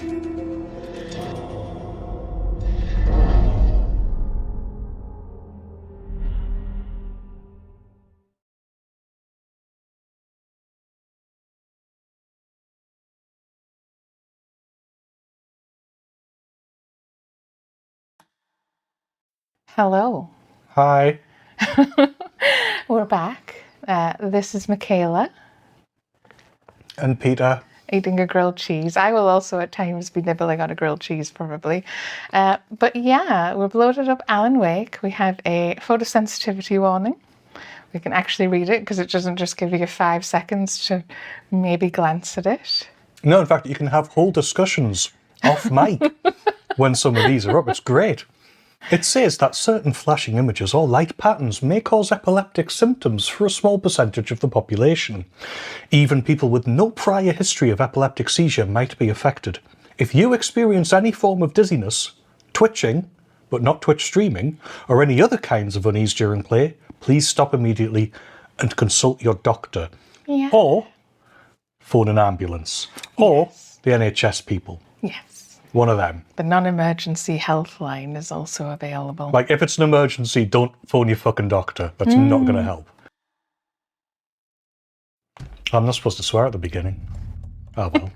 Hello. Hi. We're back. This is Michaela. And Peter. Eating a grilled cheese. I will also at times be nibbling on a grilled cheese, probably. But yeah, we've loaded up Alan Wake. We have a photosensitivity warning. We can actually read it because it doesn't just give you 5 seconds to maybe glance at it. No, in fact, you can have whole discussions off mic when some of these are up. It's great. It says that certain flashing images or light patterns may cause epileptic symptoms for a small percentage of the population. Even people with no prior history of epileptic seizure might be affected. If you experience any form of dizziness, twitching, but not Twitch streaming, or any other kinds of unease during play, please stop immediately and consult your doctor. Yeah. Or phone an ambulance. Or the NHS people. Yes. One of them. The non-emergency health line is also available. Like, if it's an emergency, don't phone your fucking doctor. That's not going to help. I'm not supposed to swear at the beginning. Oh, well.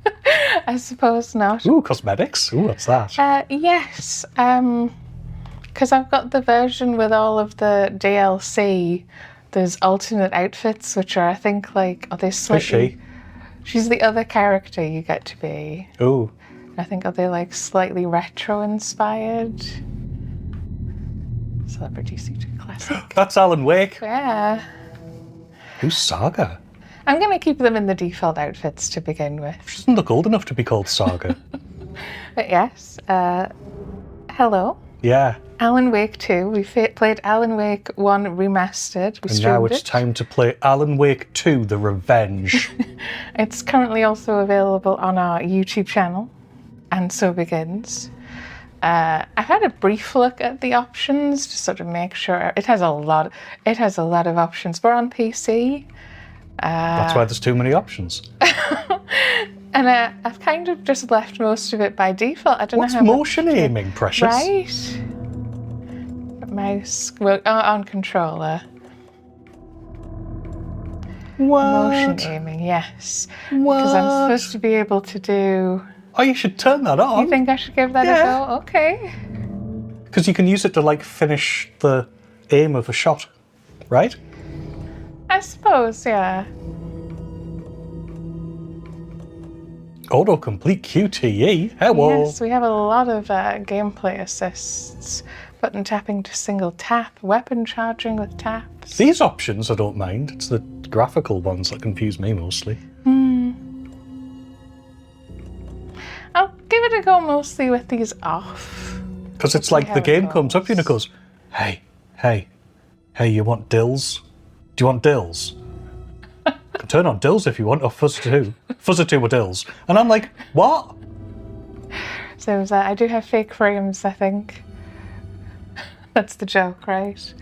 I suppose not. Ooh, cosmetics. Ooh, what's that? Yes. Because I've got the version with all of the DLC. There's alternate outfits, which are, I think, like... Are they slightly... Is she? She's the other character you get to be. Ooh. I think, are they like slightly retro-inspired? Celebrity Suit Classic. That's Alan Wake. Yeah. Who's Saga? I'm going to keep them in the default outfits to begin with. She doesn't look old enough to be called Saga. But yes, hello. Yeah. Alan Wake 2. We played Alan Wake 1 Remastered. And now it's time to play Alan Wake 2, The Revenge. It's currently also available on our YouTube channel. And so begins. I've had a brief look at the options to sort of make sure it has a lot of options. We're on PC. That's why there's too many options. And I've kind of just left most of it by default. I don't know how motion aiming, precious? Right. Mouse on controller. What? Motion aiming, yes. Because I'm supposed to be able to do... Oh, you should turn that on. You think I should give that a go? Okay. Because you can use it to, like, finish the aim of a shot, right? I suppose, yeah. Autocomplete QTE. Hello. Yes, we have a lot of gameplay assists. Button tapping to single tap, weapon charging with taps. These options I don't mind. It's the graphical ones that confuse me mostly. I'll give it a go mostly with these off. Because it's like the game comes up and it goes, hey, you want dills? Do you want dills? You can turn on dills if you want, or Fuzzer 2 or dills. And I'm like, what? So I do have fake frames, I think. That's the joke, right?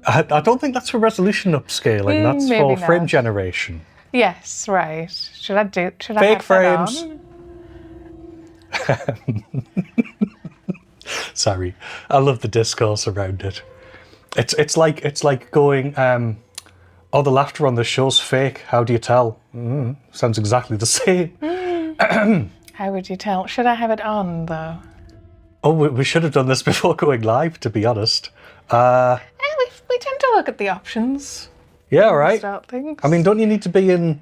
I don't think that's for resolution upscaling. That's for frame generation. Yes, right. Should I fake frames? Sorry, I love the discourse around it. It's like going, oh, the laughter on the show's fake. How do you tell? Sounds exactly the same. How would you tell? Should I have it on though? Oh, we should have done this before going live, to be honest. We tend to look at the options. Yeah, right. Start things. I mean, don't you need to be in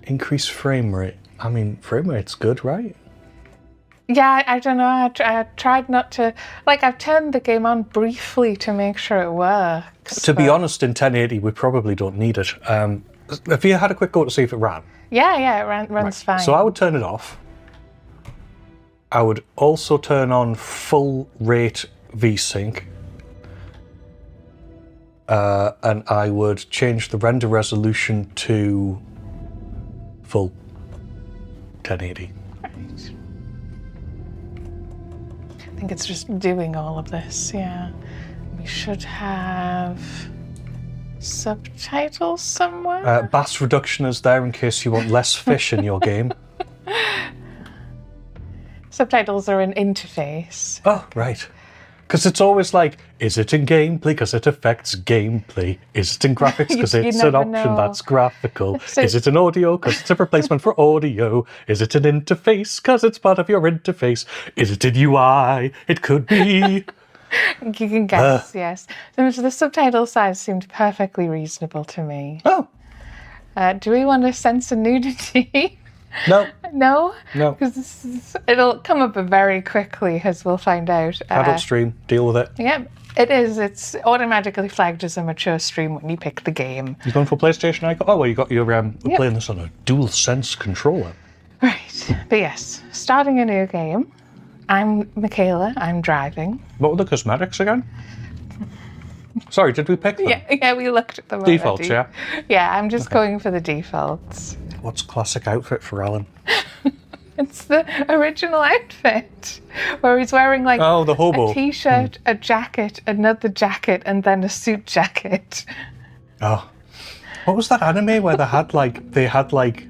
increased frame rate? I mean, frame rate's good, right? Yeah, I don't know. I tried not to... Like, I've turned the game on briefly to make sure it works. To be honest, in 1080, we probably don't need it. Have you had a quick go to see if it ran? Yeah, it runs fine. So I would turn it off. I would also turn on full rate VSync. And I would change the render resolution to full 1080. Right. I think it's just doing all of this, yeah. We should have subtitles somewhere. Bass reduction is there in case you want less fish in your game. Subtitles are an interface. Oh, right. Because it's always like, is it in gameplay because it affects gameplay? Is it in graphics because You it's an never option know. that's graphical? So- Is it in audio because it's a replacement for audio? Is it an interface because it's part of your interface? Is it in UI? It could be. You can guess, yes. The subtitle size seemed perfectly reasonable to me. Oh, Do we want to censor nudity? no. No? No. Because it'll come up very quickly, as we'll find out. Adult stream, deal with it. Yep, it is. It's automatically flagged as a mature stream when you pick the game. You going for PlayStation icon? Oh, well, you got your, we're Yep. playing this on a dual sense controller. Right, but yes, starting a new game. I'm Michaela, I'm driving. What were the cosmetics again? Sorry, did we pick them? Yeah, we looked at them Defaults, already. yeah? Yeah, I'm just going for the defaults. What's classic outfit for Alan? It's the original outfit, where he's wearing like Oh, the hobo. a t-shirt, a jacket, another jacket, and then a suit jacket. Oh. What was that anime where they had like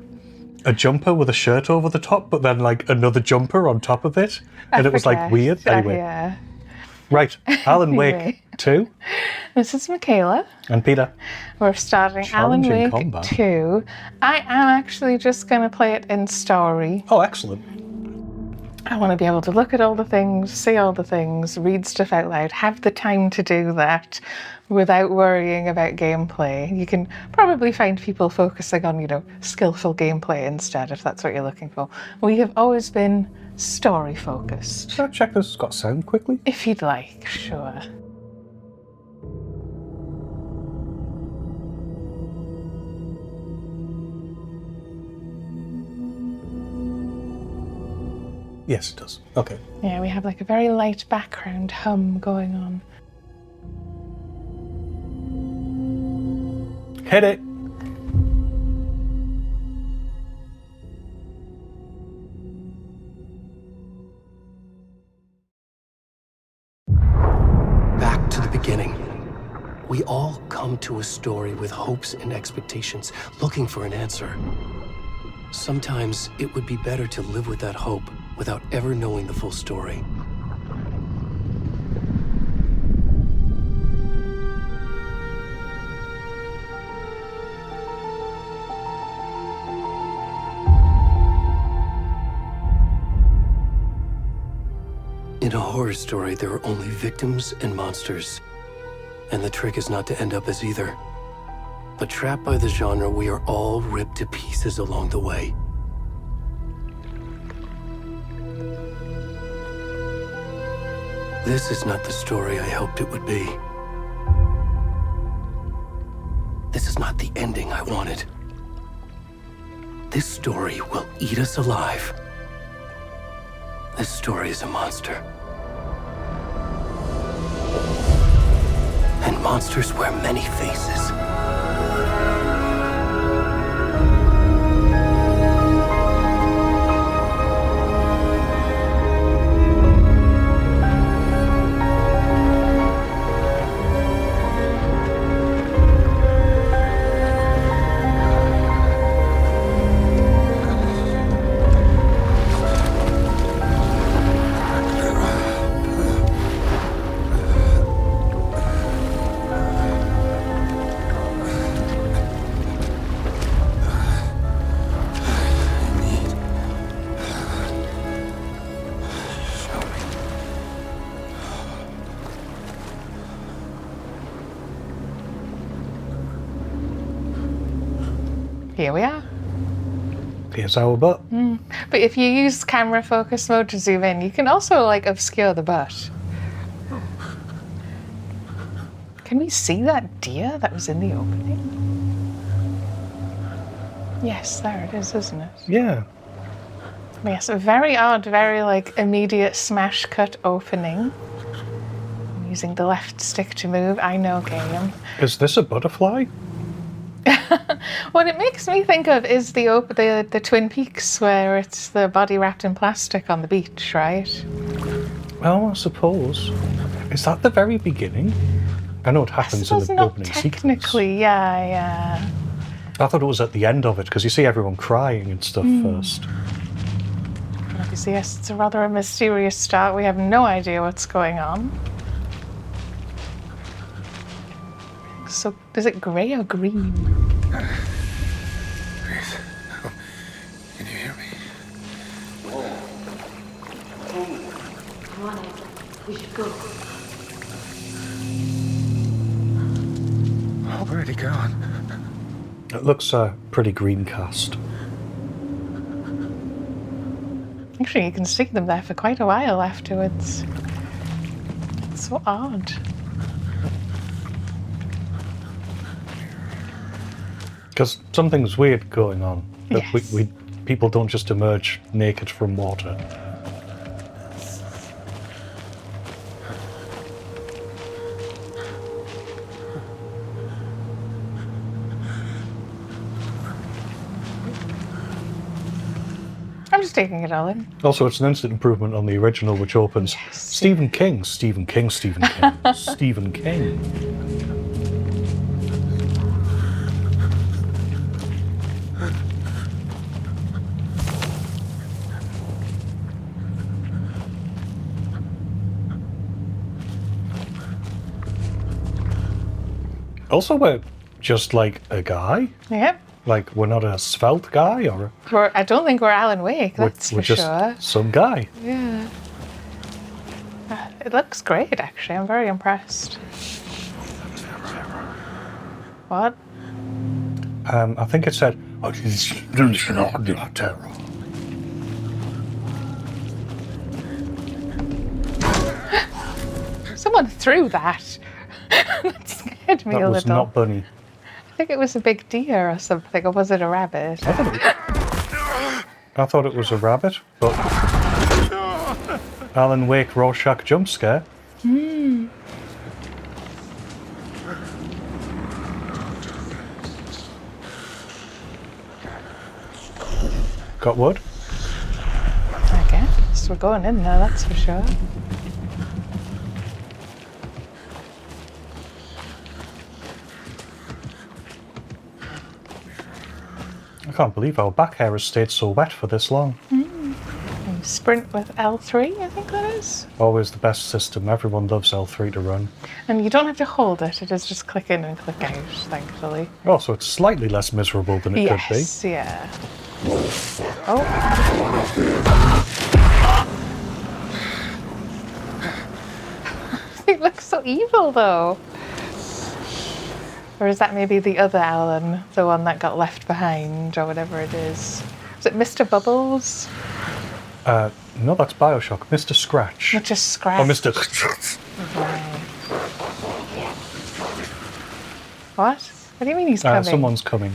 a jumper with a shirt over the top, but then like another jumper on top of it? And it was like weird. Anyway. Yeah. Right. Alan Wake Anyway. 2 This is Michaela. and Peter. We're starting Alan Challenging Wake combat. 2. I am actually just going to play it in story. Oh, excellent. I want to be able to look at all the things, see all the things, read stuff out loud, have the time to do that without worrying about gameplay. You can probably find people focusing on, skillful gameplay instead, if that's what you're looking for. We have always been story focused. Can I check this has got sound quickly? If you'd like, sure. Yes, it does. Okay. Yeah, we have like a very light background hum going on. Hit it. Back to the beginning. We all come to a story with hopes and expectations, looking for an answer. Sometimes it would be better to live with that hope without ever knowing the full story. In a horror story, there are only victims and monsters. And the trick is not to end up as either. But trapped by the genre, we are all ripped to pieces along the way. This is not the story I hoped it would be. This is not the ending I wanted. This story will eat us alive. This story is a monster. And monsters wear many faces. Here we are. Here's our butt. But if you use camera focus mode to zoom in, you can also like obscure the butt. Can we see that deer that was in the opening? Yes, there it is, isn't it? Yeah. Yes, a very odd, very like immediate smash cut opening. I'm using the left stick to move. I know game. Is this a butterfly? What it makes me think of is the Twin Peaks where it's the body wrapped in plastic on the beach, right? Well, I suppose. Is that the very beginning? I know it happens in Suppose the not opening sequence. technically, yeah. I thought it was at the end of it because you see everyone crying and stuff first. So yes, it's a rather mysterious start. We have no idea what's going on. So, is it grey or green? Please. Oh, can you hear me? Come on, Ed. We should go. Oh, where'd he gone? It looks pretty green cast. Actually, you can see them there for quite a while afterwards. It's so odd. Because something's weird going on. That Yes. people don't just emerge naked from water. I'm just taking it all in. Also, it's an instant improvement on the original, which opens Yes. Stephen King, Stephen King, Stephen King, Stephen King. Also, we're just like a guy. Yep. Like, we're not a svelte guy, or I don't think we're Alan Wake, that's we're for just sure. some guy. Yeah. It looks great, actually. I'm very impressed. What? I think it said, terror. Someone threw that. That scared me That a was little. not Bunny. I think it was a big deer or something, or was it a rabbit? I thought it was a rabbit, but Alan Wake Rorschach jump scare. Got wood? I guess. We're going in there, that's for sure. I can't believe our back hair has stayed so wet for this long. Sprint with L3, I think that is. Always the best system. Everyone loves L3 to run. And you don't have to hold it, it is just click in and click out, thankfully. Oh, so it's slightly less miserable than it could be. Yes, yeah. Oh. He looks so evil, though. Or is that maybe the other Alan, the one that got left behind, or whatever it is? Is it Mr. Bubbles? No, that's Bioshock. Mr. Scratch. Not just Scratch. Or Mr. Right. What? What do you mean he's coming? Someone's coming.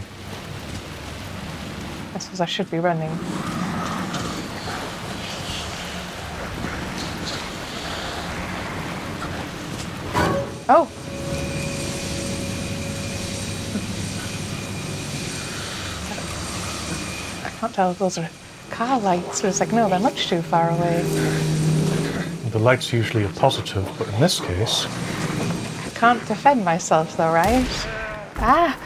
I suppose I should be running. Oh. I can't tell if those are car lights, but it's like, no, they're much too far away. The lights usually are positive, but in this case, I can't defend myself though, right? Ah!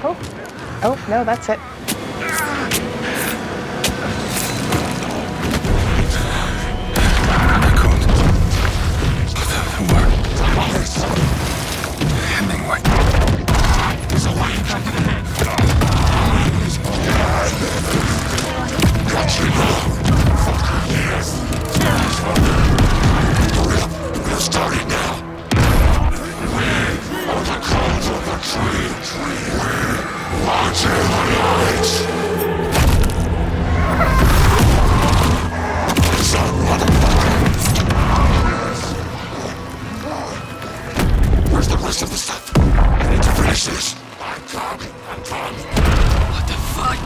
Oh. Oh, no, that's it. I couldn't. Hemingway. Where's the rest of the stuff? I need to finish this. I'm done. What the fuck?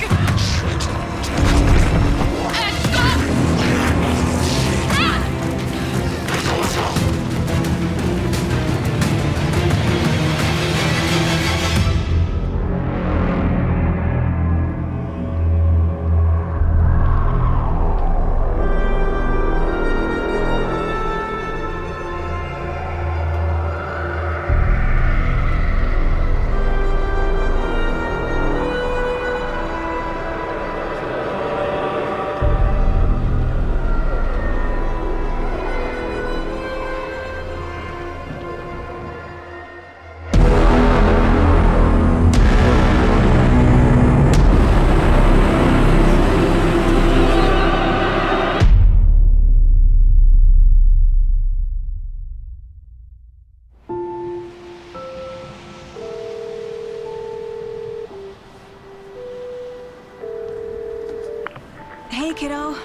Hey, kiddo.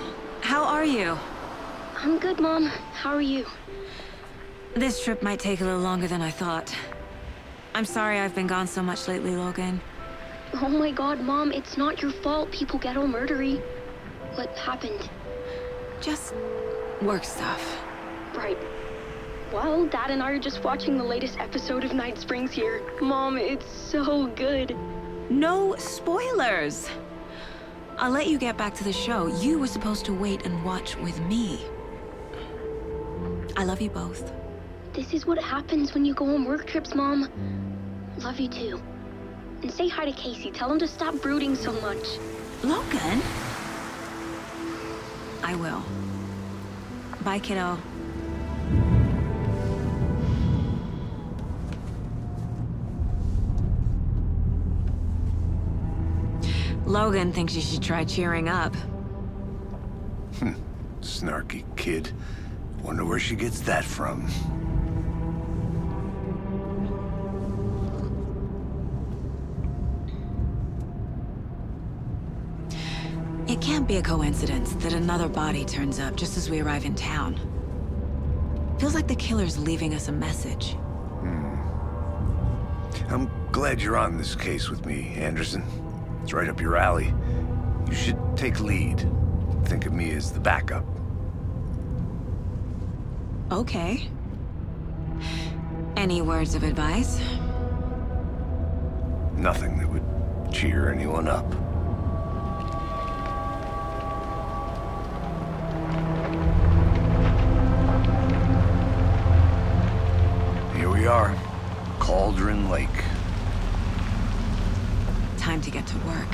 How are you? I'm good, Mom. How are you? This trip might take a little longer than I thought. I'm sorry I've been gone so much lately, Logan. Oh my god, Mom, it's not your fault people get all murdery. What happened? Just work stuff. Right. Well, Dad and I are just watching the latest episode of Night Springs here. Mom, it's so good. No spoilers! I'll let you get back to the show. You were supposed to wait and watch with me. I love you both. This is what happens when you go on work trips, Mom. Love you too. And say hi to Casey. Tell him to stop brooding so much. Logan? I will. Bye, kiddo. Logan thinks you should try cheering up. Snarky kid. Wonder where she gets that from. It can't be a coincidence that another body turns up just as we arrive in town. Feels like the killer's leaving us a message. I'm glad you're on this case with me, Anderson. It's right up your alley. You should take lead. Think of me as the backup. Okay. Any words of advice? Nothing that would cheer anyone up. Here we are. Cauldron Lake. Time to get to work.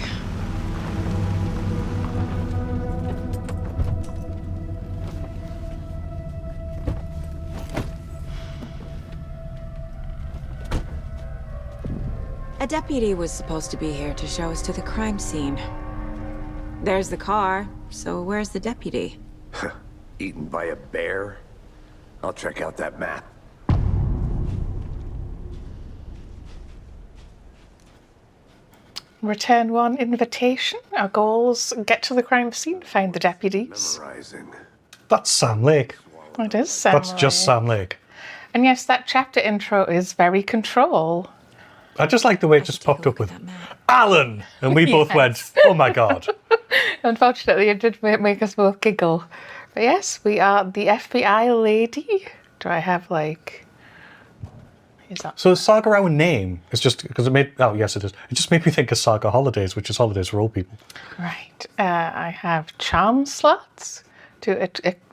A deputy was supposed to be here to show us to the crime scene. There's the car, so where's the deputy? Eaten by a bear? I'll check out that map. Return one invitation. Our goals: get to the crime scene, find the deputies. Memorizing. That's Sam Lake. It is Sam That's just Lake. Sam Lake. And yes, that chapter intro is very Control. I just like the way it just Take a popped up look with at that map. Alan, and we both went, "Oh my god!" Unfortunately, it did make us both giggle. But yes, we are the FBI lady. Do I have like... Is that... So is Saga our name? It's just because it made. Oh yes, it is. It just made me think of Saga Holidays, which is holidays for old people. Right. I have charm slots to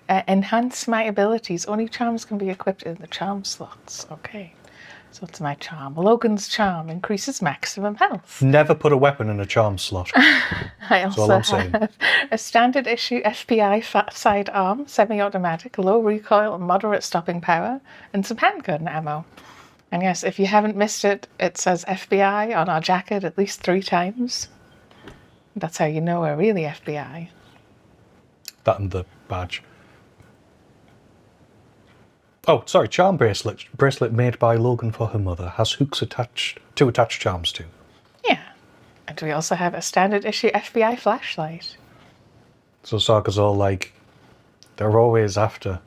enhance my abilities. Only charms can be equipped in the charm slots. Okay. So it's my charm. Logan's charm increases maximum health. Never put a weapon in a charm slot. I all also I'm saying. have a standard issue FBI sidearm, semi-automatic, low recoil, moderate stopping power, and some handgun ammo. And yes, if you haven't missed it, it says FBI on our jacket at least 3 times. That's how you know we're really FBI. That and the badge. Oh, sorry, charm bracelet. Bracelet made by Logan for her mother. Has hooks attached to attach charms to. Yeah. And we also have a standard issue FBI flashlight. So Saga's all like, they're always after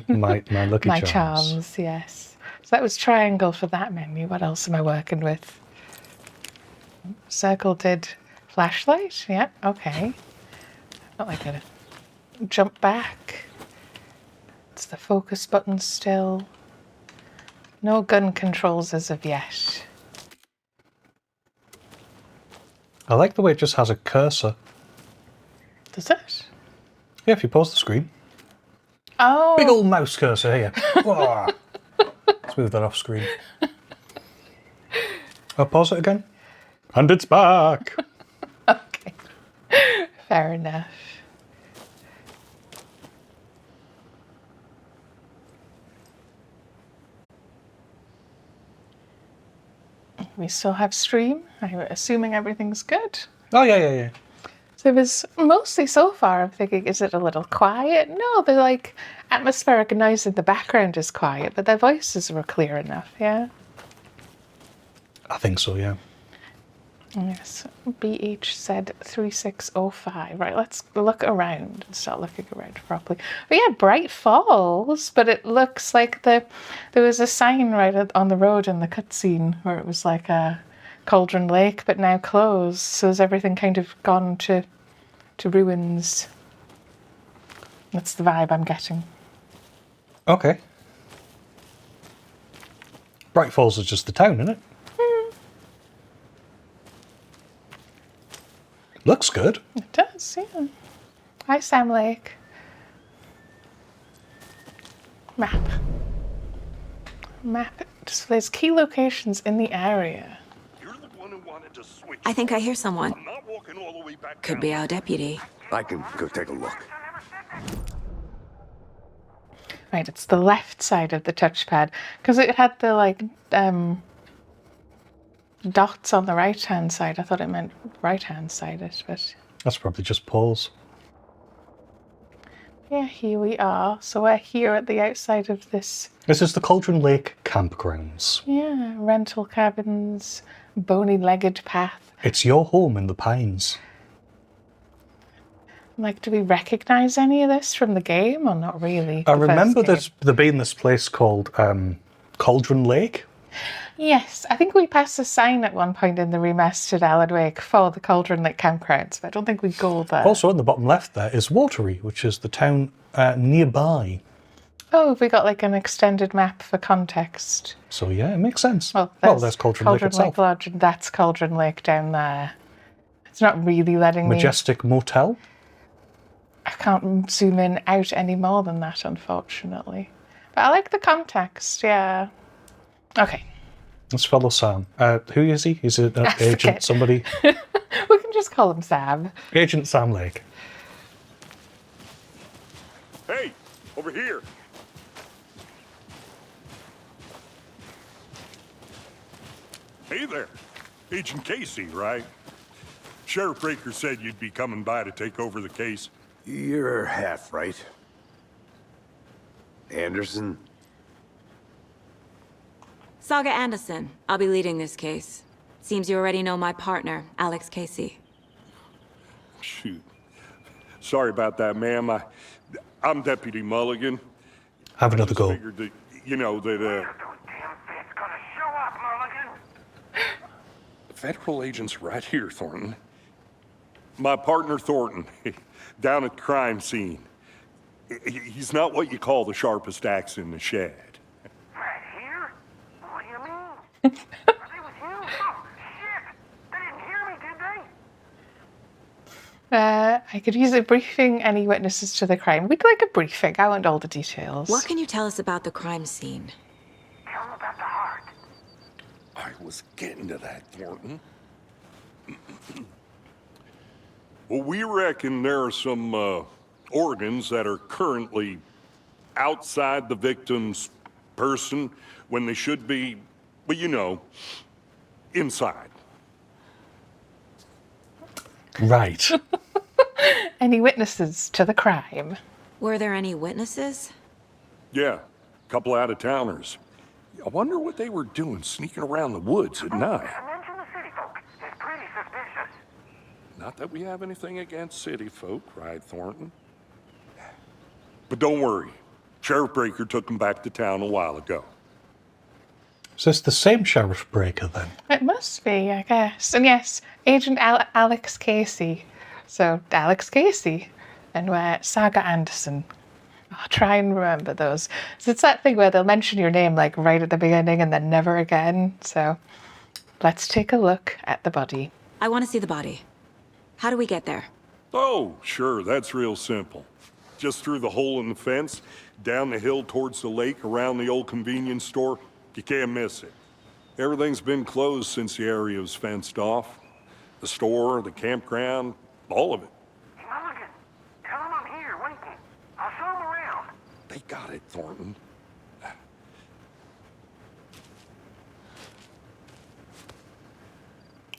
my lucky My charms. charms, yes. So that was triangle for that menu. What else am I working with? Circle did flashlight. Yeah, okay. Not like a jump back. It's the focus button still. No gun controls as of yet. I like the way it just has a cursor. Does it? Yeah, if you pause the screen. Oh, Big old mouse cursor here. Wah. Let's move that off screen. I'll pause it again. And it's back. okay. Fair enough. We still have stream. I'm assuming everything's good. Oh, yeah. So it was mostly so far, I'm thinking, is it a little quiet? No, the like atmospheric noise in the background is quiet, but their voices were clear enough, yeah? I think so, yeah. Yes, BH said 3605. Right, let's look around and start looking around properly. But yeah, Bright Falls, but it looks like there was a sign on the road in the cutscene where it was like a Cauldron Lake, but now closed. So has everything kind of gone to ruins? That's the vibe I'm getting. Okay. Bright Falls is just the town, isn't it? Looks good. It does, yeah. Hi, Sam Lake. Map displays key locations in the area. You're the one who wanted to switch. I think I hear someone. I'm not walking all the way back Could down. be our deputy. I can go take a look. Right, it's the left side of the touchpad because it had the like dots on the right hand side. I thought it meant right hand side it, but That's probably just Paul's. yeah, here we are. So we're here at the outside of this, This is the Cauldron Lake campgrounds. yeah, rental cabins, bony-legged path. It's your home in the Pines. Like, do we recognise any of this from the game or not really? I The first remember game? there being this place called Cauldron Lake. Yes, I think we passed a sign at one point in the remastered Alan Wake for the Cauldron Lake campgrounds, but I don't think we go there. Also, in the bottom left there is Watery, which is the town nearby. Oh, have we got like an extended map for context? So yeah, it makes sense. Well, there's Cauldron Lake itself. Lodge, and that's Cauldron Lake down there. It's not really letting me... Majestic Motel. I can't zoom in out any more than that, unfortunately. But I like the context, yeah. Okay. Let's follow Sam. Who is he? Is it forget. Agent somebody? We can just call him Sam. Agent Sam Lake. Hey, over here. Hey there. Agent Casey, right? Sheriff Breaker said you'd be coming by to take over the case. You're half right. Anderson? Saga Anderson. I'll be leading this case. Seems you already know my partner, Alex Casey. Shoot. Sorry about that, ma'am. I'm Deputy Mulligan. Have another go. Figured that, you know, that, Federal agent's right here, Thornton. My partner, Thornton, down at the crime scene. He's not what you call the sharpest axe in the shed. Right here? What do you mean? Are they with you? Oh, shit! They didn't hear me, did they? I could use a briefing any witnesses to the crime. We'd like a briefing. I want all the details. What can you tell us about the crime scene? Tell them about the heart. I was getting to that, Thornton. Well, we reckon there are some organs that are currently outside the victim's person when they should be, well, you know, inside. Right. Any witnesses to the crime? Were there any witnesses? Yeah, a couple out-of-towners. I wonder what they were doing sneaking around the woods at night. Mention the city folk. It's pretty suspicious. Not that we have anything against city folk, right, Thornton? But don't worry. Sheriff Breaker took them back to town a while ago. Is this the same Sheriff Breaker then? It must be, I guess. And yes, Agent Alex Casey. So, Alex Casey. And we're Saga Anderson. I'll try and remember those. So it's that thing where they'll mention your name like right at the beginning and then never again. So let's take a look at the body. I want to see the body. How do we get there? Oh, sure, that's real simple. Just through the hole in the fence, down the hill towards the lake, around the old convenience store. You can't miss it. Everything's been closed since the area was fenced off. The store, the campground, all of it. Mulligan, tell them I'm here waiting. I'll show them around. They got it, Thornton.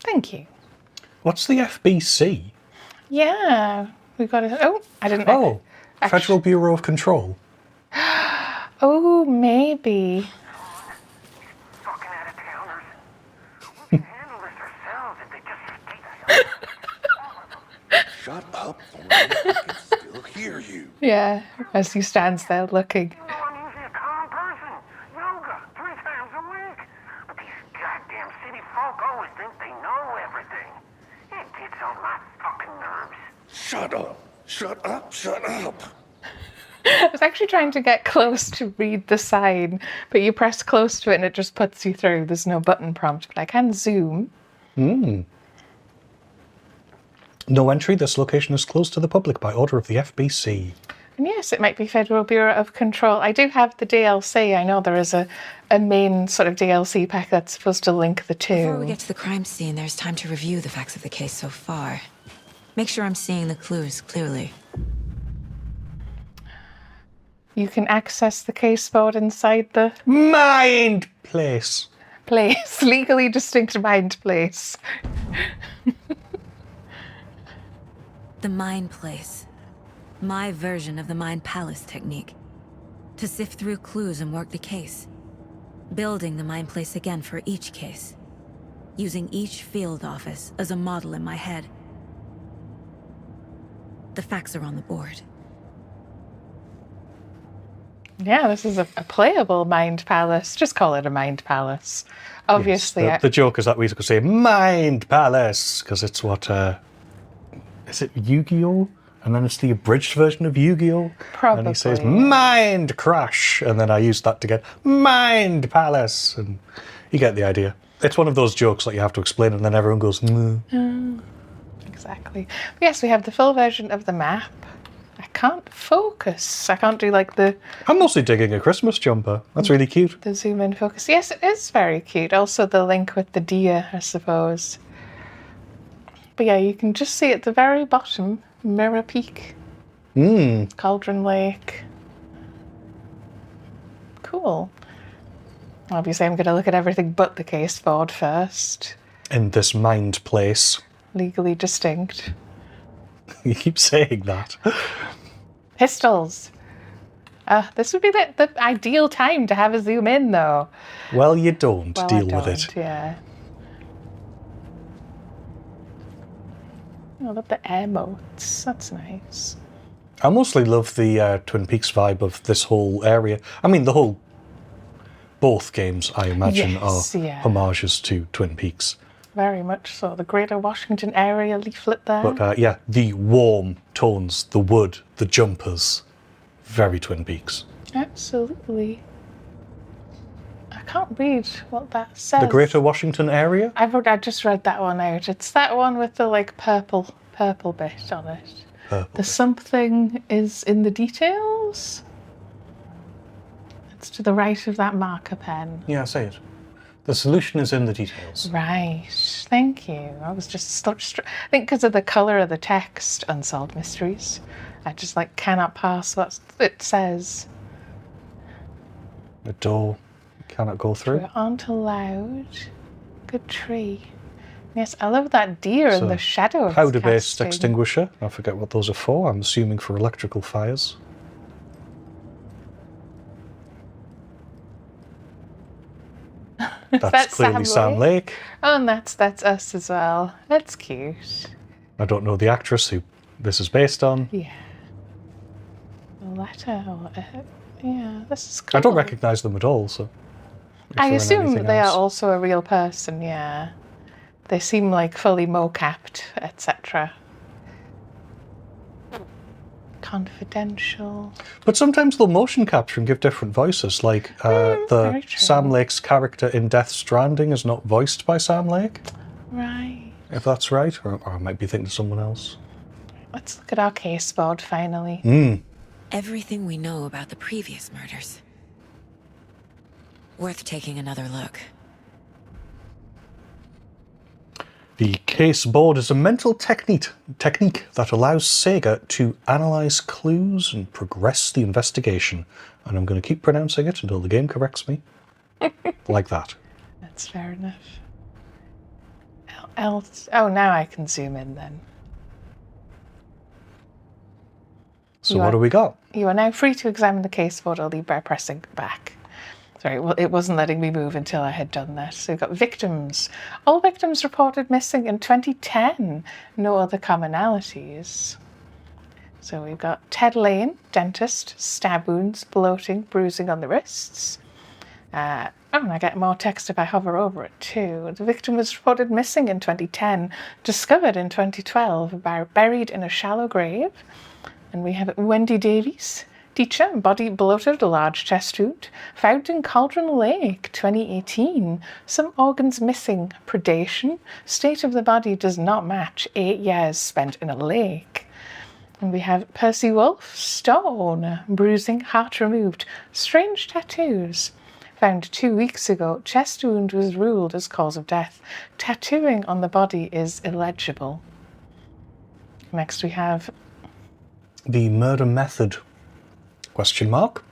Thank you. What's the FBC? Yeah, we got it. Oh, I didn't. Oh, Federal Bureau of Control. Oh, maybe. Fucking out-of-towners. We can handle this ourselves if they just shut up, Thornton. I can still hear you. Yeah, as he stands there looking. You know, I'm usually a calm person. Yoga 3 times a week. But these goddamn city folk always think they know everything. It gets on my fucking nerves. Shut up. Shut up. Shut up. I was actually trying to get close to read the sign, but you press close to it and it just puts you through. There's no button prompt, but I can zoom. No entry. This location is closed to the public by order of the FBC. And yes, it might be Federal Bureau of Control. I do have the DLC. I know there is a main sort of DLC pack that's supposed to link the two. Before we get to the crime scene, there's time to review the facts of the case so far. Make sure I'm seeing the clues clearly. You can access the case board inside the Mind place. place, legally distinct mind place. The Mind Place. My version of the Mind Palace technique. To sift through clues and work the case. Building the Mind Place again for each case. Using each field office as a model in my head. The facts are on the board. Yeah, this is a playable mind palace. Just call it a mind palace. Obviously, Yes, the joke is that we could say Mind Palace because it's what is it Yu-Gi-Oh? And then it's the abridged version of Yu-Gi-Oh. Probably. And he says Mind Crash, and then I used that to get Mind Palace, and you get the idea. It's one of those jokes that you have to explain, and then everyone goes. Exactly. Yes, we have the full version of the map. I can't focus. I can't do like the I'm mostly digging a Christmas jumper. That's really cute. zoom in focus. Yes, it is very cute. Also the link with the deer, I suppose. But yeah, you can just see at the very bottom, Mirror Peak. Cauldron Lake. Cool. Obviously I'm going to look at everything but the case board first. In this mind place. Legally distinct. You keep saying that. Pistols. This would be the ideal time to have a zoom in, though. Well, you don't Well, deal I with it. don't, yeah. I love the air moats. That's nice. I mostly love the Twin Peaks vibe of this whole area. I mean, both games, I imagine, Yes, are yeah. homages to Twin Peaks. Very much so. The Greater Washington Area leaflet there. But yeah, the warm tones, the wood, the jumpers, very Twin Peaks. Absolutely. I can't read what that says. The Greater Washington Area? I just read that one out. It's that one with the like purple bit on it. The something is in the details. It's to the right of that marker pen. Yeah, say it. The solution is in the details. Right. Thank you. I was just I think because of the colour of the text, Unsolved Mysteries, I just like cannot pass what it says. A door cannot go through. We aren't allowed. Good tree. Yes, I love that deer in the shadow of Powder-based casting. extinguisher. I forget what those are for. I'm assuming for electrical fires. That's that clearly Sam Lake. Oh, and that's us as well. That's cute. I don't know the actress who this is based on. Yeah. A letter or yeah, this is cool. I don't recognise them at all, so. if I they're in assume anything they are else. also a real person, yeah. They seem like fully mocapped, etc. Confidential. But sometimes they'll motion capture and give different voices, like the very true. Sam Lake's character in Death Stranding is not voiced by Sam Lake, Right. if that's right, or I might be thinking of someone else. Let's look at our case board finally. Everything we know about the previous murders. Worth taking another look. The case board is a mental technique that allows Saga to analyse clues and progress the investigation. And I'm going to keep pronouncing it until the game corrects me. Like that. That's fair enough. Oh, now I can zoom in then. So what do we got? You are now free to examine the case board only by pressing back. Sorry, well, it wasn't letting me move until I had done that. So we've got victims. All victims reported missing in 2010. No other commonalities. So we've got Ted Lane, dentist, stab wounds, bloating, bruising on the wrists. And I get more text if I hover over it too. The victim was reported missing in 2010, discovered in 2012, buried in a shallow grave. And we have Wendy Davies, teacher, body bloated, large chest wound, found in Cauldron Lake, 2018. Some organs missing, predation. State of the body does not match 8 years spent in a lake. And we have Percy Wolf, stone, bruising, heart removed, strange tattoos. Found 2 weeks ago, chest wound was ruled as cause of death. Tattooing on the body is illegible. Next we have The murder method? Question mark.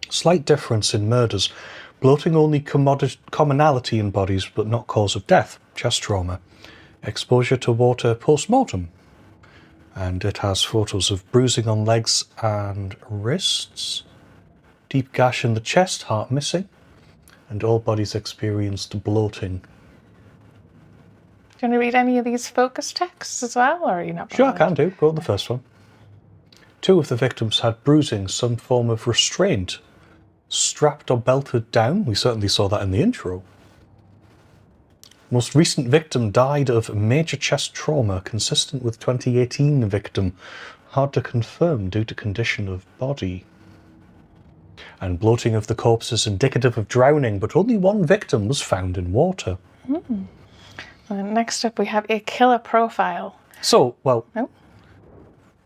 Slight difference in murders. Bloating only commonality in bodies, but not cause of death. Chest trauma. Exposure to water post-mortem. And it has photos of bruising on legs and wrists. Deep gash in the chest, heart missing. And all bodies experienced bloating. Do you want to read any of these focus texts as well, or are you not Sure, I bothered? can do. Go on the first one. 2 of the victims had bruising, some form of restraint. Strapped or belted down. We certainly saw that in the intro. Most recent victim died of major chest trauma, consistent with 2018 victim. Hard to confirm due to condition of body. And bloating of the corpse is indicative of drowning, but only 1 victim was found in water. And next up we have a killer profile. So, well... Oh.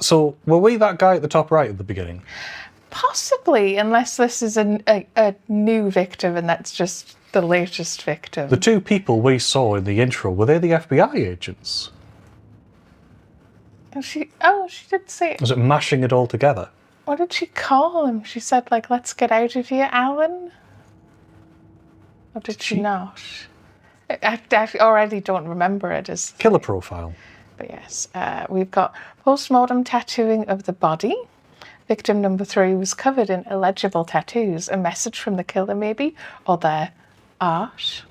So, were we that guy at the top right at the beginning? Possibly, unless this is a new victim and that's just the latest victim. The 2 people we saw in the intro, were they the FBI agents? And she did say, Was it mashing it all together? what did she call him? She said, like, let's get out of here, Alan? Or did she not? I already don't remember it as... Killer profile. But yes, we've got post-mortem tattooing of the body. Victim number 3 was covered in illegible tattoos. A message from the killer, maybe, or their art.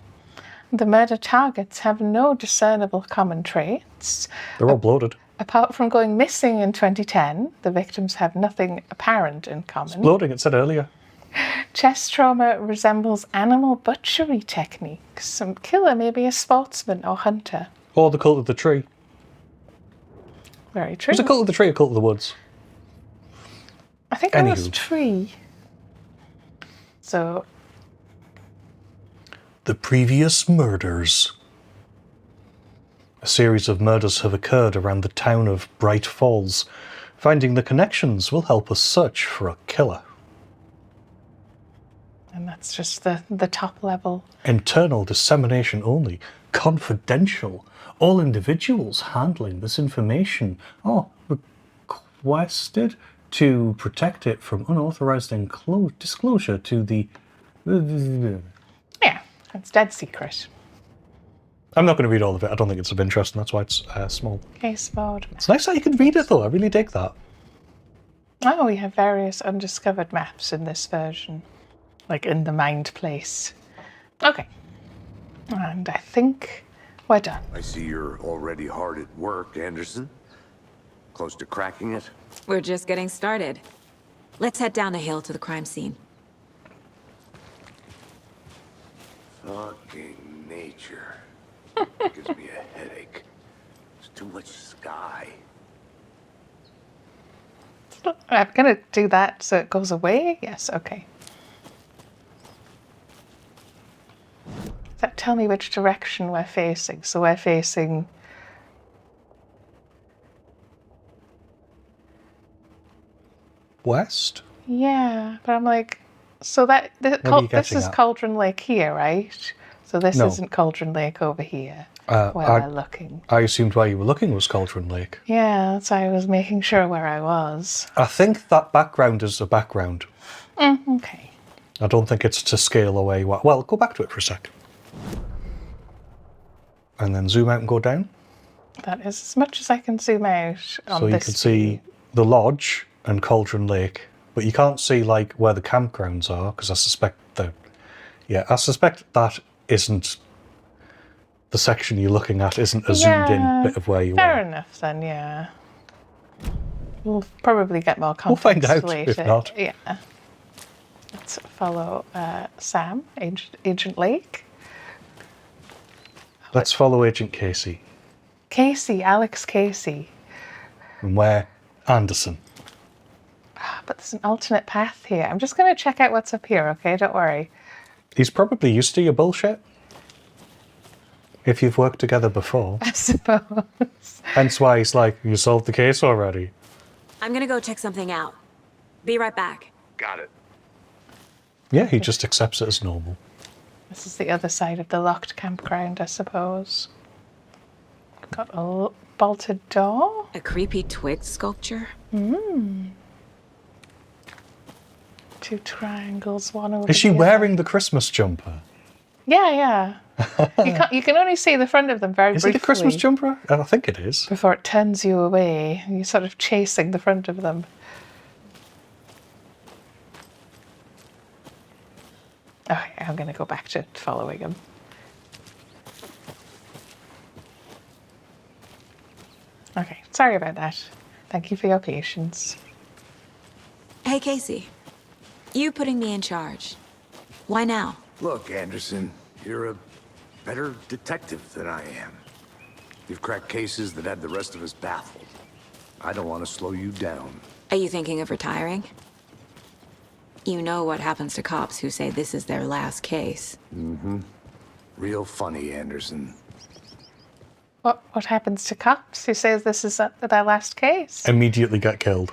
The murder targets have no discernible common traits. They're all bloated. Apart from going missing in 2010, the victims have nothing apparent in common. Bloating, it said earlier. Chest trauma resembles animal butchery techniques. Some killer may be a sportsman or hunter. Or the cult of the tree. Very true. Was it cult of the tree or cult of the woods? I think it was Anywho. tree. So, The previous murders. A series of murders have occurred around the town of Bright Falls. Finding the connections will help us search for a killer. and that's just the top level. Internal dissemination only. Confidential. All individuals handling this information are requested to protect it from unauthorized disclosure to the... Yeah, it's dead secret. I'm not going to read all of it. I don't think it's of interest, and that's why it's small. Case board. It's nice that you can read it, though. I really dig that. Oh, we have various undiscovered maps in this version. Like in the Mind Place. Okay. And I think we're done. I see you're already hard at work, Anderson. Close to cracking it? We're just getting started. Let's head down the hill to the crime scene. Fucking nature. Gives me a headache. There's too much sky. I'm going to do that so it goes away. Yes, okay. Does that tell me which direction we're facing? So we're facing... West? Yeah, but I'm like... So that this are you is getting at? Cauldron Lake here, right? So this No. isn't Cauldron Lake over here, where we're looking. I assumed where you were looking was Cauldron Lake. Yeah, that's why I was making sure where I was. I think that background is a background. Okay. I don't think it's to scale away. Well, go back to it for a sec. And then zoom out and go down. That is as much as I can zoom out on So you this can see the lodge and Cauldron Lake, but you can't see like where the campgrounds are because I suspect they're Yeah, I suspect that isn't the section you're looking at, isn't a zoomed-in bit of where you Fair are. enough then, yeah. We'll probably get more We'll context find out, later. if not. Yeah. Let's follow Sam, Agent Lake. Let's follow Agent Casey. Casey, Alex Casey. And where Anderson. But there's an alternate path here. I'm just going to check out what's up here, okay? Don't worry. He's probably used to your bullshit. If you've worked together before. I suppose. Hence why he's like, you solved the case already. I'm gonna go check something out. Be right back. Got it. Yeah, he just accepts it as normal. This is the other side of the locked campground, I suppose. Got a bolted door. A creepy twig sculpture? Two triangles, one over Is she the other. wearing the Christmas jumper? Yeah. You can only see the front of them very Is briefly. it a Christmas jumper? I think it is. Before it turns you away. You're sort of chasing the front of them. Okay, I'm going to go back to following him. Okay, sorry about that. Thank you for your patience. Hey, Casey. You putting me in charge. Why now? Look, Anderson, you're a better detective than I am. You've cracked cases that had the rest of us baffled. I don't want to slow you down. Are you thinking of retiring? You know what happens to cops who say this is their last case. Real funny, Anderson. What happens to cops who says this is their last case? Immediately get killed.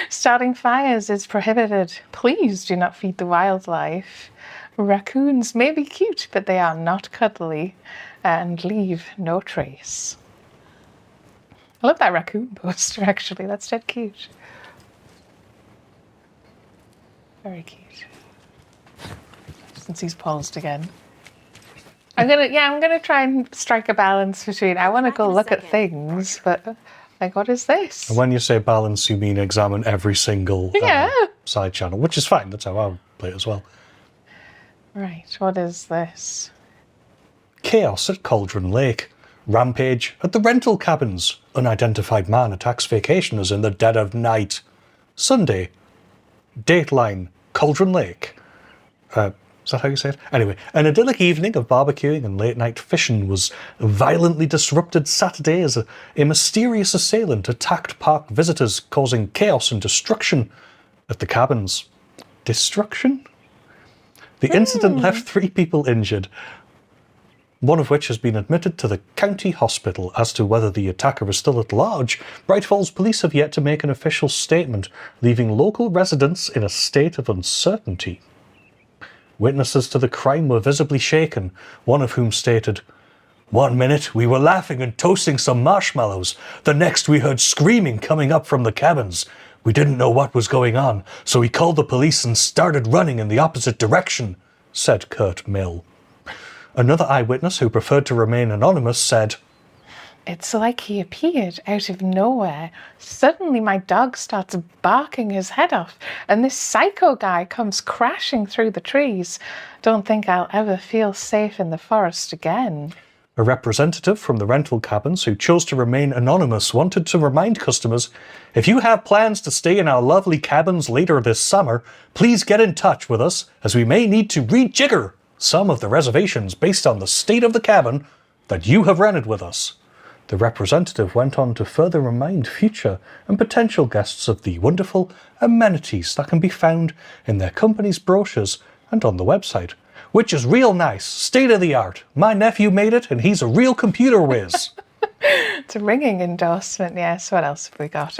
Starting fires is prohibited. Please do not feed the wildlife. Raccoons may be cute, but they are not cuddly and leave no trace. I love that raccoon poster, actually. That's dead cute. Very cute. Since he's paused again. I'm gonna try and strike a balance between I want to go look at things, but like, what is this? And when you say balance, you mean examine every single side channel, which is fine. That's how I would play it as well. Right, what is this? Chaos at Cauldron Lake. Rampage at the rental cabins. Unidentified man attacks vacationers in the dead of night. Sunday. Dateline. Cauldron Lake. Is that how you say it? Anyway, an idyllic evening of barbecuing and late-night fishing was violently disrupted Saturday as a mysterious assailant attacked park visitors, causing chaos and destruction at the cabins. Destruction? The incident left 3 people injured, one of which has been admitted to the county hospital. As to whether the attacker is still at large, Bright Falls police have yet to make an official statement, leaving local residents in a state of uncertainty. Witnesses to the crime were visibly shaken, one of whom stated, "One minute we were laughing and toasting some marshmallows. The next we heard screaming coming up from the cabins. We didn't know what was going on, so we called the police and started running in the opposite direction," said Kurt Mill. Another eyewitness, who preferred to remain anonymous, said, It's like he appeared out of nowhere. Suddenly my dog starts barking his head off, and this psycho guy comes crashing through the trees. Don't think I'll ever feel safe in the forest again. A representative from the rental cabins, who chose to remain anonymous, wanted to remind customers, if you have plans to stay in our lovely cabins later this summer, please get in touch with us, as we may need to rejigger some of the reservations based on the state of the cabin that you have rented with us. The representative went on to further remind future and potential guests of the wonderful amenities that can be found in their company's brochures and on the website, which is real nice, state-of-the-art. My nephew made it, and he's a real computer whiz. It's a ringing endorsement, yes. What else have we got?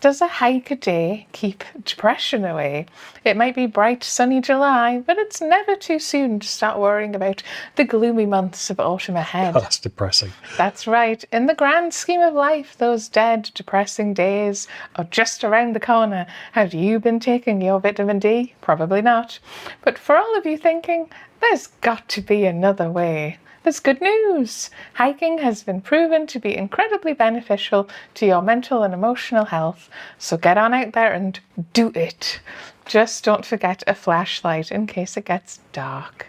Does a hike a day keep depression away? It might be bright, sunny July, but it's never too soon to start worrying about the gloomy months of autumn ahead. Oh, that's depressing. That's right. In the grand scheme of life, those dead, depressing days are just around the corner. Have you been taking your vitamin D? Probably not. But for all of you thinking, There's got to be another way. There's good news. Hiking has been proven to be incredibly beneficial to your mental and emotional health, so get on out there and do it. Just don't forget a flashlight in case it gets dark.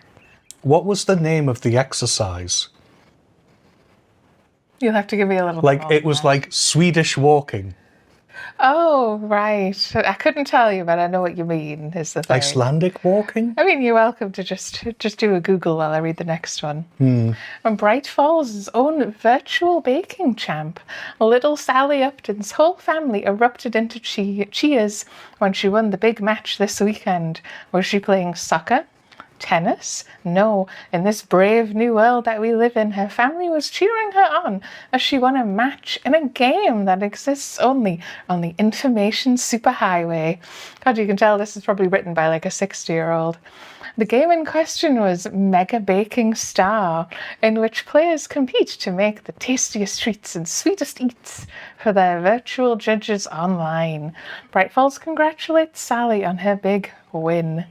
What was the name of the exercise? You'll have to give me a little Like, more it than was that. like Swedish walking. Oh, right. I couldn't tell you, but I know what you mean, is the thing. Icelandic walking? I mean, you're welcome to just do a Google while I read the next one. And Bright Falls' own virtual baking champ, little Sally Upton's whole family erupted into cheers when she won the big match this weekend. Was she playing soccer? Tennis? No, in this brave new world that we live in, her family was cheering her on as she won a match in a game that exists only on the information superhighway. God, you can tell this is probably written by like a 60-year-old. The game in question was Mega Baking Star, in which players compete to make the tastiest treats and sweetest eats for their virtual judges online. Bright Falls congratulates Sally on her big win.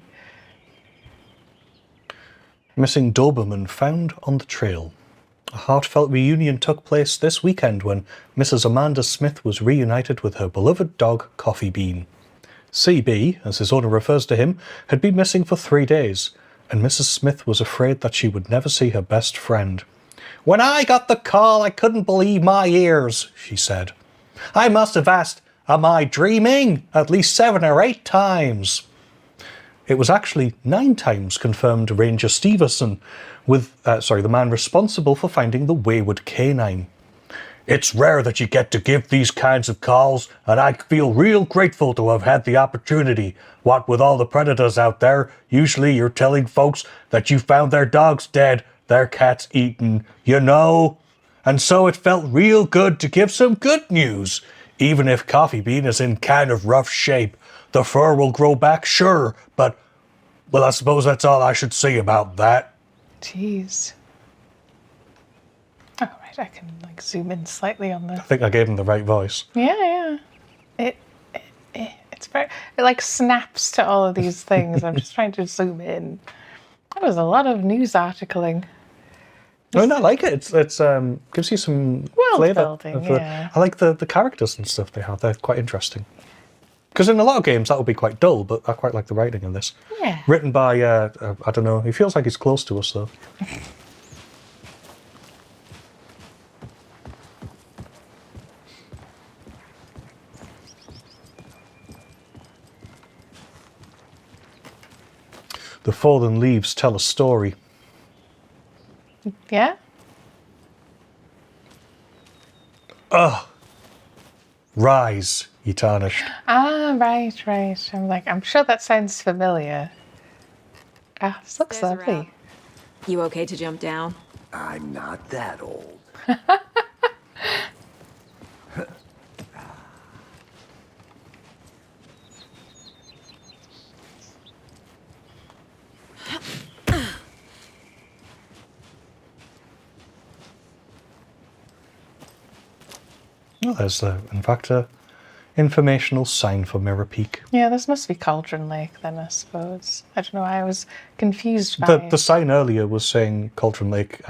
Missing Doberman found on the trail. A heartfelt reunion took place this weekend when Mrs. Amanda Smith was reunited with her beloved dog, Coffee Bean. CB, as his owner refers to him, had been missing for 3 days, and Mrs. Smith was afraid that she would never see her best friend. "When I got the call, I couldn't believe my ears," she said. "I must have asked, 'Am I dreaming?' at least 7 or 8 times. It was actually 9 times, confirmed Ranger Stevenson, with the man responsible for finding the wayward canine. "It's rare that you get to give these kinds of calls, and I feel real grateful to have had the opportunity. What with all the predators out there, usually you're telling folks that you found their dogs dead, their cats eaten, you know. And so it felt real good to give some good news. Even if Coffee Bean is in kind of rough shape, the fur will grow back, sure, but, well, I suppose that's all I should say about that." Jeez. All right, I can like zoom in slightly on I the. think I gave him the right voice. Yeah. It's very. It like snaps to all of these things. I'm just trying to zoom in. That was a lot of news articling. No, I like it. It's gives you some World flavour. building, yeah. I like the characters and stuff they have. They're quite interesting. Because in a lot of games that would be quite dull, but I quite like the writing in this. Yeah. Written by I don't know. He feels like he's close to us though. The fallen leaves tell a story. Yeah. Rise, ye tarnished. Ah, right. I'm sure that sounds familiar. Ah, this looks Stairs are lovely. out. You okay to jump down? I'm not that old. Well, there's in fact a informational sign for Mirror Peak. Yeah, this must be Cauldron Lake then, I suppose. I don't know why I was confused by it. The sign earlier was saying Cauldron Lake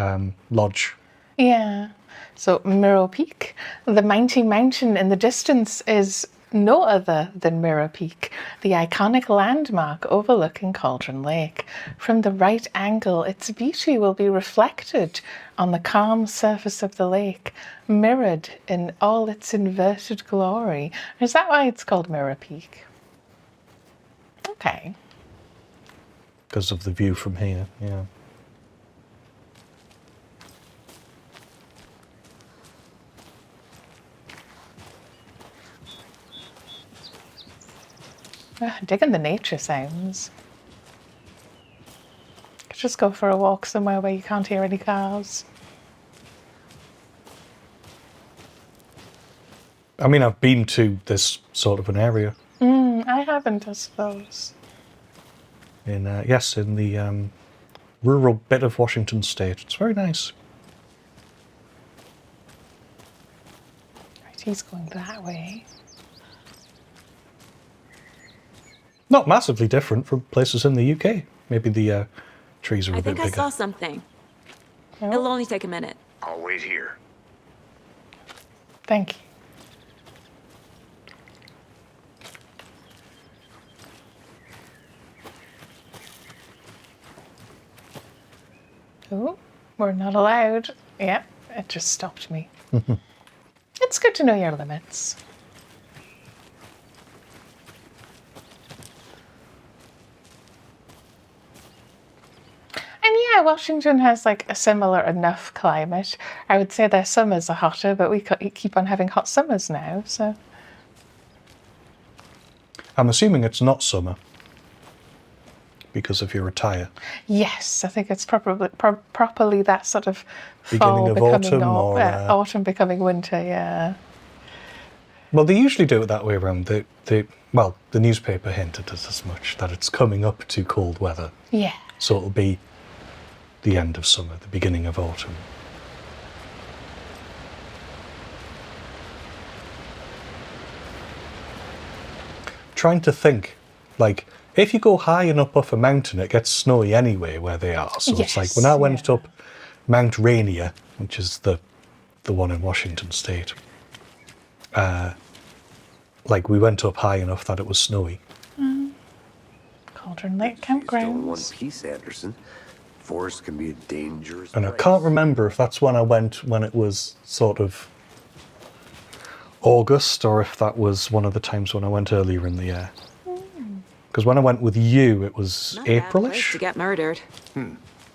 Lodge. Yeah. So Mirror Peak, the mighty mountain in the distance, is no other than Mirror Peak, the iconic landmark overlooking Cauldron Lake. From the right angle, its beauty will be reflected on the calm surface of the lake, mirrored in all its inverted glory. Is that why it's called Mirror Peak? Okay. Because of the view from here, yeah. Digging the nature sounds. Could just go for a walk somewhere where you can't hear any cars. I mean, I've been to this sort of an area. I haven't, I suppose. In the rural bit of Washington State. It's very nice. Right, he's going that way. Not massively different from places in the UK. Maybe the trees are a I bit think I bigger. saw something. It'll only take a minute. I'll wait here. Thank you. Oh, we're not allowed. Yep, it just stopped me. It's good to know your limits. And yeah, Washington has like a similar enough climate. I would say their summers are hotter, but we keep on having hot summers now, so. I'm assuming it's not summer because of your attire. Yes, I think it's probably properly that sort of Beginning fall of becoming autumn or, autumn becoming winter. Yeah. Well, they usually do it that way around. The newspaper hinted us as much, that it's coming up to cold weather. Yeah. So it'll be the end of summer, the beginning of autumn. Trying to think, like, if you go high enough up a mountain, it gets snowy anyway where they are. So it's like, when I went up Mount Rainier, which is the one in Washington State, like, we went up high enough that it was snowy. Cauldron Lake Still in one campgrounds. piece, Anderson. Forest can be a dangerous And I place. can't remember if that's when I went when it was sort of August, or if that was one of the times when I went earlier in the year. Because when I went with you, it was Not a bad place Aprilish. to get murdered.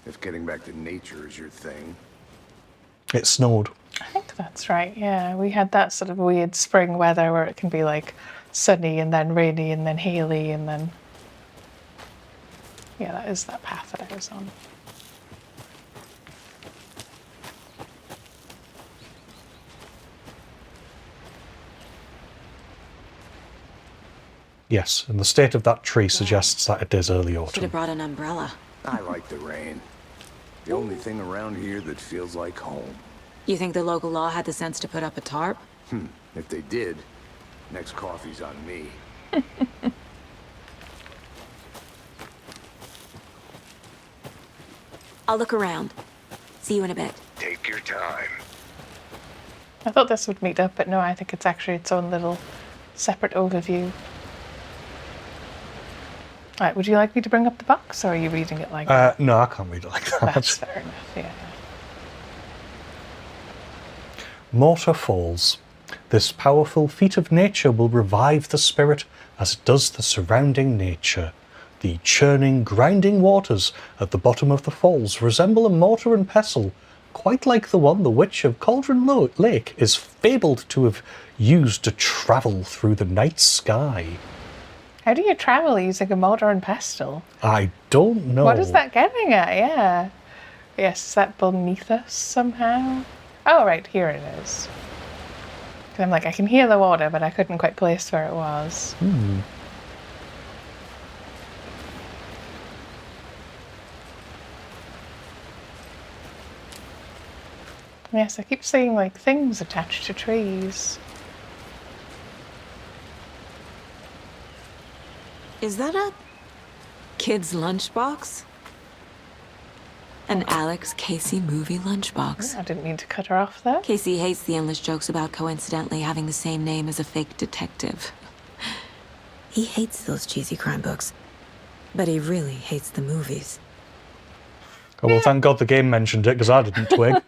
If getting back to nature is your thing. It snowed. I think that's right. Yeah, we had that sort of weird spring weather where it can be like sunny and then rainy and then haily and then. Yeah, that is that path that I was on. Yes, and the state of that tree suggests that it is early Should autumn. have brought an umbrella. I like the rain. The only thing around here that feels like home. You think the local law had the sense to put up a tarp? If they did, next coffee's on me. I'll look around. See you in a bit. Take your time. I thought this would meet up, but no, I think it's actually its own little separate overview. Right, would you like me to bring up the box, or are you reading it like that? No, I can't read it like that. That's fair enough, yeah. Mortar falls. This powerful feat of nature will revive the spirit as it does the surrounding nature. The churning, grinding waters at the bottom of the falls resemble a mortar and pestle, quite like the one the Witch of Cauldron Lake is fabled to have used to travel through the night sky. How do you travel using a mortar and pestle? I don't know. What is that getting at? Yeah. Yes, is that beneath us somehow? Oh, right, here it is. 'Cause I'm like, I can hear the water, but I couldn't quite place where it was. Yes, I keep seeing like things attached to trees. Is that a kid's lunchbox? An Alex Casey movie lunchbox. I didn't mean to cut her off there. Casey hates the endless jokes about coincidentally having the same name as a fake detective. He hates those cheesy crime books, but he really hates the movies. Oh, well, thank God the game mentioned it, because I didn't twig.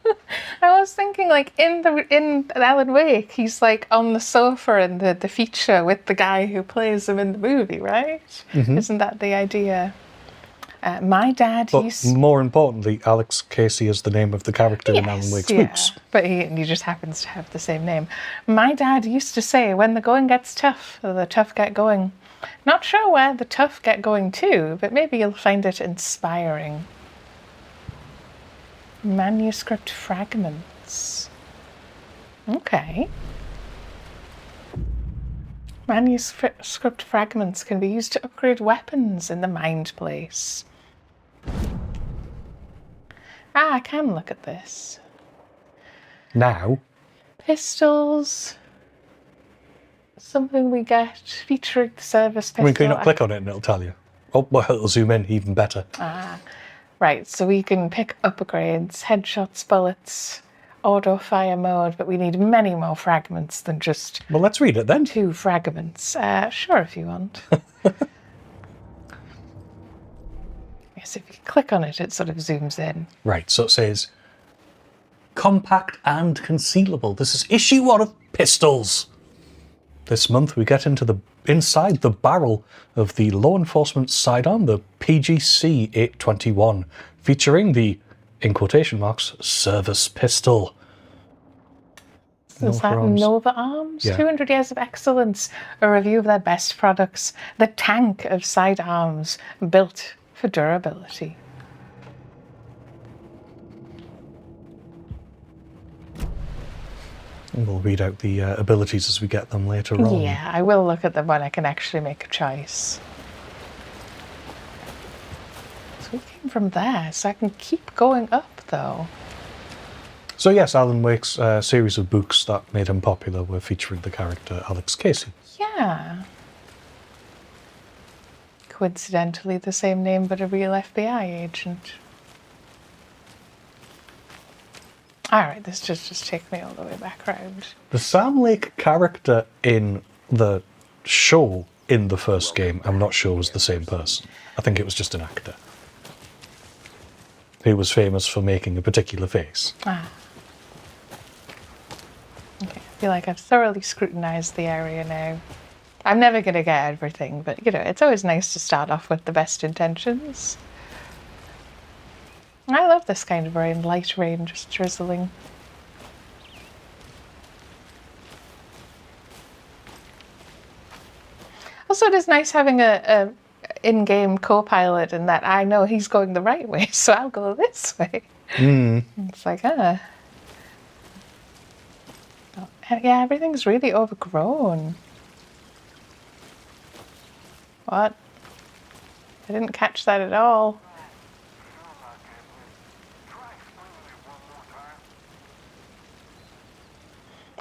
I was thinking, like in Alan Wake, he's like on the sofa in the feature with the guy who plays him in the movie, right? Isn't that the idea? My dad But used. more importantly, Alex Casey is the name of the character in Alan Wake's books. But he just happens to have the same name. My dad used to say, when the going gets tough, the tough get going. Not sure where the tough get going to, but maybe you'll find it inspiring. Manuscript fragments. Okay. Manuscript fragments can be used to upgrade weapons in the Mind Place. I can look at this. Now, Pistols. Something we get featuring the service pistol. I mean, can you not click on it and it'll tell you? Oh, well, it'll zoom in even better. Right, Right, so we can pick upgrades, headshots, bullets, auto fire mode, but we need many more fragments than just Well, let's read it then. 2 fragments. Sure, if you want. Yes, if you click on it, it sort of zooms in. Right, so it says compact and concealable. This is issue 1 of pistols. This month we get inside the barrel of the law enforcement sidearm, the PGC 821, featuring the, in quotation marks, service pistol. Is that Nova Arms? Yeah. 200 Years of Excellence, a review of their best products, the tank of sidearms built for durability. And we'll read out the abilities as we get them later on. Yeah, I will look at them when I can actually make a choice. So we came from there, so I can keep going up though. So yes, Alan Wake's series of books that made him popular were featuring the character Alex Casey. Yeah. Coincidentally the same name but a real FBI agent. Alright, this just take me all the way back round. The Sam Lake character in the show in the first game, I'm not sure was the same person. I think it was just an actor. He was famous for making a particular face. Ah. Okay, I feel like I've thoroughly scrutinised the area now. I'm never going to get everything, but you know, it's always nice to start off with the best intentions. I love this kind of rain, light rain, just drizzling. Also, it is nice having a in-game co-pilot in that I know he's going the right way, so I'll go this way. It's like, Oh, yeah, everything's really overgrown. What? I didn't catch that at all.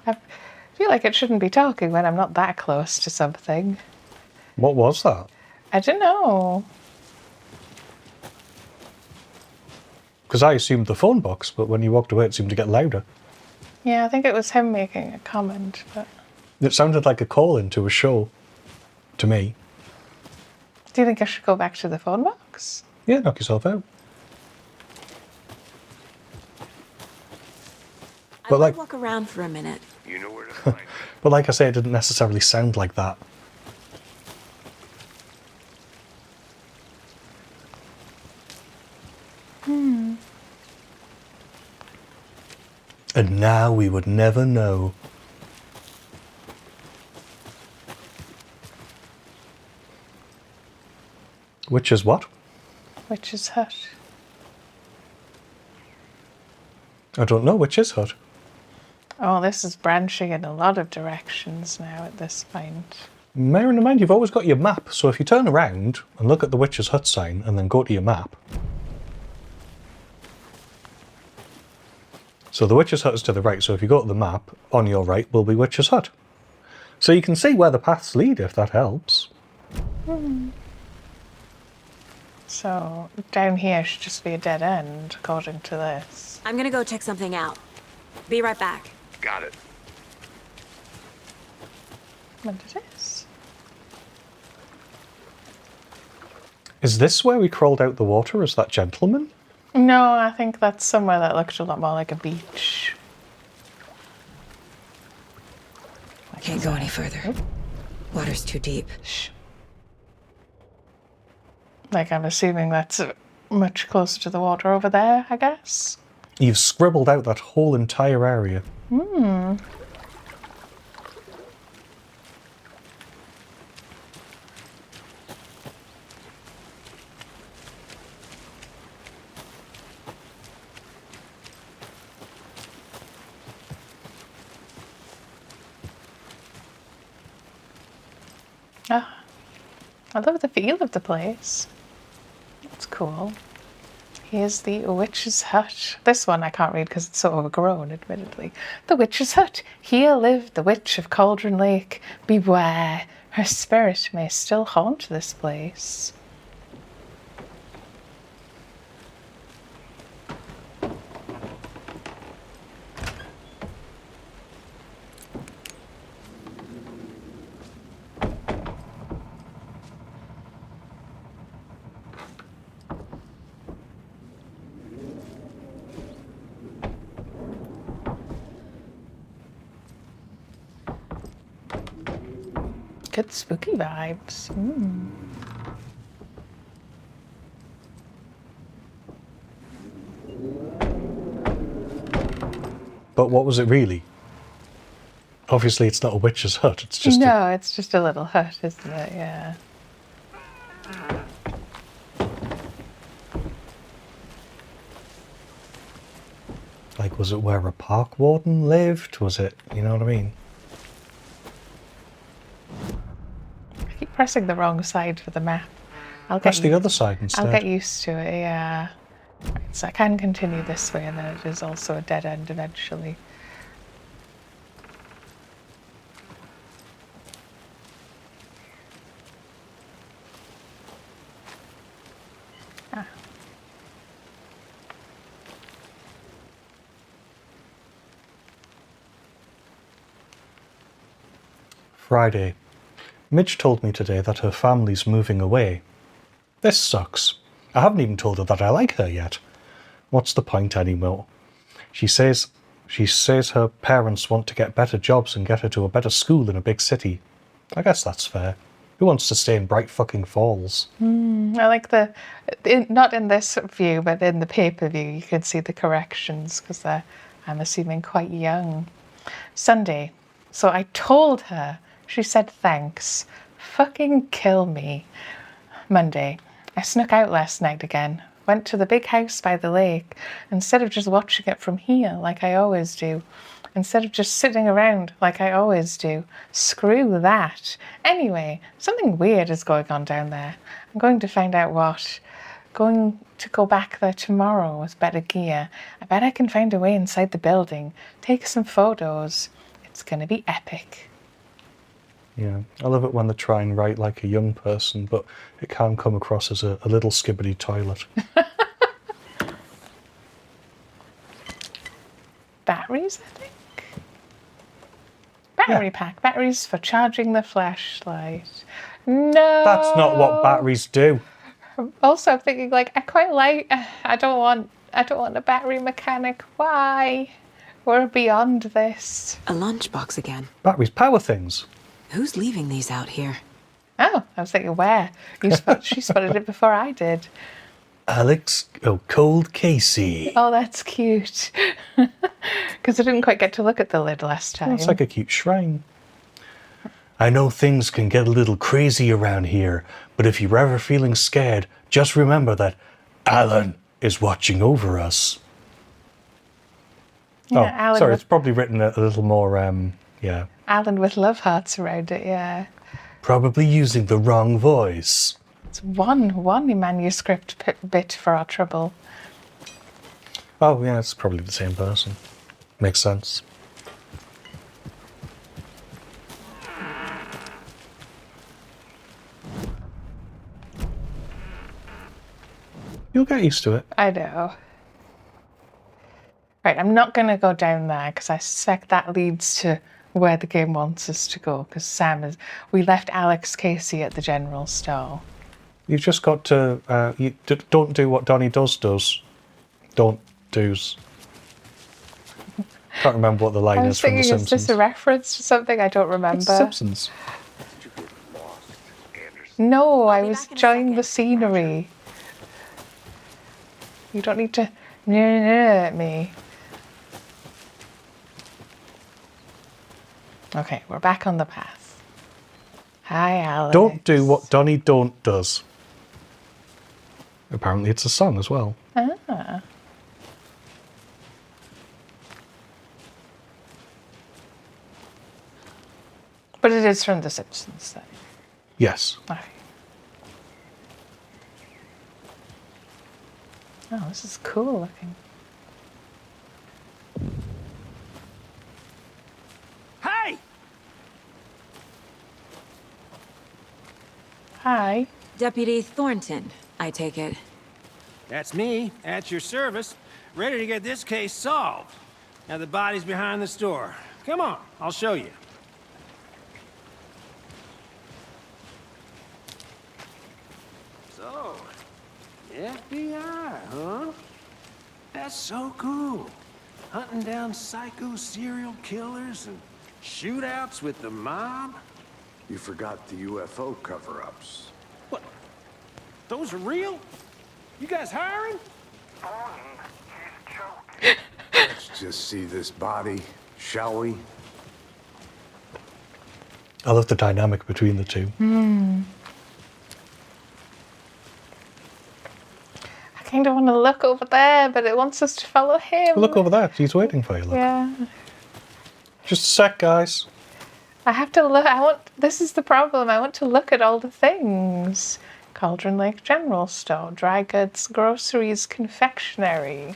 I feel like it shouldn't be talking when I'm not that close to something. What was that? I don't know. Because I assumed the phone box, but when you walked away it seemed to get louder. Yeah, I think it was him making a comment, but... It sounded like a call into a show. To me. Do you think I should go back to the phone box? Yeah, knock yourself out. I might walk around for a minute. You know where to find me. But like I say, it didn't necessarily sound like that. And now we would never know. Which is what? Witch's hut. I don't know, which is hut? Oh, this is branching in a lot of directions now at this point. Bearing in mind, you've always got your map, so if you turn around and look at the Witch's Hut sign and then go to your map. So the Witch's Hut is to the right, so if you go to the map, on your right will be Witch's Hut. So you can see where the paths lead, if that helps. So down here should just be a dead end, according to this. I'm gonna go check something out. Be right back. Got it. What it is? Is this where we crawled out the water as that gentleman? No, I think that's somewhere that looked a lot more like a beach. Can't go any further. Water's too deep. Like, I'm assuming that's much closer to the water over there, I guess. You've scribbled out that whole entire area. Ah, I love the feel of the place. It's cool. Here's the Witch's Hut. This one I can't read because it's so overgrown, admittedly. The Witch's Hut. Here lived the Witch of Cauldron Lake. Beware, her spirit may still haunt this place. Good spooky vibes. Mm. But what was it really? Obviously, it's not a witch's hut. It's just No, it's just a little hut, isn't it? Yeah. like, was it where a park warden lived? Was it, you know what I mean? I keep pressing the wrong side for the map. Press the other side instead. I'll get used to it, yeah. Right, so I can continue this way, and then it is also a dead end eventually. Ah. Friday. Midge told me today that her family's moving away. This sucks. I haven't even told her that I like her yet. What's the point anymore? She says her parents want to get better jobs and get her to a better school in a big city. I guess that's fair. Who wants to stay in Bright fucking Falls? I like not in this view, but in the pay-per-view, you can see the corrections because they're, I'm assuming, quite young. Sunday. So I told her. She said thanks. Fucking kill me. Monday. I snuck out last night again. Went to the big house by the lake instead of just watching it from here like I always do. Instead of just sitting around like I always do. Screw that. Anyway, something weird is going on down there. I'm going to find out what. Going to go back there tomorrow with better gear. I bet I can find a way inside the building. Take some photos. It's going to be epic. Yeah, I love it when they try and write like a young person, but it can come across as a little skibbity toilet. Batteries, I think? Battery pack. Batteries for charging the flashlight. No! That's not what batteries do. Also, I'm thinking, like, I don't want a battery mechanic. Why? We're beyond this. A lunchbox again. Batteries power things. Who's leaving these out here? Oh, I was thinking, where? She spotted it before I did. Cold Casey. Oh, that's cute. Because I didn't quite get to look at the lid last time. It's like a cute shrine. I know things can get a little crazy around here, but if you're ever feeling scared, just remember that Alan is watching over us. Yeah, Alan sorry, with, it's probably written a little more, yeah. Alan with love hearts around it, yeah. Probably using the wrong voice. It's one manuscript bit for our trouble. Oh, yeah, it's probably the same person. Makes sense. You'll get used to it. I know. Right, I'm not going to go down there because I suspect that leads to where the game wants us to go. Because we left Alex Casey at the general store. You've just got to, don't do what Donnie does. Don't do's. Can't remember what the line I is was from The thinking, Simpsons. is this a reference to something I don't remember? It's Simpsons. No, I be was back in a enjoying second. the scenery. You don't need to at me. Okay, we're back on the path. Hi, Alex. Don't do what Donnie don't does. Apparently it's a song as well. Ah. But it is from The Simpsons, then. Yes. Okay. Oh, this is cool looking. Hey! Hi. Deputy Thornton, I take it. That's me, at your service, ready to get this case solved. Now the body's behind the store. Come on, I'll show you. So, FBI, huh? That's so cool. Hunting down psycho serial killers and shootouts with the mob. You forgot the UFO cover-ups. What? Those are real? You guys hiring? Bonnie, he's joking. Let's just see this body, shall we? I love the dynamic between the two. I kind of want to look over there, but it wants us to follow him. Look over there. He's waiting for you. Look. Yeah. Just a sec, guys. I have to look. This is the problem. I want to look at all the things. Cauldron Lake General Store, dry goods, groceries, confectionery.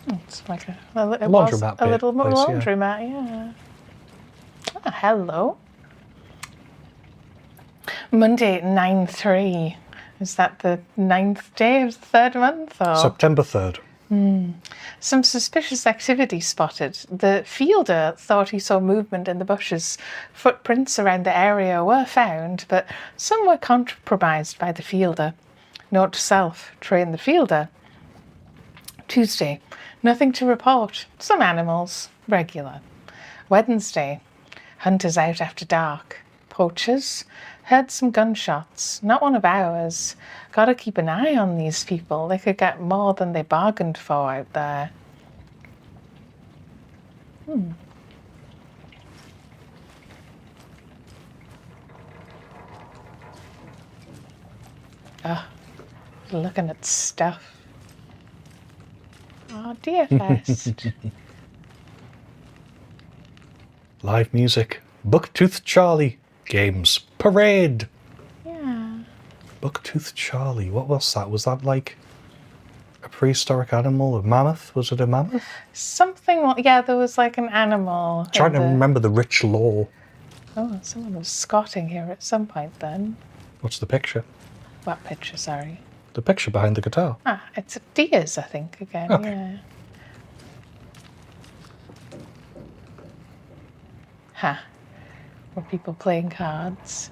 It's like a laundromat bit little place, yeah. laundromat, yeah. Ah, hello. Monday, 9/3. Is that the 9th day of the 3rd month? Or? September 3rd. Some suspicious activity spotted. The fielder thought he saw movement in the bushes. Footprints around the area were found, but some were compromised by the fielder. Note to self, train the fielder. Tuesday, nothing to report. Some animals, regular. Wednesday, hunters out after dark. Poachers, heard some gunshots. Not one of ours. Gotta keep an eye on these people. They could get more than they bargained for out there. Looking at stuff. Oh, Deer Fest. Live music. Bucktooth Charlie. Games. Parade. Yeah. Bucktooth Charlie. What was that? Was that like a prehistoric animal? A mammoth? Was it a mammoth? Something, yeah, there was like an animal. Trying to remember the rich lore. Oh, someone was squatting here at some point then. What's the picture? What picture, sorry? The picture behind the guitar. Ah, it's a deers, I think, again, Okay. yeah. Huh. Were people playing cards?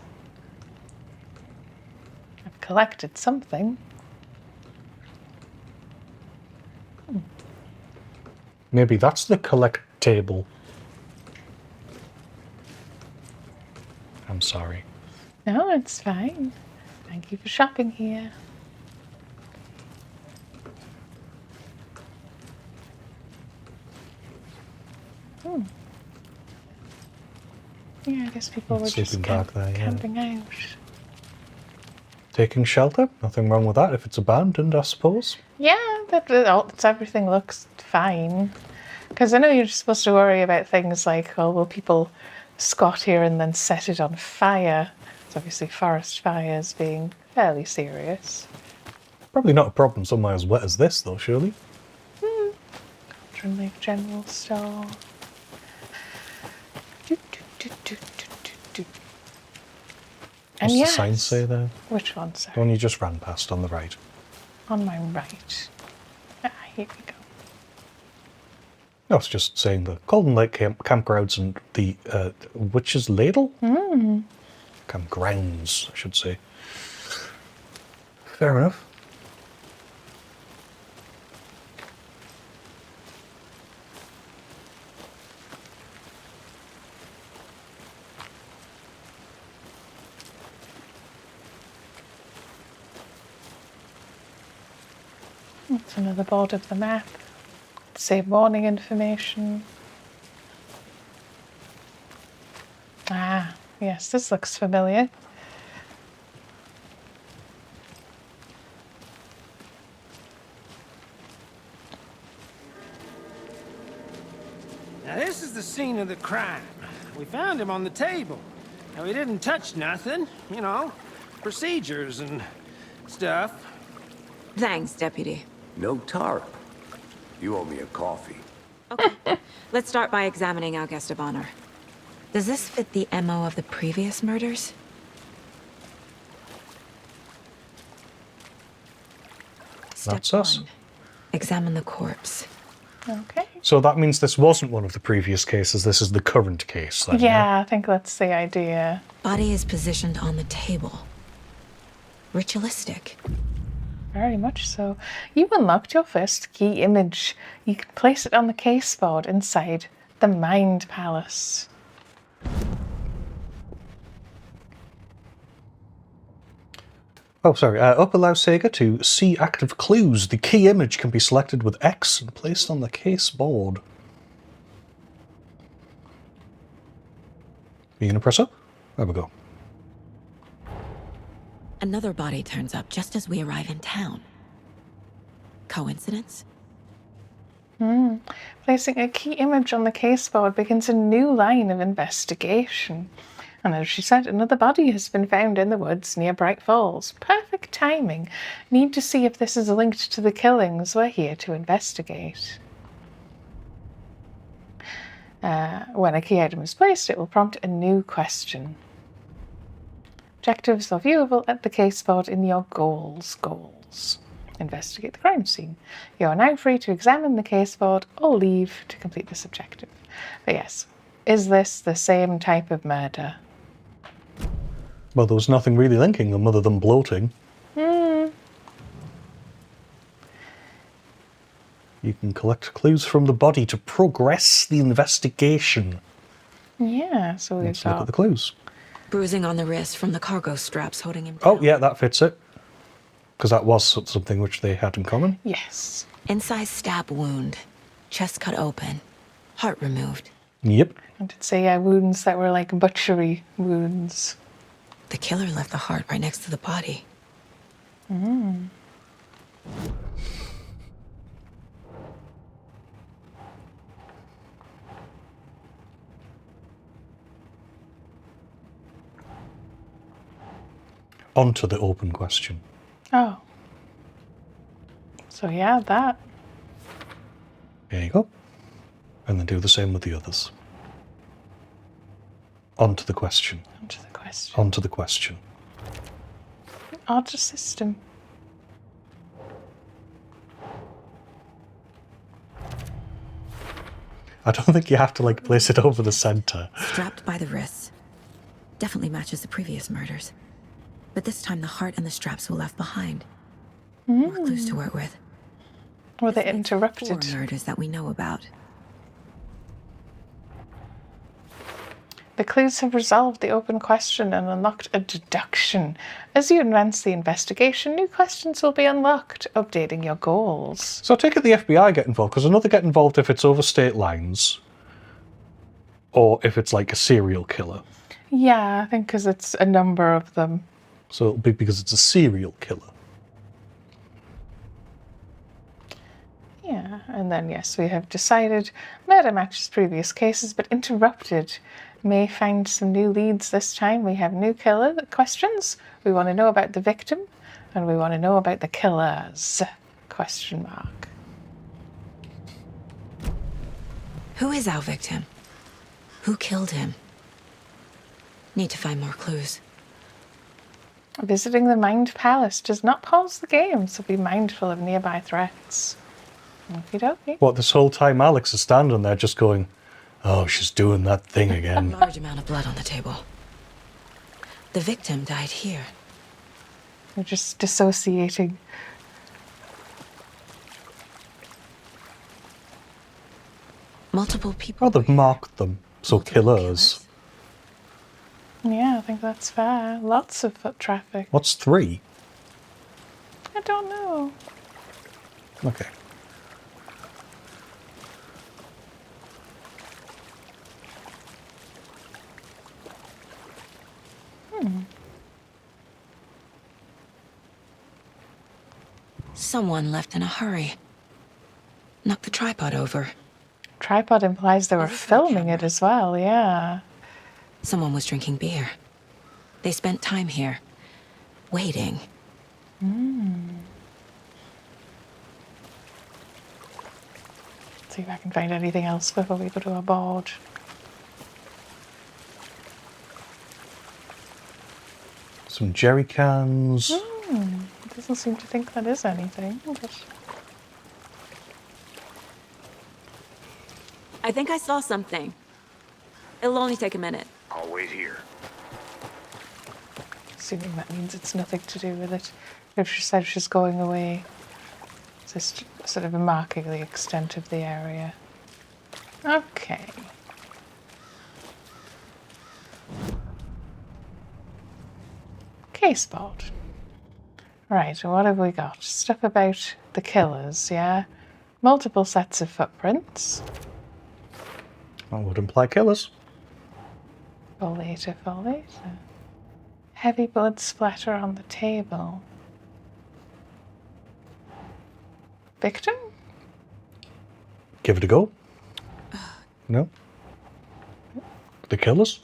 I've collected something. Maybe that's the collect table. I'm sorry. No, it's fine. Thank you for shopping here. Yeah, I guess people were just Sleeping bag there, yeah. camping out. Taking shelter. Nothing wrong with that if it's abandoned, I suppose. Yeah, everything looks fine. Because I know you're supposed to worry about things like, oh, will people squat here and then set it on fire? It's obviously forest fires being fairly serious. Probably not a problem somewhere as wet as this, though, surely. Cauldron Lake General Store. And What's the sign say there? Which one, The sorry? one you just ran past on the right. On my right. Ah, here we go. No, it's just saying the Golden Lake campgrounds and the Witch's Ladle? Campgrounds, I should say. Fair enough. That's another board of the map. Save warning information. Ah, yes, this looks familiar. Now this is the scene of the crime. We found him on the table. Now we didn't touch nothing, you know, procedures and stuff. Thanks, Deputy. No tarp. You owe me a coffee. Okay, let's start by examining our guest of honor. Does this fit the MO of the previous murders? That's us. Examine the corpse. Okay. So that means this wasn't one of the previous cases, this is the current case then? Yeah, I think that's the idea. Body is positioned on the table. Ritualistic. Very much so. You unlocked your first key image. You can place it on the case board inside the Mind Palace. Oh, sorry. Up allows Saga to see active clues. The key image can be selected with X and placed on the case board. Are you going to press up? There we go. Another body turns up just as we arrive in town. Coincidence? Placing a key image on the case board begins a new line of investigation. And as she said, another body has been found in the woods near Bright Falls. Perfect timing. Need to see if this is linked to the killings. We're here to investigate. When a key item is placed, it will prompt a new question. Objectives are viewable at the case board in your goals. Investigate the crime scene. You are now free to examine the case board or leave to complete this objective. But yes, is this the same type of murder? Well, there was nothing really linking them other than bloating. You can collect clues from the body to progress the investigation. Yeah, so we've Let's look at got the clues. Bruising on the wrist from the cargo straps holding him down. Oh, yeah, that fits it. Because that was something which they had in common. yes. Inside stab wound. Chest cut open. Heart removed. Yep. I did say wounds that were like butchery wounds. The killer left the heart right next to the body. On to the open question. Oh. So yeah, that. There you go. And then do the same with the others. On to the question. Onto the question. On to the question. Odd system. I don't think you have to, like, place it over the center. Strapped by the wrists. Definitely matches the previous murders. But this time the heart and the straps were left behind. More clues to work with. Were they This makes 4 interrupted? murders that we know about. The clues have resolved the open question and unlocked a deduction. As you advance the investigation, new questions will be unlocked, updating your goals. So I take it the FBI get involved, because I know they get involved if it's over state lines. Or if it's like a serial killer. Yeah, I think because it's a number of them. So it'll be because it's a serial killer. Yeah, and then yes, we have decided murder matches previous cases, but interrupted. May find some new leads this time. We have new killer questions. We want to know about the victim, and we want to know about the killers. Question mark. Who is our victim? Who killed him? Need to find more clues. Visiting the Mind Palace does not pause the game, so be mindful of nearby threats. Okie dokie. What, this whole time Alex is standing there just going, oh, she's doing that thing A again. large amount of blood on the table. The victim died here. We're just dissociating. Multiple people. Oh, they've marked them. So Multiple killers. Yeah, I think that's fair. Lots of foot traffic. What's 3? I don't know. Okay. Someone left in a hurry. Knocked the tripod over. Tripod implies they were Is this their filming it camera? as well, yeah. Someone was drinking beer. They spent time here, waiting. See if I can find anything else before we go to our board. Some jerry cans. It doesn't seem to think that is anything, but I think I saw something. It'll only take a minute. I'll wait here. assuming that means it's nothing to do with it. If she said she's going away, just sort of marking the extent of the area. Okay. Case board. Right, what have we got? Stuff about the killers, yeah? Multiple sets of footprints. That would imply killers. For later, for later. Heavy blood splatter on the table. Victim? Give it a go. No? The killers?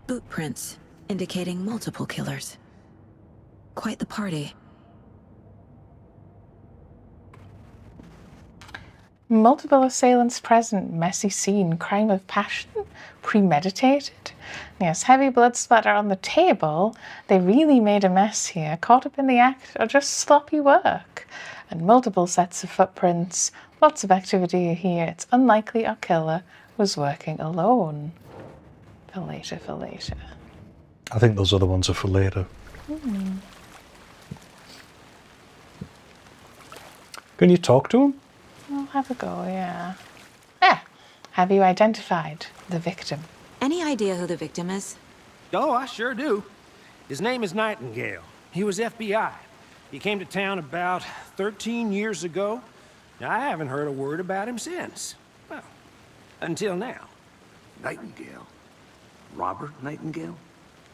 Boot prints indicating multiple killers. Quite the party. Multiple assailants present, messy scene, crime of passion, premeditated. Yes, heavy blood splatter on the table. They really made a mess here, caught up in the act, or just sloppy work. And multiple sets of footprints, lots of activity here. It's unlikely our killer was working alone. For later, for later. I think those other ones are for later. Can you talk to him? I'll have a go, yeah. Ah, have you identified the victim? Any idea who the victim is? Oh, I sure do. His name is Nightingale. He was FBI. He came to town about 13 years ago. Now, I haven't heard a word about him since. Well, until now. Nightingale? Robert Nightingale?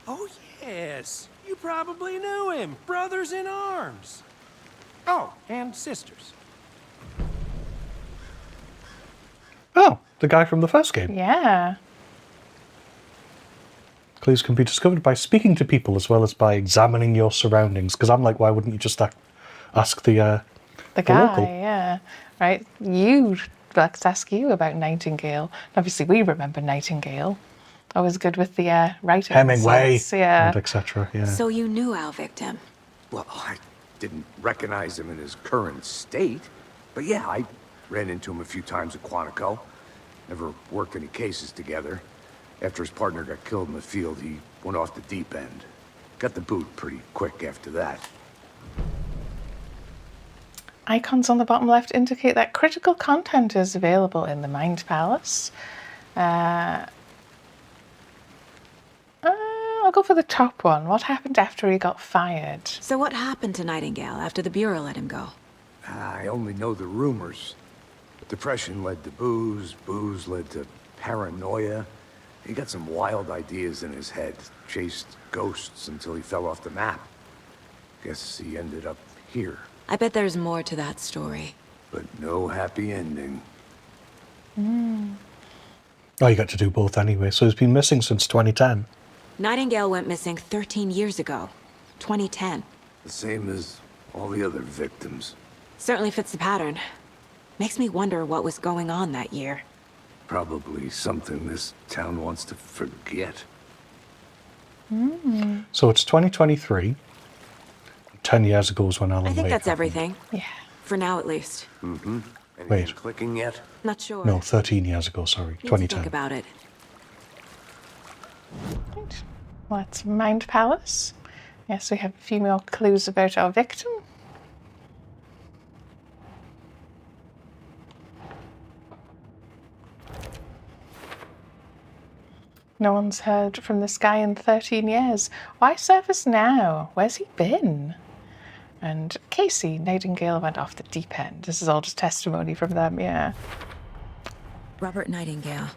Oh, yes. You probably knew him. Brothers in arms. Oh, and sisters. Oh, the guy from the first game. Yeah. Clues can be discovered by speaking to people as well as by examining your surroundings. Because I'm like, why wouldn't you just ask the guy, local? yeah. Right, let's ask you about Nightingale. Obviously, we remember Nightingale. Always good with the writing. Hemingway, insults, yeah. and etc. Yeah. So you knew our victim. Well, I didn't recognize him in his current state. But yeah, I ran into him a few times at Quantico. Never worked any cases together. After his partner got killed in the field, he went off the deep end. Got the boot pretty quick after that. Icons on the bottom left indicate that critical content is available in the Mind Palace. I'll go for the top one. What happened after he got fired? So what happened to Nightingale after the Bureau let him go? I only know the rumors. Depression led to booze, booze led to paranoia. He got some wild ideas in his head, chased ghosts until he fell off the map. Guess he ended up here. I bet there's more to that story. But no happy ending. Oh, you got to do both anyway. So he's been missing since 2010. Nightingale went missing 13 years ago. 2010. The same as all the other victims. Certainly fits the pattern. Makes me wonder what was going on that year. Probably something this town wants to forget. So it's 2023. 10 years ago was when Alan I think Wake that's happened. everything. Yeah. For now, at least. Anything Wait. clicking yet? Not sure. No, 13 years ago, sorry. Need to 2010. think about it. Right. Let's Mind Palace. Yes, we have a few more clues about our victim. No one's heard from this guy in 13 years. Why surface now? Where's he been? And Casey, Nightingale went off the deep end. This is all just testimony from them, yeah. Robert Nightingale,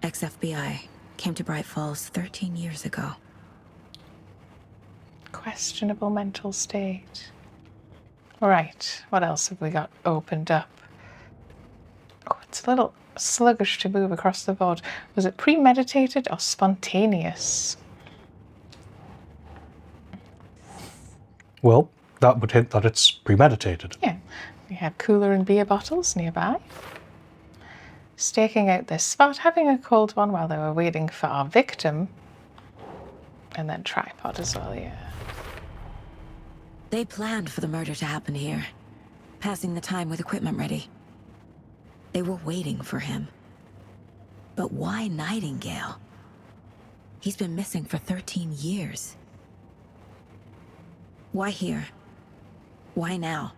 ex-FBI, came to Bright Falls 13 years ago. Questionable mental state. Right, what else have we got opened up? Oh, it's a little sluggish to move across the board. Was it premeditated or spontaneous? Well, that would hint that it's premeditated. Yeah, we have cooler and beer bottles nearby. Staking out this spot, having a cold one while they were waiting for our victim. And then tripod as well, yeah. They planned for the murder to happen here, passing the time with equipment ready. They were waiting for him. But why Nightingale? He's been missing for 13 years. Why here? Why now?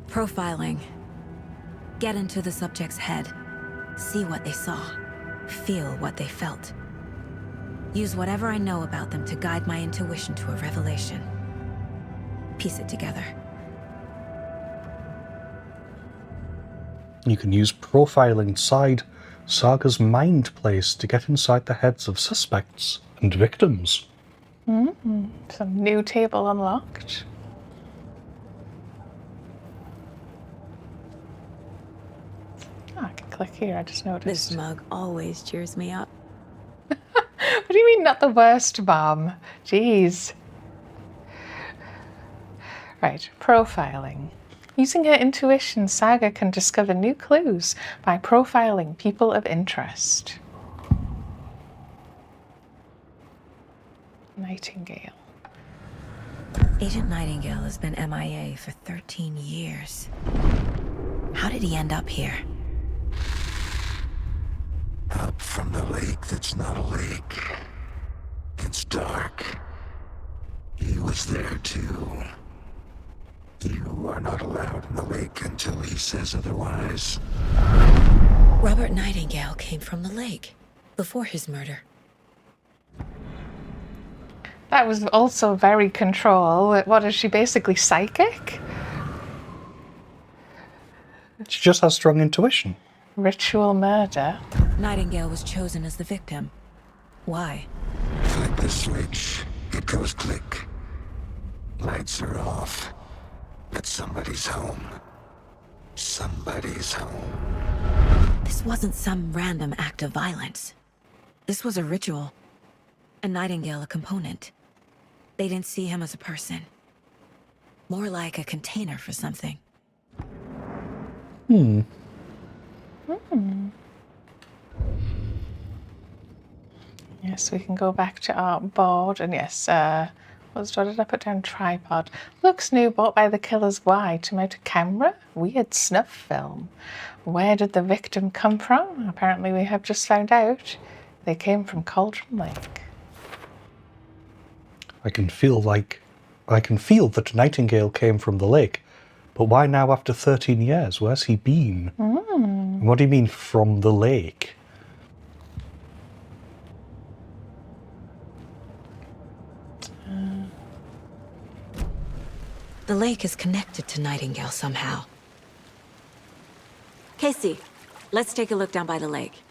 Profiling. Get into the subject's head. See what they saw. Feel what they felt. Use whatever I know about them to guide my intuition to a revelation. Piece it together. You can use profiling inside Saga's mind place to get inside the heads of suspects and victims. Some new table unlocked. Oh, I can click here, I just noticed. This mug always cheers me up. What do you mean, not the worst, Mom? Jeez. Right, profiling. Using her intuition, Saga can discover new clues by profiling people of interest. Nightingale. Agent Nightingale has been MIA for 13 years. How did he end up here? Up from the lake that's not a lake. It's dark. He was there too. You are not allowed in the lake until he says otherwise. Robert Nightingale came from the lake before his murder. That was also very control. What is she, basically psychic? She just has strong intuition. Ritual murder. Nightingale was chosen as the victim. Why? Flip the switch. It goes click. Lights are off. But somebody's home. Somebody's home. This wasn't some random act of violence. This was a ritual. And Nightingale a component. They didn't see him as a person. More like a container for something. Yes, we can go back to our board, and yes, what did I put down? Tripod. Looks new, bought by the killer's wife to mount a camera. Weird snuff film. Where did the victim come from? Apparently we have just found out. They came from Cauldron Lake. I can feel that Nightingale came from the lake. But why now after 13 years? Where's he been? And what do you mean from the lake? The lake is connected to Nightingale somehow. Casey, let's take a look down by the lake.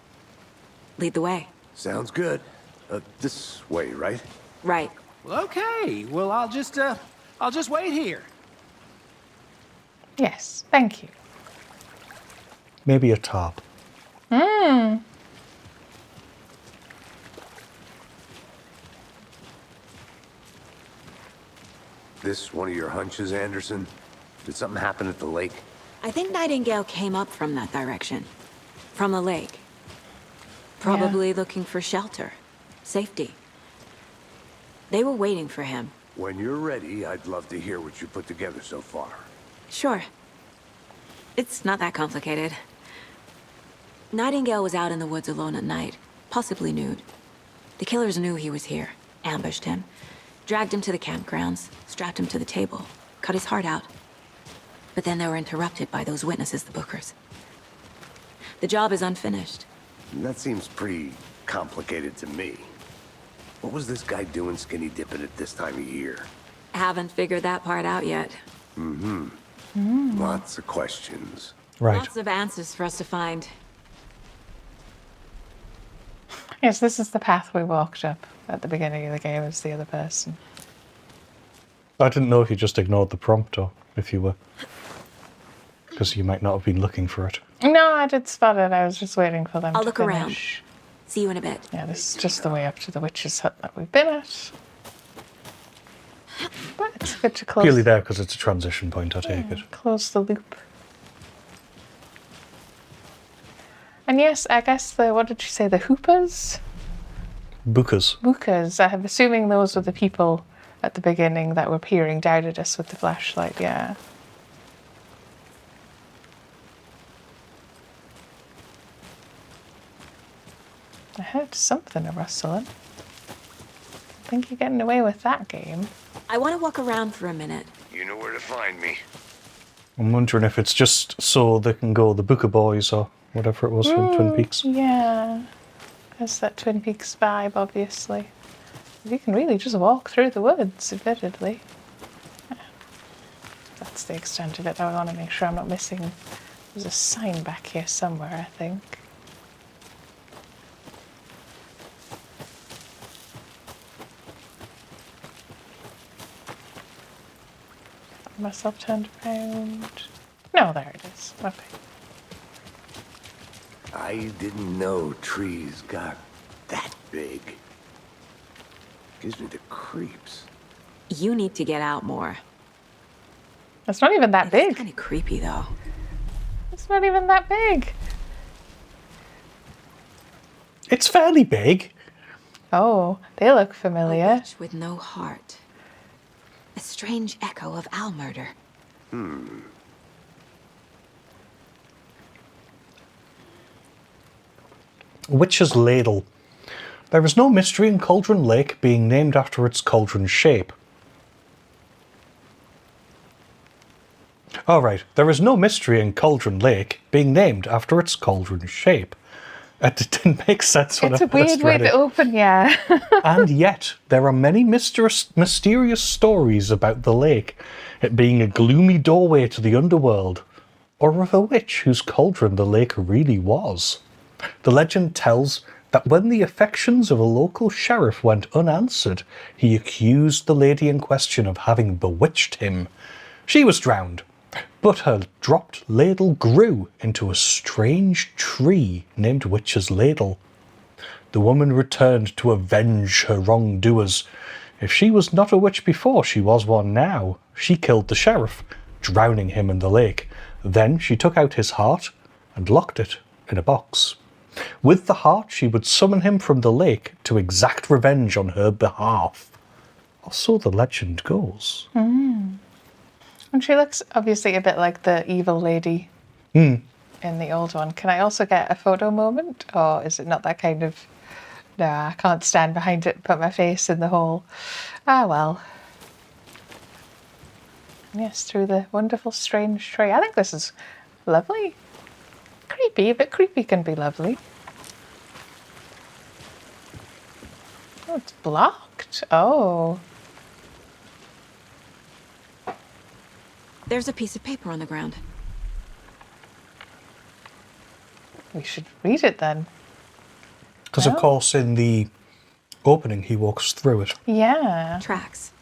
Lead the way. Sounds good. This way, right? Right. Well, okay. Well, I'll just wait here. Yes, thank you. Maybe a tarp. This one of your hunches, Anderson? Did something happen at the lake? I think Nightingale came up from that direction. From the lake. Probably looking for shelter. Safety. They were waiting for him. When you're ready, I'd love to hear what you put together so far. Sure. It's not that complicated. Nightingale was out in the woods alone at night, possibly nude. The killers knew he was here, ambushed him, dragged him to the campgrounds, strapped him to the table, cut his heart out. But then they were interrupted by those witnesses, the Bookers. The job is unfinished. That seems pretty complicated to me. What was this guy doing skinny dipping at this time of year? Haven't figured that part out yet. Lots of questions. Right. Lots of answers for us to find. Yes, this is the path we walked up at the beginning of the game as the other person. I didn't know if you just ignored the prompt or if you were. Because you might not have been looking for it. No, I did spot it. I was just waiting for them I'll to look finish. around. See you in a bit. Yeah, this is just the way up to the witch's hut that we've been at. But it's good to close. Purely there because it's a transition point, I take it. Close the loop. And yes, I guess what did you say, the Hoopers? Bookers. Bookers. I'm assuming those were the people at the beginning that were peering down at us with the flashlight, yeah. I heard something a rustling. I think you're getting away with that game. I want to walk around for a minute. You know where to find me. I'm wondering if it's just so they can go the Booker Boys or whatever it was from Twin Peaks. Yeah. There's that Twin Peaks vibe, obviously. You can really just walk through the woods, admittedly. That's the extent of it. I want to make sure I'm not missing... There's a sign back here somewhere, I think. Myself turned around. No, there it is. Okay. I didn't know trees got that big. Gives me the creeps. You need to get out more. It's not even that big. It's kind of creepy, though. It's not even that big. It's fairly big. Oh, they look A familiar. witch with no heart. A strange echo of owl murder. Witch's Ladle. There is no mystery in Cauldron Lake being named after its cauldron shape. Alright, there is no mystery in Cauldron Lake being named after its cauldron shape. It didn't make sense when It's I a weird first way read to it. open, yeah. And yet, there are many mysterious stories about the lake, it being a gloomy doorway to the underworld, or of a witch whose cauldron the lake really was. The legend tells that when the affections of a local sheriff went unanswered, he accused the lady in question of having bewitched him. She was drowned, but her dropped ladle grew into a strange tree named Witch's Ladle. The woman returned to avenge her wrongdoers. If she was not a witch before, she was one now. She killed the sheriff, drowning him in the lake. Then she took out his heart and locked it in a box. With the heart, she would summon him from the lake to exact revenge on her behalf. Or so the legend goes. And she looks obviously a bit like the evil lady in the old one. Can I also get a photo moment? Or is it not that kind of... Nah, I can't stand behind it and put my face in the hole. Ah, well. Yes, through the wonderful, strange tree. I think this is lovely. Creepy, but creepy can be lovely. Oh, it's blocked. Oh. There's a piece of paper on the ground. We should read it then. Because, of course, in the opening, he walks through it. Yeah. Tracks.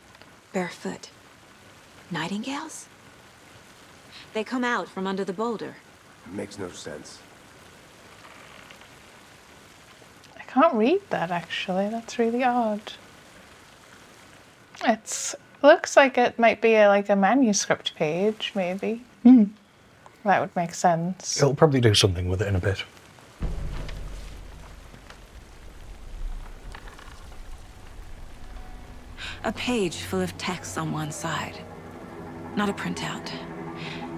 Barefoot. Nightingales? They come out from under the boulder. Makes no sense. I can't read that, actually. That's really odd. It looks like it might be like a manuscript page, maybe. That would make sense. He'll probably do something with it in a bit. A page full of text on one side. Not a printout.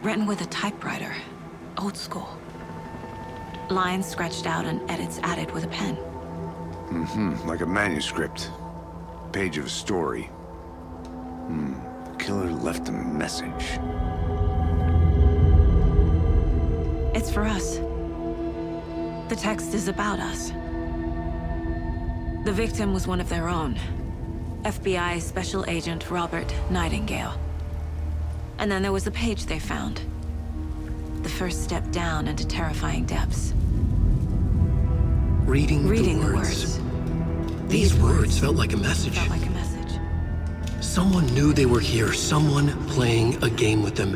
Written with a typewriter. Old school. Lines scratched out and edits added with a pen. Like a manuscript. Page of a story. The killer left a message. It's for us. The text is about us. The victim was one of their own. FBI Special Agent Robert Nightingale. And then there was the page they found. The first step down into terrifying depths. Reading the words. These words felt like a message. Felt like a message. Someone knew they were here. Someone playing a game with them.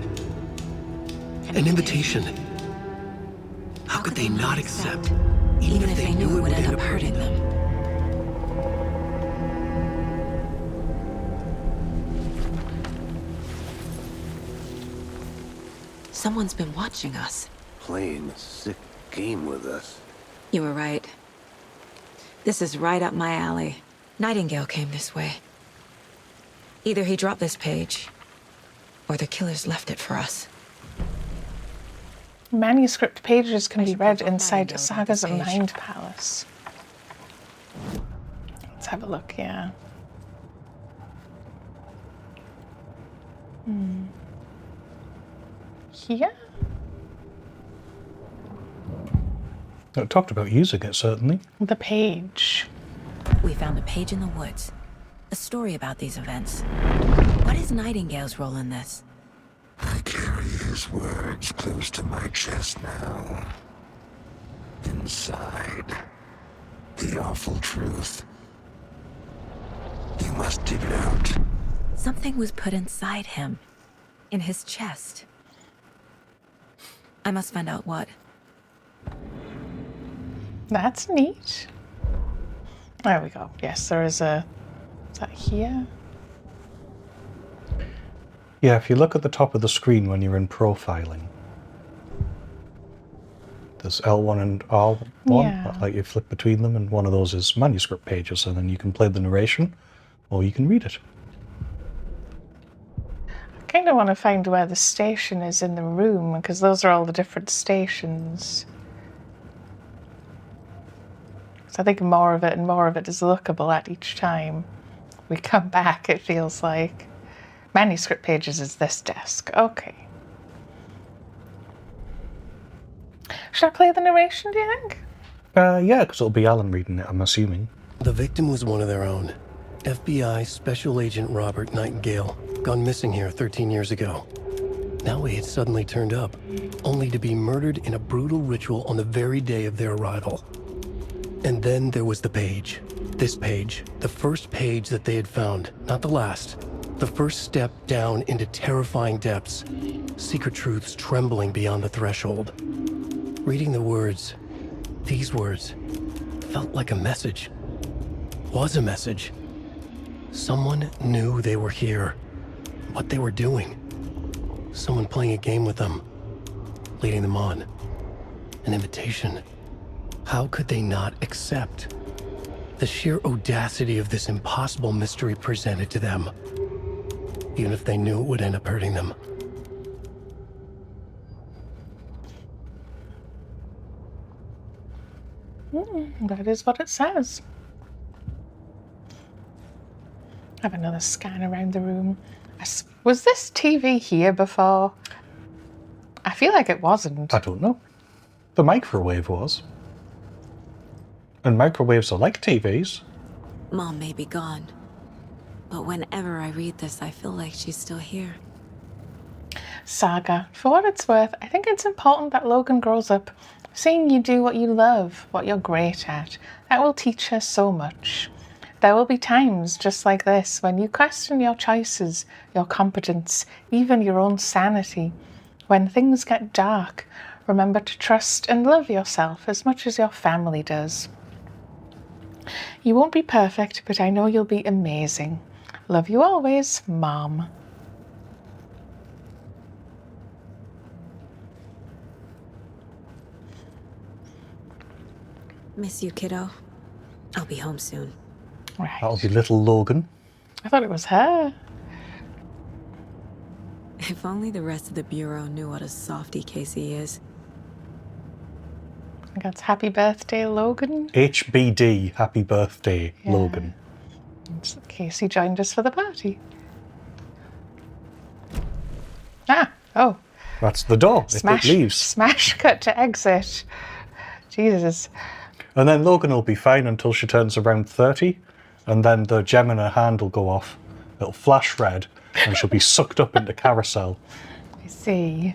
An invitation. How could they not accept? Even if they knew it would end up hurting them. Someone's been watching us. Playing a sick game with us. You were right. This is right up my alley. Nightingale came this way. Either he dropped this page, or the killers left it for us. Manuscript pages can be read should inside Nightingale Saga's read the page. Mind Palace. Let's have a look, yeah. Here? It talked about using it, certainly. The page. We found a page in the woods. A story about these events. What is Nightingale's role in this? I carry his words close to my chest now. Inside, the awful truth. You must dig it out. Something was put inside him. In his chest. I must find out what. That's neat. There we go. Yes, there is a... Is that here? Yeah, if you look at the top of the screen when you're in profiling, there's L1 and R1, Yeah. like you flip between them, and one of those is manuscript pages, and then you can play the narration, or you can read it. I kind of want to find where the station is in the room, because those are all the different stations. So I think more of it and more of it is lookable at each time we come back, it feels like. Manuscript pages is this desk. Okay. Should I play the narration, do you think? Yeah, because it'll be Alan reading it, I'm assuming. The victim was one of their own. FBI Special Agent Robert Nightingale, gone missing here 13 years ago. Now he had suddenly turned up, only to be murdered in a brutal ritual on the very day of their arrival. And then there was the page. This page, the first page that they had found, not the last. The first step down into terrifying depths, secret truths trembling beyond the threshold. Reading the words, these words, felt like a message. Was a message. Someone knew they were here, what they were doing. Someone playing a game with them, leading them on. An invitation. How could they not accept? The sheer audacity of this impossible mystery presented to them, even if they knew it would end up hurting them. That is what it says. Have another scan around the room. Was this TV here before? I feel like it wasn't. I don't know. The microwave was. And microwaves are like TVs. Mom may be gone. But whenever I read this, I feel like she's still here. Saga, for what it's worth, I think it's important that Logan grows up seeing you do what you love, what you're great at. That will teach her so much. There will be times just like this when you question your choices, your competence, even your own sanity. When things get dark, remember to trust and love yourself as much as your family does. You won't be perfect, but I know you'll be amazing. Love you always, Mom. Miss you, kiddo. I'll be home soon. Right. That'll be little Logan. I thought it was her. If only the rest of the Bureau knew what a softie Casey is. I think that's happy birthday, Logan. HBD, happy birthday, Yeah. Logan. And Casey joined us for the party. Ah, oh. That's the door. It leaves. Smash cut to exit. Jesus. And then Logan will be fine until she turns around 30, and then the gem in her hand will go off. It'll flash red, and she'll be sucked up into carousel. I see.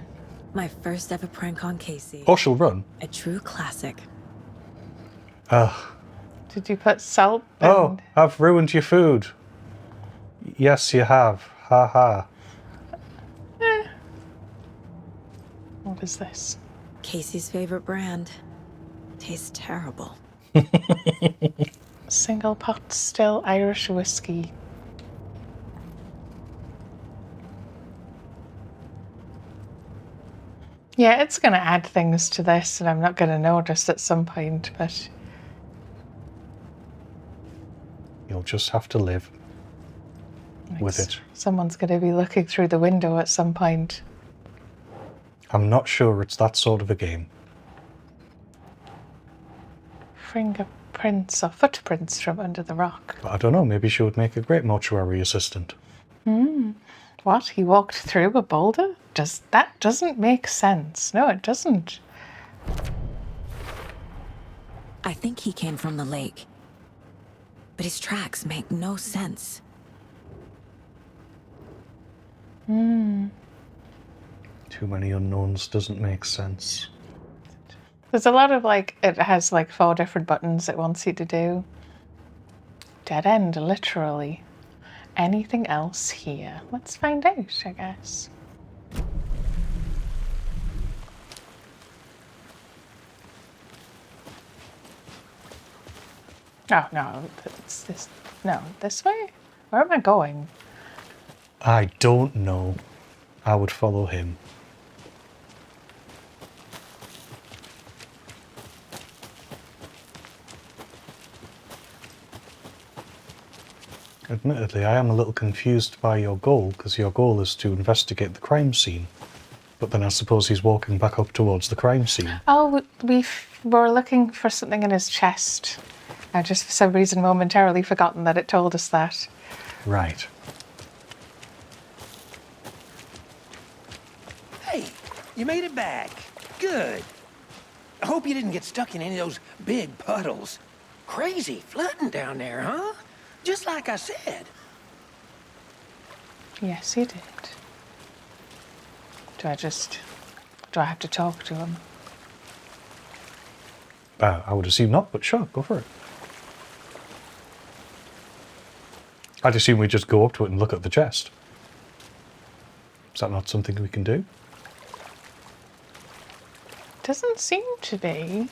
My first ever prank on Casey. Or she'll run. A true classic. Did you put salt? Oh, I've ruined your food. Yes, you have. Ha ha. What is this? Casey's favorite brand. Tastes terrible. Single pot still Irish whiskey. Yeah, it's going to add things to this, and I'm not going to notice at some point, but You'll just have to live with it. someone's going to be looking through the window at some point. I'm not sure it's that sort of a game. prints or footprints from under the rock. But I don't know, maybe she would make a great mortuary assistant. What? He walked through a boulder? That doesn't make sense. No, it doesn't. I think he came from the lake. But his tracks make no sense. Too many unknowns doesn't make sense. There's a lot of it has 4 different buttons it wants you to do. Dead end, literally. Anything else here? Let's find out, I guess. Oh, no, it's this. No, this way? Where am I going? I don't know. I would follow him. Admittedly, I am a little confused by your goal, because your goal is to investigate the crime scene. But then I suppose he's walking back up towards the crime scene. Oh, we were looking for something in his chest. I just, for some reason, momentarily forgotten that it told us that. Right. Hey, you made it back. Good. I hope you didn't get stuck in any of those big puddles. Crazy flooding down there, huh? Just like I said. Yes, he did. Do I have to talk to him? I would assume not, but sure, go for it. I'd assume we just go up to it and look at the chest. Is that not something we can do? Doesn't seem to be.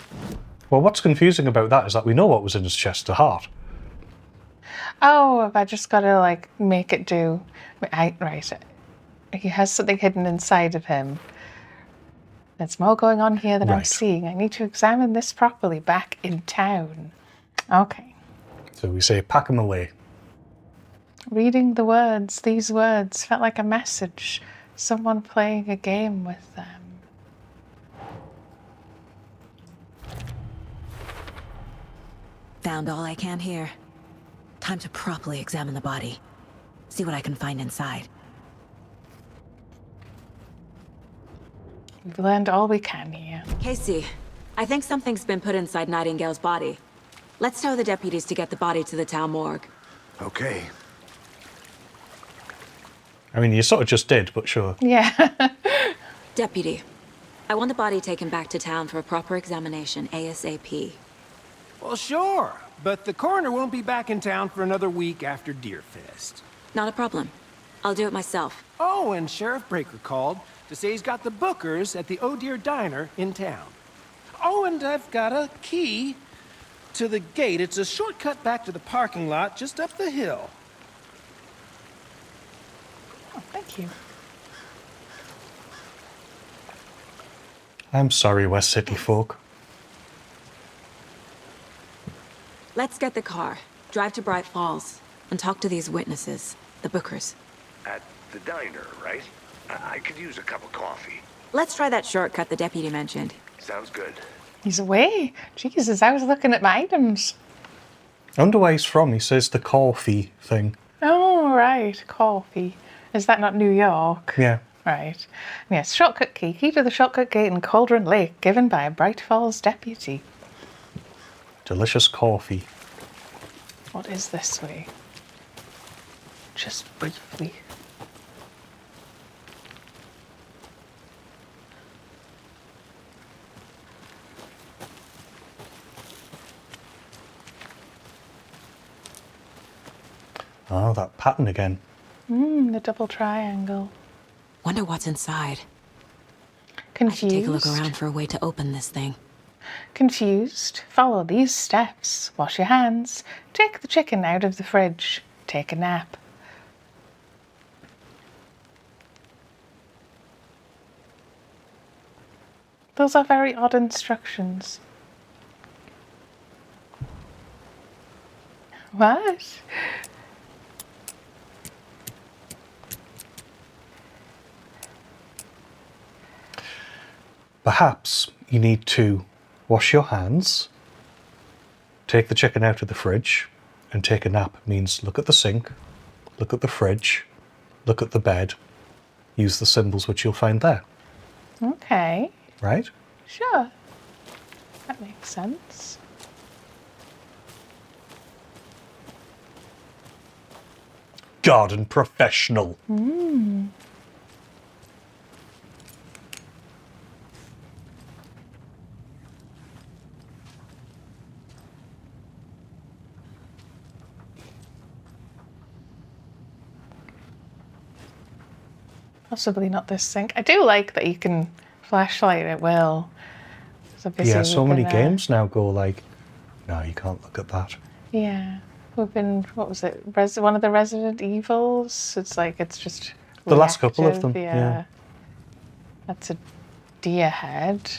Well, what's confusing about that is that we know what was in his chest, the heart. Oh, have I just got to make it do? Right. He has something hidden inside of him. There's more going on here than I'm Right. seeing. I need to examine this properly back in town. Okay. So we say, pack him away. Reading the words, these words felt like a message. Someone playing a game with them. Found all I can here. Time to properly examine the body. See what I can find inside. We've learned all we can here. Casey, I think something's been put inside Nightingale's body. Let's tell the deputies to get the body to the town morgue. Okay. I mean, you sort of just did, but sure. Yeah. Deputy, I want the body taken back to town for a proper examination ASAP. Well, sure. But the coroner won't be back in town for another week after Deerfest. Not a problem. I'll do it myself. Oh, and Sheriff Breaker called to say he's got the bookers at the Oh Dear Diner in town. Oh, and I've got a key to the gate. It's a shortcut back to the parking lot just up the hill. Oh, thank you. I'm sorry, West City folk. Let's get the car, drive to Bright Falls, and talk to these witnesses, the bookers. At the diner, right? I could use a cup of coffee. Let's try that shortcut the deputy mentioned. Sounds good. He's away. Jesus, I was looking at my items. I wonder where he's from. He says the coffee thing. Oh, right. Coffee. Is that not New York? Yeah. Right. Yes, shortcut key. Key to the shortcut gate in Cauldron Lake, given by a Bright Falls deputy. Delicious coffee. What is this way? Just briefly. Oh, that pattern again. The double triangle. Wonder what's inside. Confused? Take a look around for a way to open this thing. Confused? Follow these steps. Wash your hands. Take the chicken out of the fridge. Take a nap. Those are very odd instructions. What? Perhaps you need to wash your hands, take the chicken out of the fridge and take a nap means look at the sink, look at the fridge, look at the bed, use the symbols which you'll find there. Okay. Right? Sure. That makes sense. Garden professional. Possibly not this sink. I do like that you can flashlight at will. Yeah, so many games now go like, no, you can't look at that. Yeah. We've been, what was it? One of the Resident Evils? It's like, it's just The last couple of them, reactive, yeah. That's a deer head.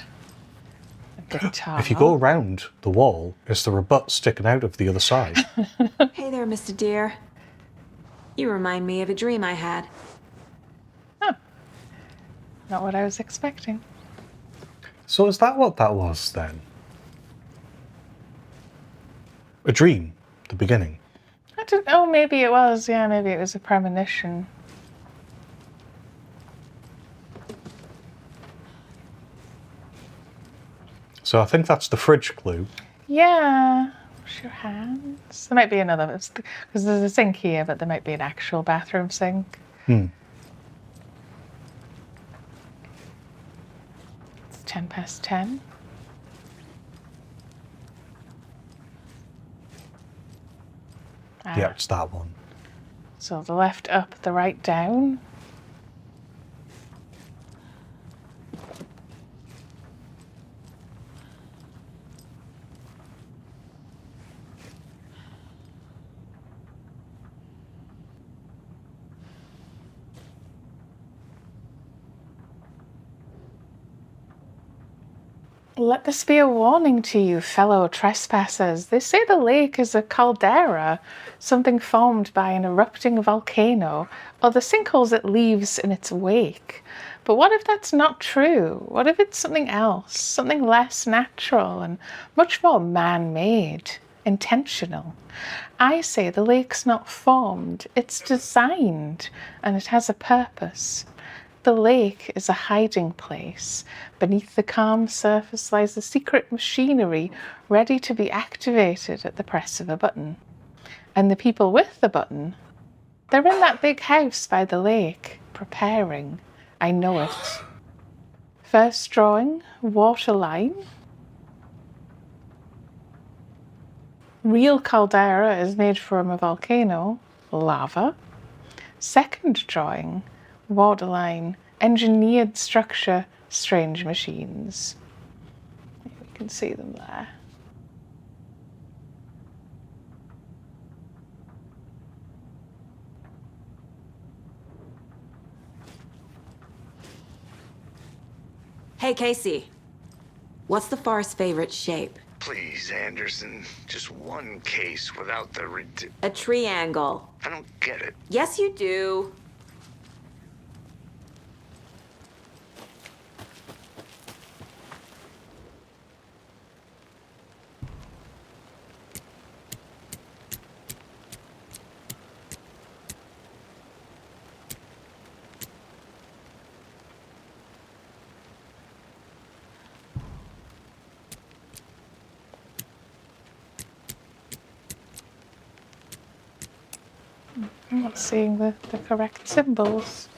A guitar. If you go around the wall, is there a butt sticking out of the other side? Hey there, Mr. Deer. You remind me of a dream I had. Oh. Not what I was expecting. So is that what that was then? A dream, the beginning. I don't know, maybe it was. Yeah, maybe it was a premonition. So I think that's the fridge clue. Yeah. Wash your hands. There might be another, because there's a sink here, but there might be an actual bathroom sink. It's 10:10. Yeah, it's that one. So the left up, the right down. Let this be a warning to you, fellow trespassers. They say the lake is a caldera, something formed by an erupting volcano, or the sinkholes it leaves in its wake. But what if that's not true? What if it's something else, something less natural and much more man-made, intentional? I say the lake's not formed, it's designed, and it has a purpose. The lake is a hiding place. Beneath the calm surface lies the secret machinery ready to be activated at the press of a button. And the people with the button, they're in that big house by the lake, preparing. I know it. First drawing, water line. Real caldera is made from a volcano, lava. Second drawing, waterline, engineered structure, strange machines. Maybe we can see them there. Hey, Casey. What's the far's favorite shape? Please, Anderson. Just one case without the A triangle. I don't get it. Yes, you do. I'm not seeing the correct symbols.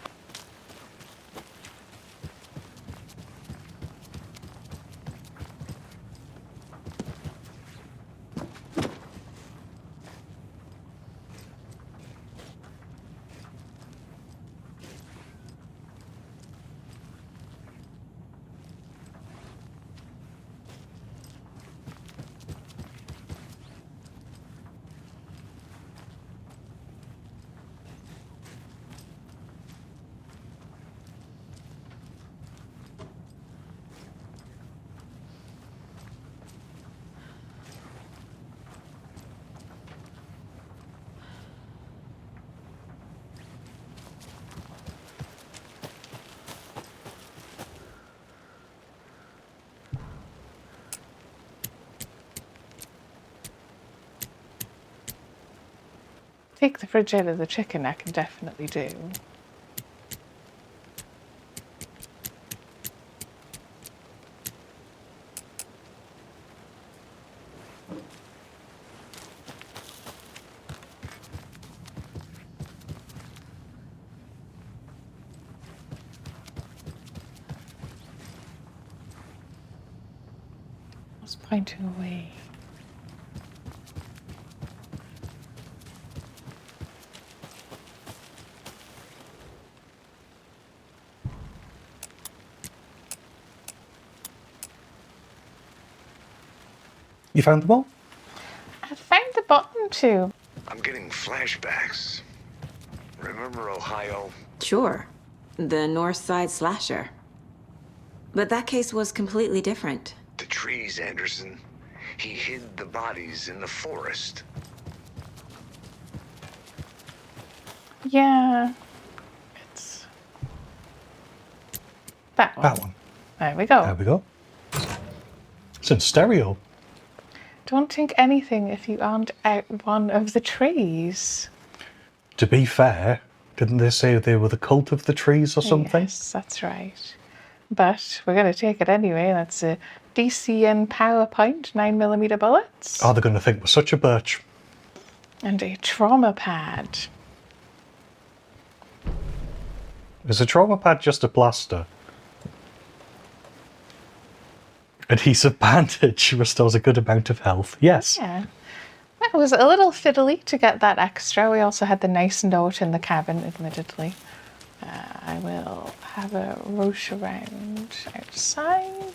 Take the fridge out of the chicken, I can definitely do. I was pointing away. You found them all? I found the button too. I'm getting flashbacks. Remember Ohio? Sure. The North Side slasher. But that case was completely different. The trees, Anderson. He hid the bodies in the forest. Yeah. It's that one. That one. There we go. There we go. It's in stereo. Don't think anything if you aren't out one of the trees. To be fair, didn't they say they were the cult of the trees or something? Yes, that's right. But we're going to take it anyway. That's a DCN PowerPoint 9mm bullets. Oh, they're going to think we're such a birch. And a trauma pad. Is a trauma pad just a plaster? Adhesive bandage restores a good amount of health. Yes. Yeah. That was a little fiddly to get that extra. We also had the nice note in the cabin, admittedly. I will have a rush around outside.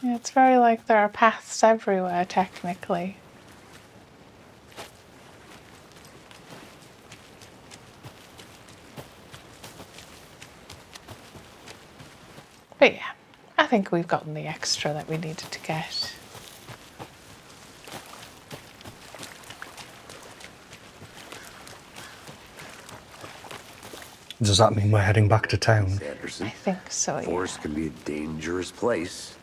Yeah, it's very like there are paths everywhere, technically. But yeah, I think we've gotten the extra that we needed to get. Does that mean we're heading back to town? Anderson. I think so, yeah. Forest can be a dangerous place.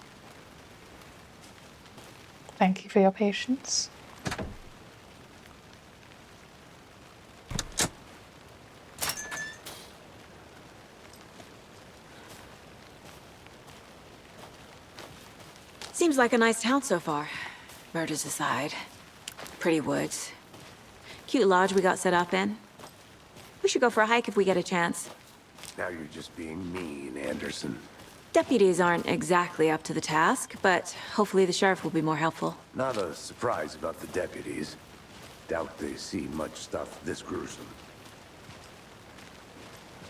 Thank you for your patience. Seems like a nice town so far. Murders aside. Pretty woods. Cute lodge we got set up in. We should go for a hike if we get a chance. Now you're just being mean, Anderson. Deputies aren't exactly up to the task, but hopefully the sheriff will be more helpful. Not a surprise about the deputies. Doubt they see much stuff this gruesome.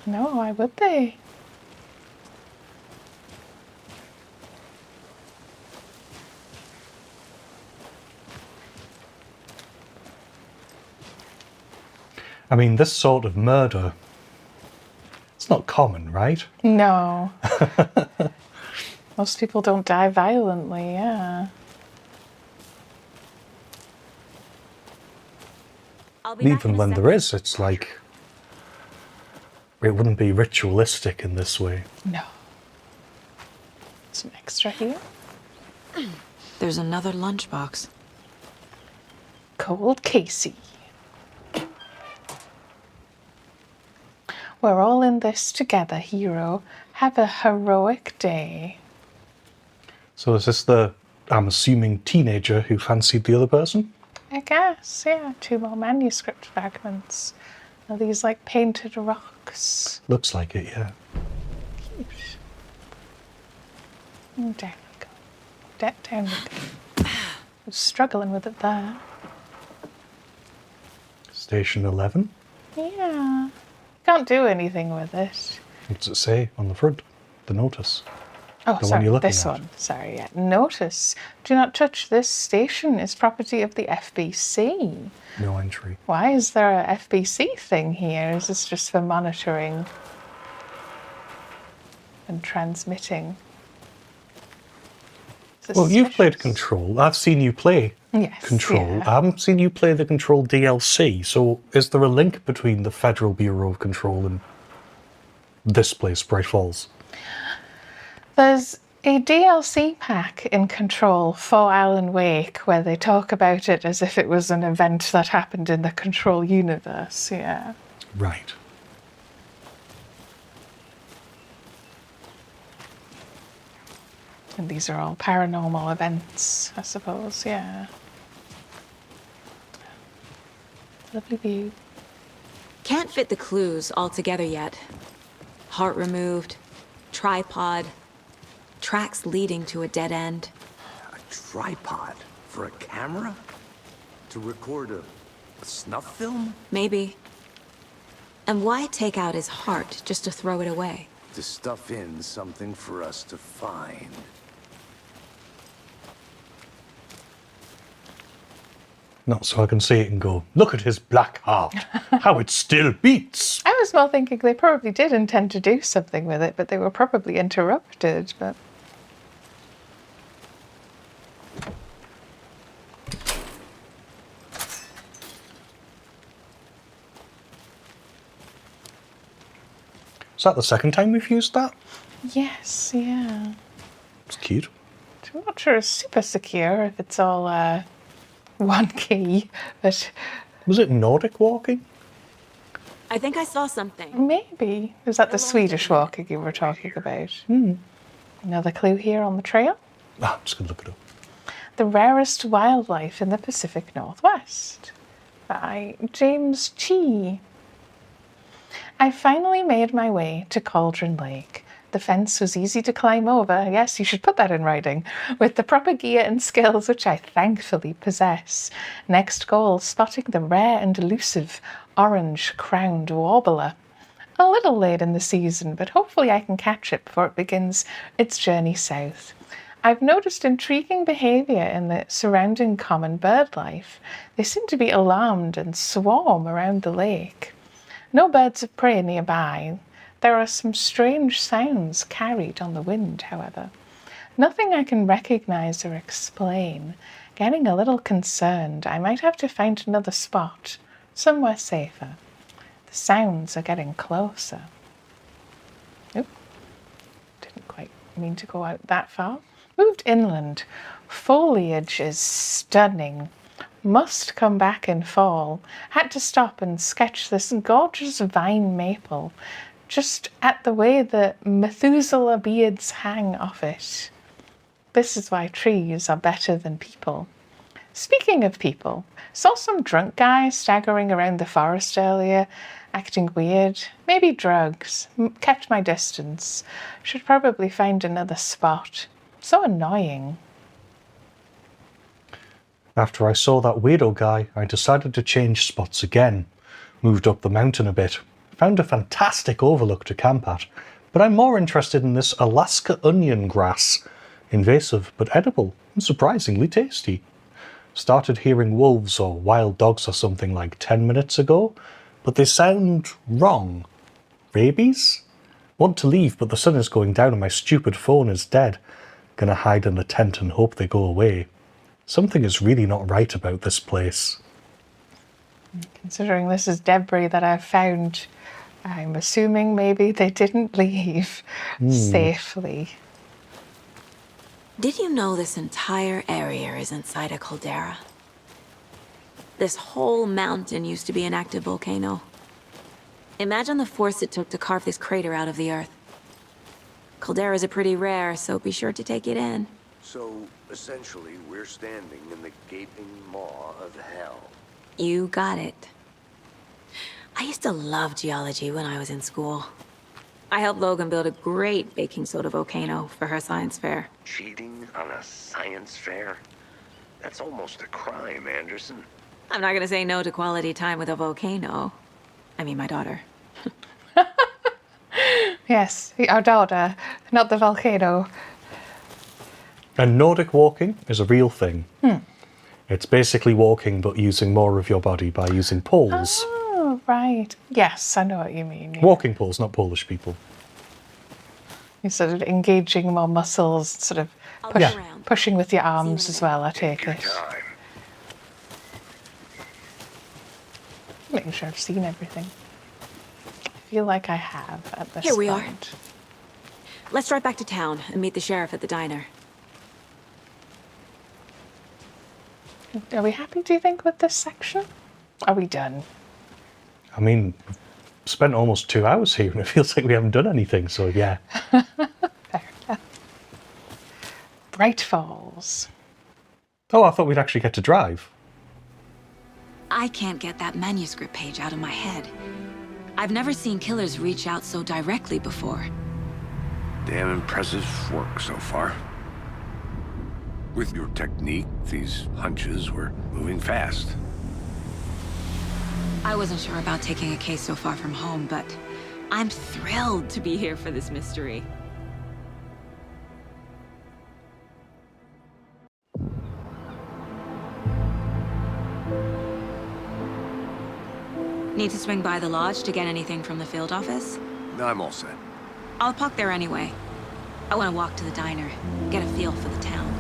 No, why would they? I mean, this sort of murder, it's not common, right? No. Most people don't die violently, yeah. Even when there is, it's like, it wouldn't be ritualistic in this way. No. Some extra here. There's another lunchbox. Cold Casey. We're all in this together, hero. Have a heroic day. So is this the, I'm assuming, teenager who fancied the other person? I guess, yeah. 2 more manuscript fragments. Are these like painted rocks? Looks like it, yeah. Cute. Down we go. Down we go. I was struggling with it there. Station 11. Yeah. Can't do anything with it. What does it say on the front? The notice. Oh, The one sorry, you're looking this at. one. Sorry, yeah. Notice. Do not touch this station. Is property of the FBC. No entry. Why is there a FBC thing here? Is this just for monitoring and transmitting? Well, you've played Suspicious. Control. I've seen you play Yes, Control. yeah. I haven't seen you play the Control DLC. So is there a link between the Federal Bureau of Control and this place, Bright Falls? There's a DLC pack in Control for Alan Wake where they talk about it as if it was an event that happened in the Control universe, yeah. Right. And these are all paranormal events, I suppose, yeah. Lovely view. Can't fit the clues all together yet. Heart removed, tripod, tracks leading to a dead end. A tripod for a camera? To record a snuff film? Maybe. And why take out his heart just to throw it away? To stuff in something for us to find. Not so I can see it and go, look at his black heart, how it still beats. I was more thinking they probably did intend to do something with it, but they were probably interrupted, but... Is that the second time we've used that? Yes, yeah. It's cute. I'm not sure it's super secure if it's all one key, but Was it Nordic walking? I think I saw something. maybe. Is that the Swedish walking you were talking about? Another clue here on the trail. Ah, I'm just going to look it up. The rarest wildlife in the Pacific Northwest by James Chi. I finally made my way to Cauldron Lake. The fence was easy to climb over. Yes, you should put that in writing. With the proper gear and skills which I thankfully possess. Next goal, spotting the rare and elusive orange-crowned warbler. A little late in the season, but hopefully I can catch it before it begins its journey south. I've noticed intriguing behaviour in the surrounding common bird life. They seem to be alarmed and swarm around the lake. No birds of prey nearby. There are some strange sounds carried on the wind, however. Nothing I can recognise or explain. Getting a little concerned. I might have to find another spot, somewhere safer. The sounds are getting closer. Oop. Didn't quite mean to go out that far. Moved inland. Foliage is stunning. Must come back in fall. Had to stop and sketch this gorgeous vine maple just at the way the Methuselah beards hang off it. This is why trees are better than people. Speaking of people, saw some drunk guy staggering around the forest earlier, acting weird. Maybe drugs. Kept my distance. Should probably find another spot. So annoying. After I saw that weirdo guy, I decided to change spots again. Moved up the mountain a bit. Found a fantastic overlook to camp at, but I'm more interested in this Alaska onion grass. Invasive but edible and surprisingly tasty. Started hearing wolves or wild dogs or something like 10 minutes ago, but they sound wrong. Rabies? Want to leave, but the sun is going down and my stupid phone is dead. Gonna hide in the tent and hope they go away. Something is really not right about this place. Considering this is debris that I've found, I'm assuming maybe they didn't leave safely. Did you know this entire area is inside a caldera? This whole mountain used to be an active volcano. Imagine the force it took to carve this crater out of the earth. Calderas are pretty rare, so be sure to take it in. So, essentially, we're standing in the gaping maw of hell. You got it. I used to love geology when I was in school. I helped Logan build a great baking soda volcano for her science fair. Cheating on a science fair? That's almost a crime, Anderson. I'm not gonna say no to quality time with a volcano. I mean, my daughter. Yes, our daughter, not the volcano. And Nordic walking is a real thing. It's basically walking but using more of your body by using poles. Oh, right. Yes, I know what you mean. Yeah. Walking poles, not Polish people. You're sort of engaging more muscles, sort of pushing with your arms as well, I take it. Time. Making sure I've seen everything. I feel like I have at this point. Here we are. Let's drive back to town and meet the sheriff at the diner. Are we happy, do you think, with this section? Are we done? I mean, we've spent almost 2 hours here and it feels like we haven't done anything, so yeah. Fair enough. Bright Falls. Oh, I thought we'd actually get to drive. I can't get that manuscript page out of my head. I've never seen killers reach out so directly before. Damn impressive work so far. With your technique, these hunches were moving fast. I wasn't sure about taking a case so far from home, but I'm thrilled to be here for this mystery. Need to swing by the lodge to get anything from the field office? No, I'm all set. I'll park there anyway. I want to walk to the diner, get a feel for the town.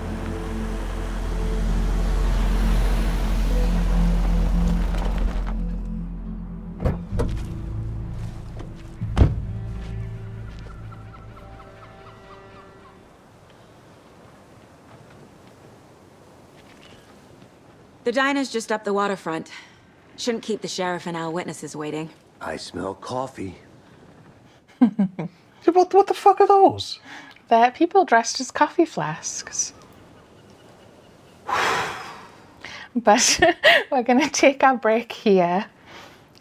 The diner's just up the waterfront. Shouldn't keep the sheriff and our witnesses waiting. I smell coffee. What the fuck are those? They're people dressed as coffee flasks. But we're going to take our break here.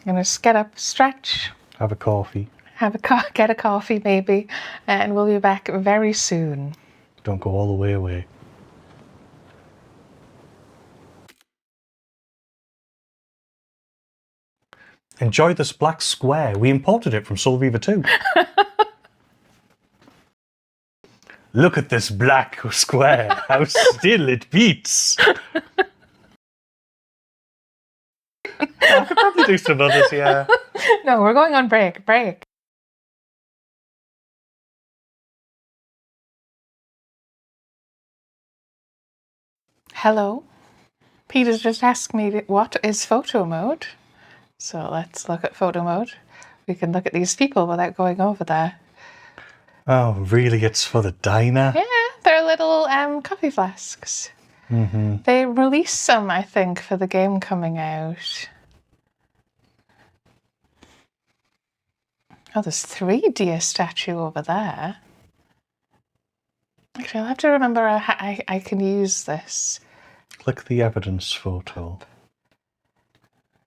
Going to just get up, stretch, Have a coffee. get a coffee maybe, and we'll be back very soon. Don't go all the way away. Enjoy this black square. We imported it from Soul Reaver 2. Look at this black square. How still it beats. I could probably do some others, yeah. No, we're going on break. Hello. Peter's just asked me what is photo mode. So let's look at photo mode. We can look at these people without going over there. Oh, really? It's for the diner? Yeah, they're little coffee flasks. Mm-hmm. They released some, I think, for the game coming out. Oh, there's 3 deer statue over there. Actually, I'll have to remember I can use this. Click the evidence photo.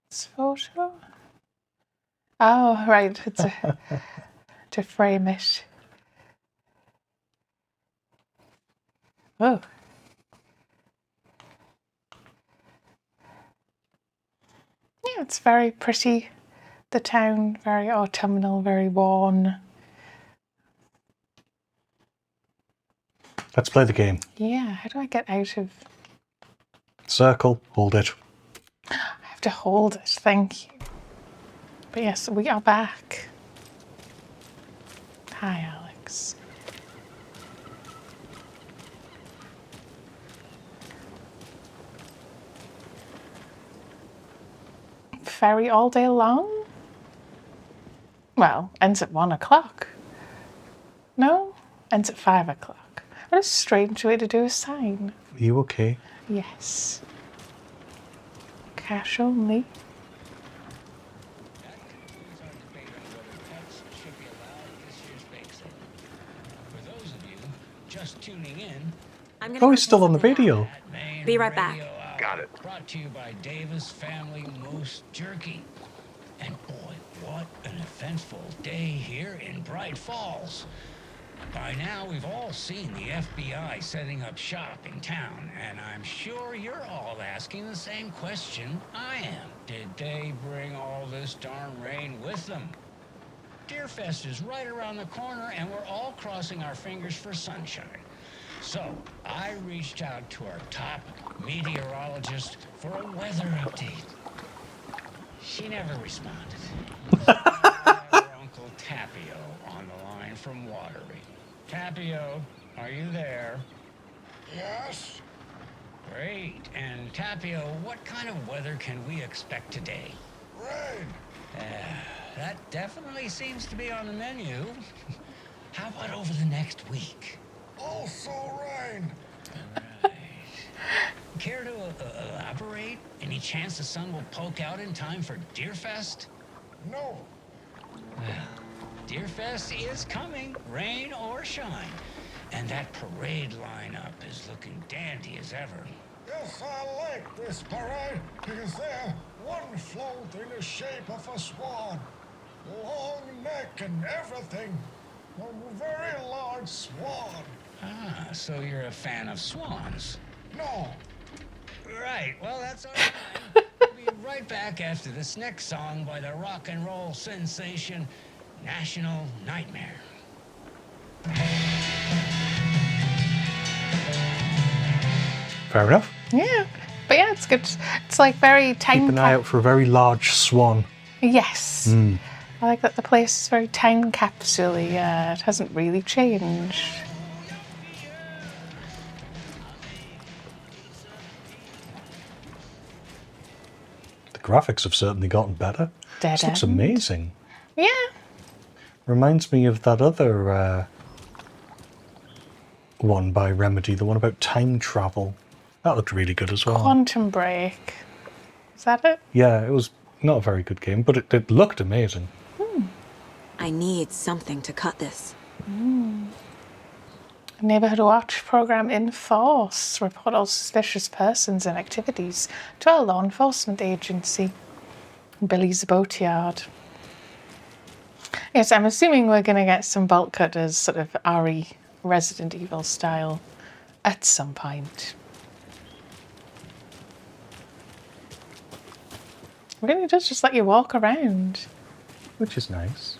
This photo? Oh, right. It's to frame it. Oh. Yeah, it's very pretty. The town, very autumnal, very worn. Let's play the game. Yeah, how do I get out of... Circle, hold it. I have to hold it, thank you. But yes, we are back. Hi, Alex. Ferry all day long? Well, ends at 1 o'clock. No? Ends at 5 o'clock. What a strange way to do a sign. Are you okay? Yes. Cash only. Just tuning in. Oh, he's still on the radio. Be right back. Got it. Brought to you by Davis Family Moose Jerky. And boy, what an eventful day here in Bright Falls. By now, we've all seen the FBI setting up shop in town, and I'm sure you're all asking the same question I am. Did they bring all this darn rain with them? Deerfest is right around the corner, and we're all crossing our fingers for sunshine. So, I reached out to our top meteorologist for a weather update. She never responded. Our Uncle Tapio on the line from Watery. Tapio, are you there? Yes? Great. And Tapio, what kind of weather can we expect today? Rain. That definitely seems to be on the menu. How about over the next week? Also rain. Care to elaborate? Any chance the sun will poke out in time for Deerfest? No. Well, Deerfest is coming, rain or shine. And that parade lineup is looking dandy as ever. Yes, I like this parade because they're one float in the shape of a swan. Long neck and everything. A very large swan. Ah, so you're a fan of swans. No. Right, well, that's all right. We'll be right back after this next song by the rock and roll sensation, National Nightmare. Fair enough. Yeah. But yeah, it's good. It's like very time. Keep an eye out for a very large swan. Yes. I like that the place is very time capsule-y. It hasn't really changed. The graphics have certainly gotten better. This looks amazing. Yeah. Reminds me of that other one by Remedy, the one about time travel. That looked really good as well. Quantum Break. Is that it? Yeah, it was not a very good game, but it looked amazing. I need something to cut this. Neighborhood Watch program in force. Report all suspicious persons and activities to our law enforcement agency. Billy's Boatyard. Yes, I'm assuming we're going to get some bolt cutters, sort of RE Resident Evil style, at some point. Really does just let you walk around. Which is nice.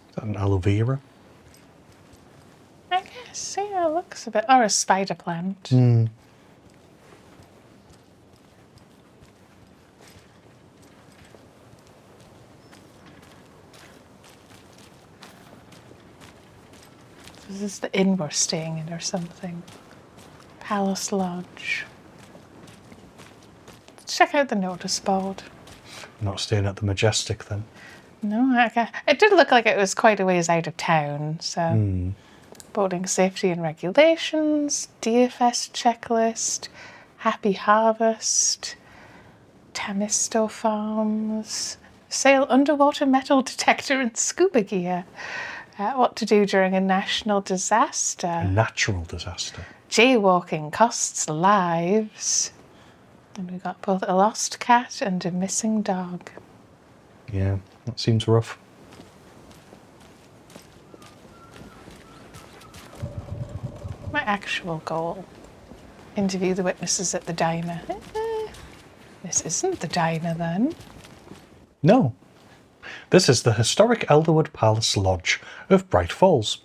Is that an aloe vera? I guess, yeah, it looks a bit... Or a spider plant. This is the inn we're staying in or something. Palace Lodge. Let's check out the notice board. Not staying at the Majestic then. No, it did look like it was quite a ways out of town, so... Boating safety and regulations, Deerfest checklist, Happy Harvest, Tamisto Farms, sail underwater metal detector and scuba gear. What to do during a national disaster. A natural disaster. Jaywalking costs lives. And we've got both a lost cat and a missing dog. Yeah, that seems rough. My actual goal. Interview the witnesses at the diner. This isn't the diner then. No. This is the historic Elderwood Palace Lodge of Bright Falls.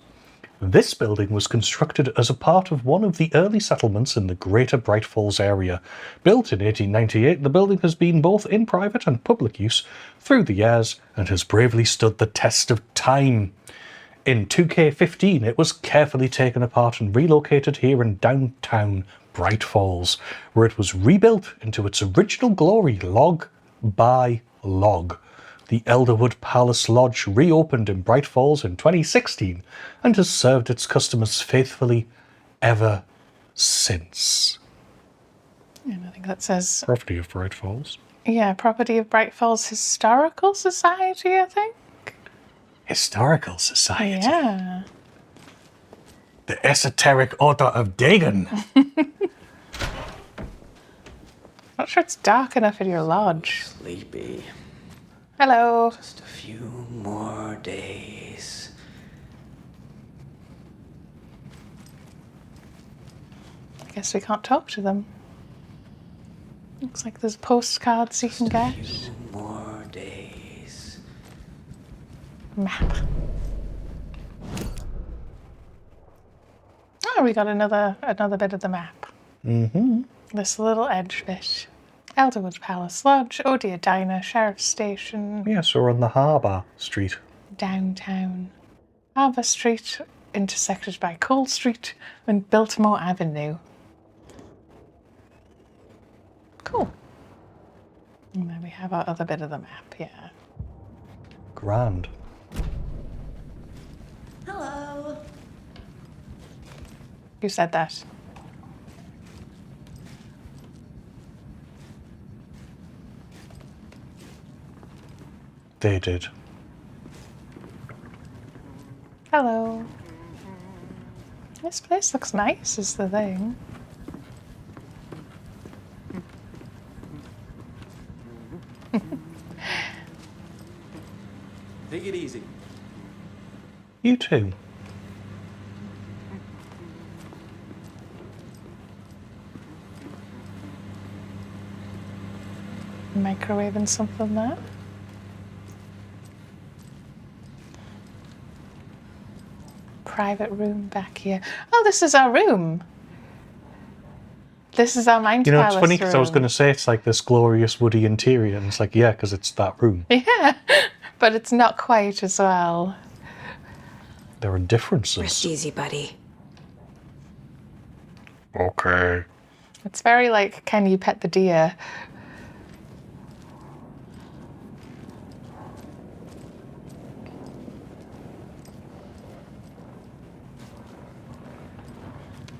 This building was constructed as a part of one of the early settlements in the greater Bright Falls area. Built in 1898, the building has been both in private and public use through the years and has bravely stood the test of time. In 2K15, it was carefully taken apart and relocated here in downtown Bright Falls, where it was rebuilt into its original glory log by log. The Elderwood Palace Lodge reopened in Bright Falls in 2016 and has served its customers faithfully ever since. And I think that says... Property of Bright Falls. Yeah, property of Bright Falls Historical Society, I think. Historical Society. Yeah. The Esoteric Order of Dagon. Not sure it's dark enough in your lodge. Sleepy. Hello. Just a few more days. I guess we can't talk to them. Looks like there's postcards you can get. Few more days. Map. Oh, we got another bit of the map. This little edge bit. Elderwood Palace Lodge, Oh Dear Diner, Sheriff's Station. Yes, we're on the Harbour Street. Downtown. Harbour Street intersected by Cole Street and Biltmore Avenue. Cool. And then we have our other bit of the map, yeah. Grand. Hello. Who said that? They did. Hello. This place looks nice, is the thing. Take it easy. You too. Microwaving something there. Private room back here. Oh, this is our room. This is our Mind You know, Palace it's funny because I was room. going to say it's like this glorious woody interior, and it's like, yeah, because it's that room. Yeah, but it's not quite as well. There are differences. Rest easy, buddy. Okay. It's very like, can you pet the deer?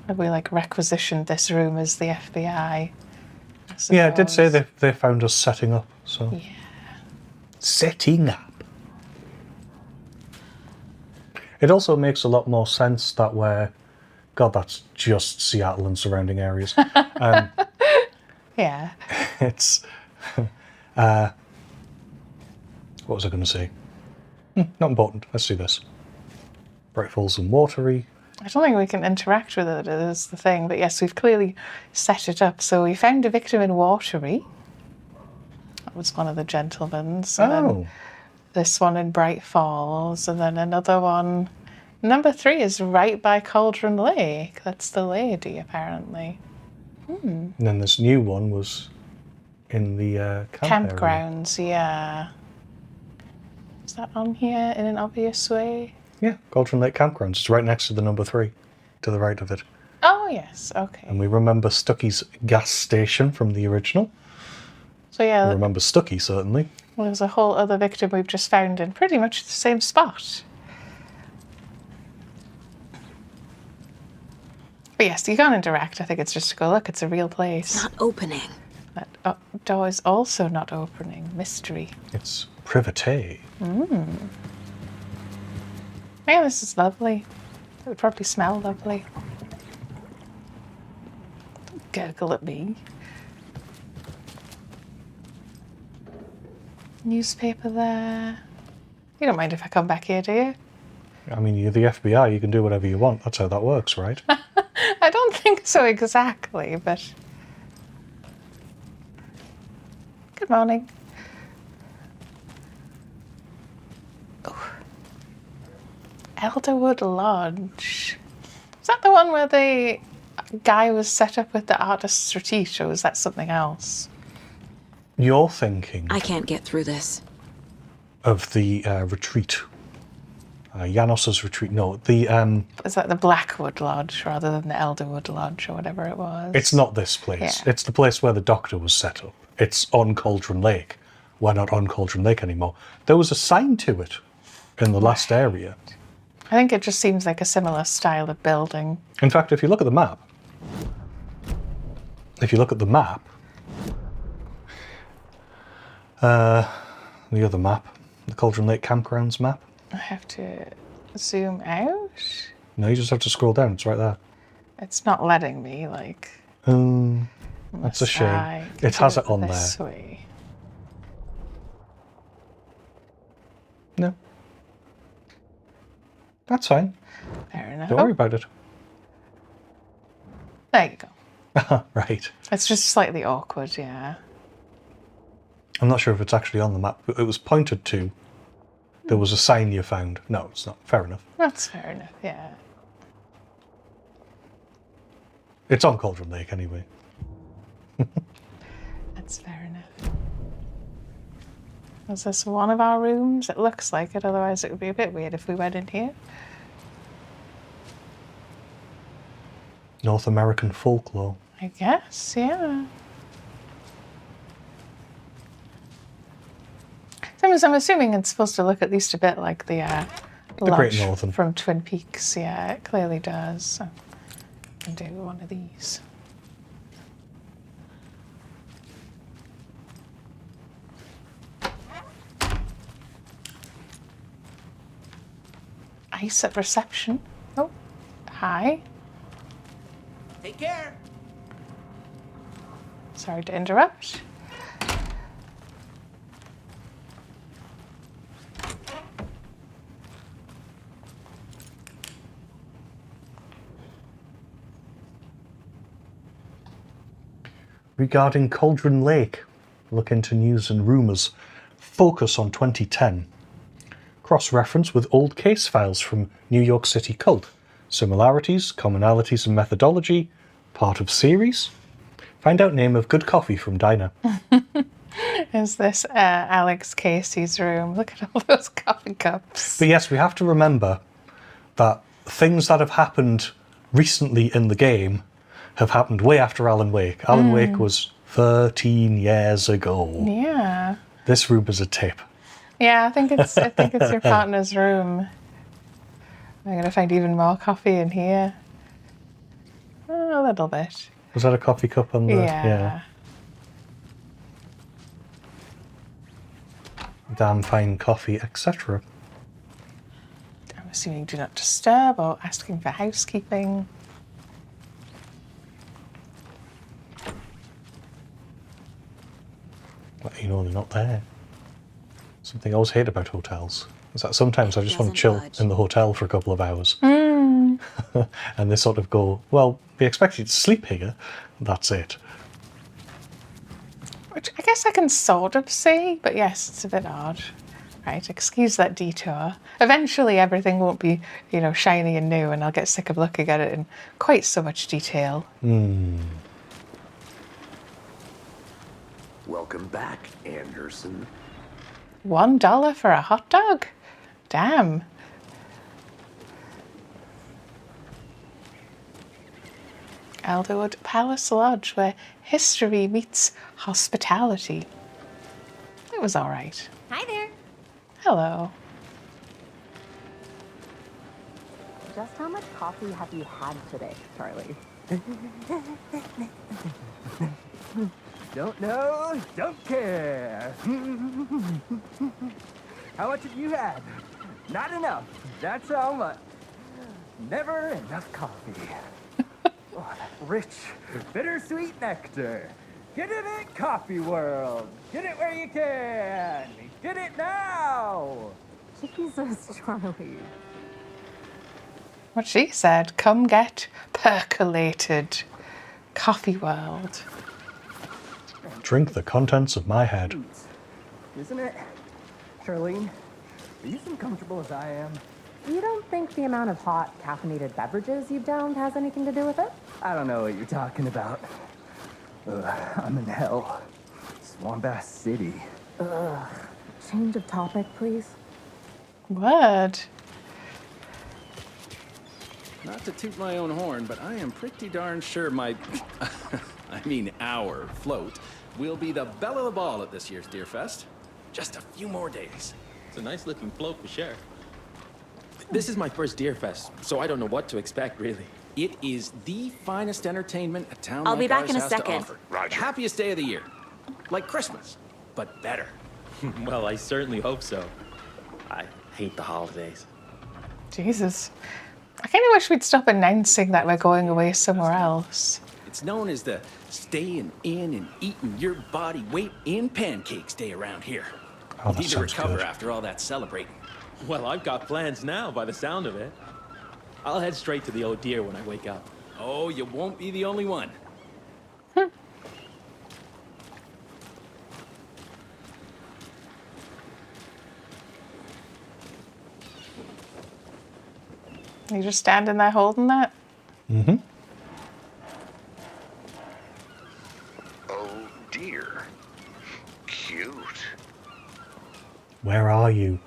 Have we like requisitioned this room as the FBI? Yeah, it did say they found us setting up, so. Yeah. Setting up. It also makes a lot more sense that we're... God, that's just Seattle and surrounding areas. Yeah. It's... what was I going to say? Not important. Let's do this. Bright Falls and Watery. I don't think we can interact with it, is the thing. But yes, we've clearly set it up. So we found a victim in Watery. That was one of the gentlemen's. And then this one in Bright Falls. And then another one. Number 3 is right by Cauldron Lake. That's the lady, apparently. And then this new one was in the camp area. Campgrounds, yeah. Is that on here in an obvious way? Yeah, Cauldron Lake Campgrounds. It's right next to the number 3, to the right of it. Oh, yes, okay. And we remember Stucky's gas station from the original. So yeah, We remember Stucky, certainly. well, there's a whole other victim we've just found in pretty much the same spot. But yes, you can't interact. I think it's just to go, look, it's a real place. Not opening. That door is also not opening. Mystery. It's private. Yeah, this is lovely. It would probably smell lovely. Don't gurgle at me. Newspaper there. You don't mind if I come back here, do you? I mean, you're the FBI, you can do whatever you want. That's how that works, right? I don't think so exactly, but... Good morning. Oh. Elderwood Lodge. Is that the one where the guy was set up with the artist's retreat, or is that something else? You're thinking I can't get through this. of the retreat. Janos's retreat. No, the... Is that the Blackwood Lodge rather than the Elderwood Lodge or whatever it was? It's not this place. Yeah. It's the place where the doctor was set up. It's on Cauldron Lake. We're not on Cauldron Lake anymore. There was a sign to it in the last area. I think it just seems like a similar style of building. In fact, if you look at the map, the other map, the Cauldron Lake Campgrounds map, I have to zoom out. no, you just have to scroll down. It's right there. It's not letting me, like... That's a shame. I It do has it on this there. way. No. That's fine. Fair enough. Don't worry about it. There you go. Right. It's just slightly awkward, yeah. I'm not sure if it's actually on the map, but it was pointed to. There was a sign you found. No, it's not. Fair enough. That's fair enough, yeah. It's on Cauldron Lake anyway. That's fair enough. Is this one of our rooms? It looks like it, otherwise it would be a bit weird if we went in here. North American folklore. I guess, yeah. So I'm assuming it's supposed to look at least a bit like the Great lodge Northern. from Twin Peaks. Yeah, it clearly does. So I can do one of these. Ice at reception. Oh, hi. Take care. Sorry to interrupt. Regarding Cauldron Lake, look into news and rumours. Focus on 2010. Cross-reference with old case files from New York City Cult. Similarities, commonalities and methodology. Part of series. Find out name of good coffee from diner. Is this Alex Casey's room? Look at all those coffee cups. But yes, we have to remember that things that have happened recently in the game have happened way after Alan Wake. Alan Wake was 13 years ago. Yeah. This room is a tip. Yeah, I think it's your partner's room. I'm gonna find even more coffee in here. Oh, a little bit. Was that a coffee cup on the... Yeah. Damn fine coffee, etc. I'm assuming do not disturb or asking for housekeeping. Well, you know they're not there. Something I always hate about hotels is that sometimes I just want to chill in the hotel for a couple of hours. And they sort of go, well, we expect you to sleep here. That's it. Which I guess I can sort of see, but yes, it's a bit odd. Right, excuse that detour. Eventually everything won't be, shiny and new, and I'll get sick of looking at it in quite so much detail. Welcome back, Anderson. $1 for a hot dog? Damn. Alderwood Palace Lodge, where history meets hospitality. It was all right. Hi there. Hello. Just how much coffee have you had today, Charlie? Don't know, don't care. How much have you had? Not enough. That's how much. Never enough coffee. Oh, that rich, bittersweet nectar. Get it in Coffee World. Get it where you can. Get it now. Jesus, Charlie. What she said, come get percolated. Coffee World. Drink the contents of my head. Isn't it? Charlene, are you as comfortable as I am? You don't think the amount of hot, caffeinated beverages you've downed has anything to do with it? I don't know what you're talking about. I'm in hell. Swamp Ass City. Ugh. Change of topic, please. What? Not to toot my own horn, but I am pretty darn sure my... our float will be the belle of the ball at this year's Deer Fest. Just a few more days. It's a nice looking float for sure. This is my first Deer Fest, so I don't know what to expect, really. It is the finest entertainment a town I'll like be back ours in a has to second. offer. The happiest day of the year. Like Christmas, but better. Well, I certainly hope so. I hate the holidays. Jesus. I kind of wish we'd stop announcing that we're going away somewhere else. It's known as the staying in and eating your body weight in pancakes day around here. Oh, that Need to sounds recover good. after all that celebrating. Well, I've got plans now, by the sound of it. I'll head straight to the Old Deer when I wake up. Oh, you won't be the only one. You just standing there holding that? Mm-hmm. Oh dear. Cute. Where are you?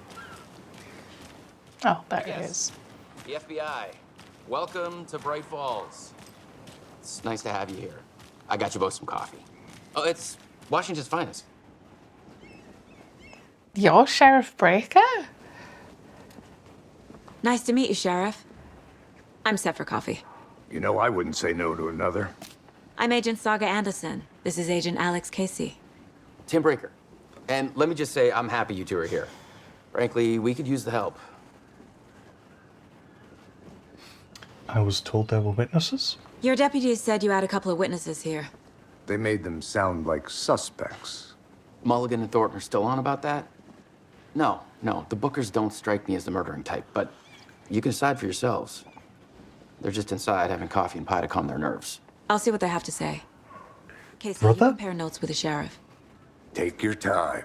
Oh, there it is. The FBI. Welcome to Bright Falls. It's nice to have you here. I got you both some coffee. Oh, it's Washington's finest. You're Sheriff Breaker? Nice to meet you, Sheriff. I'm set for coffee. You know, I wouldn't say no to another. I'm Agent Saga Anderson. This is Agent Alex Casey. Tim Breaker. And let me just say, I'm happy you two are here. Frankly, we could use the help. I was told there were witnesses. Your deputies said you had a couple of witnesses here. They made them sound like suspects. Mulligan and Thornton are still on about that? No, the Bookers don't strike me as the murdering type, but you can decide for yourselves. They're just inside having coffee and pie to calm their nerves. I'll see what they have to say. Casey, Brother? you compare notes with the sheriff. Take your time.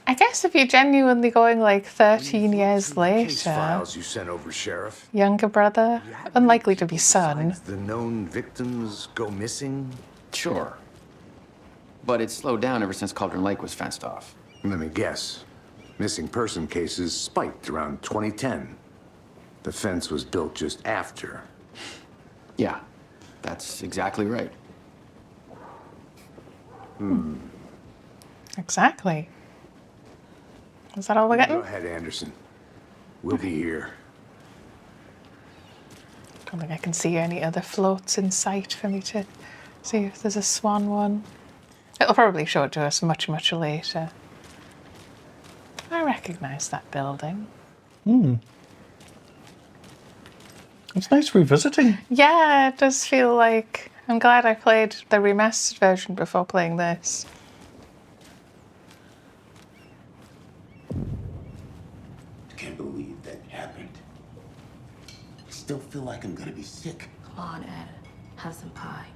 I guess if you're genuinely going like 13 years Case later, files you sent over, Sheriff. younger brother, unlikely to be son. The known victims go missing? Sure. But it's slowed down ever since Cauldron Lake was fenced off. Let me guess. Missing person cases spiked around 2010. The fence was built just after. Yeah, that's exactly right. Exactly. Is that all we're getting? Go ahead, Anderson. We'll be here. Don't think I can see any other floats in sight for me to see if there's a swan one. It'll probably show it to us much, much later. I recognise that building. It's nice revisiting. Yeah, it does feel like... I'm glad I played the remastered version before playing this. Can't believe that happened. I still feel like I'm gonna be sick. Come on, Ed. Have some pie.